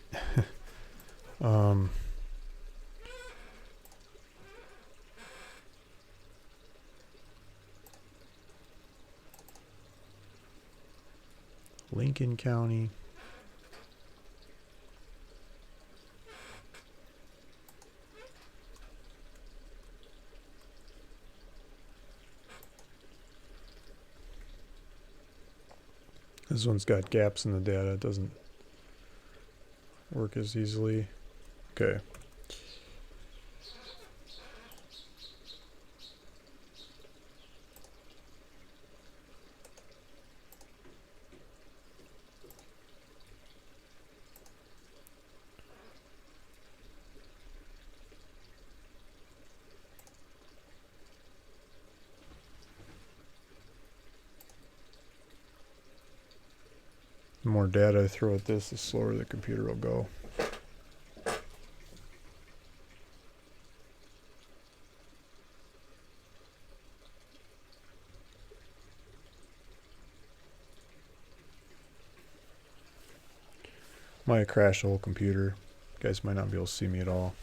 Lincoln County. This one's got gaps in the data. It doesn't work as easily. Okay. The more data I throw at this, the slower the computer will go. Might crash the whole computer. You guys might not be able to see me at all.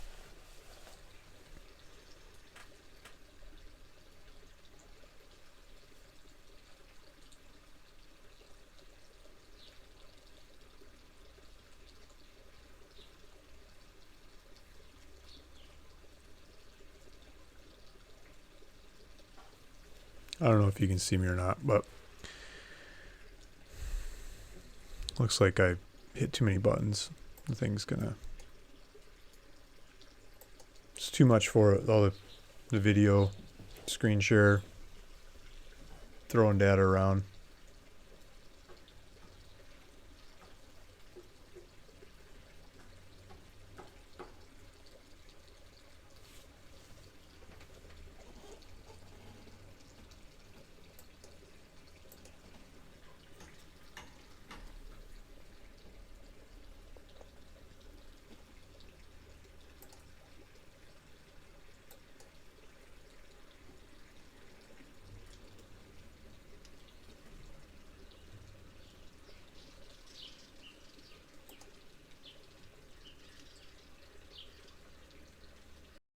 I don't know if you can see me or not, but looks like I hit too many buttons. The thing's gonna... It's too much for it. All the video, screen share, throwing data around.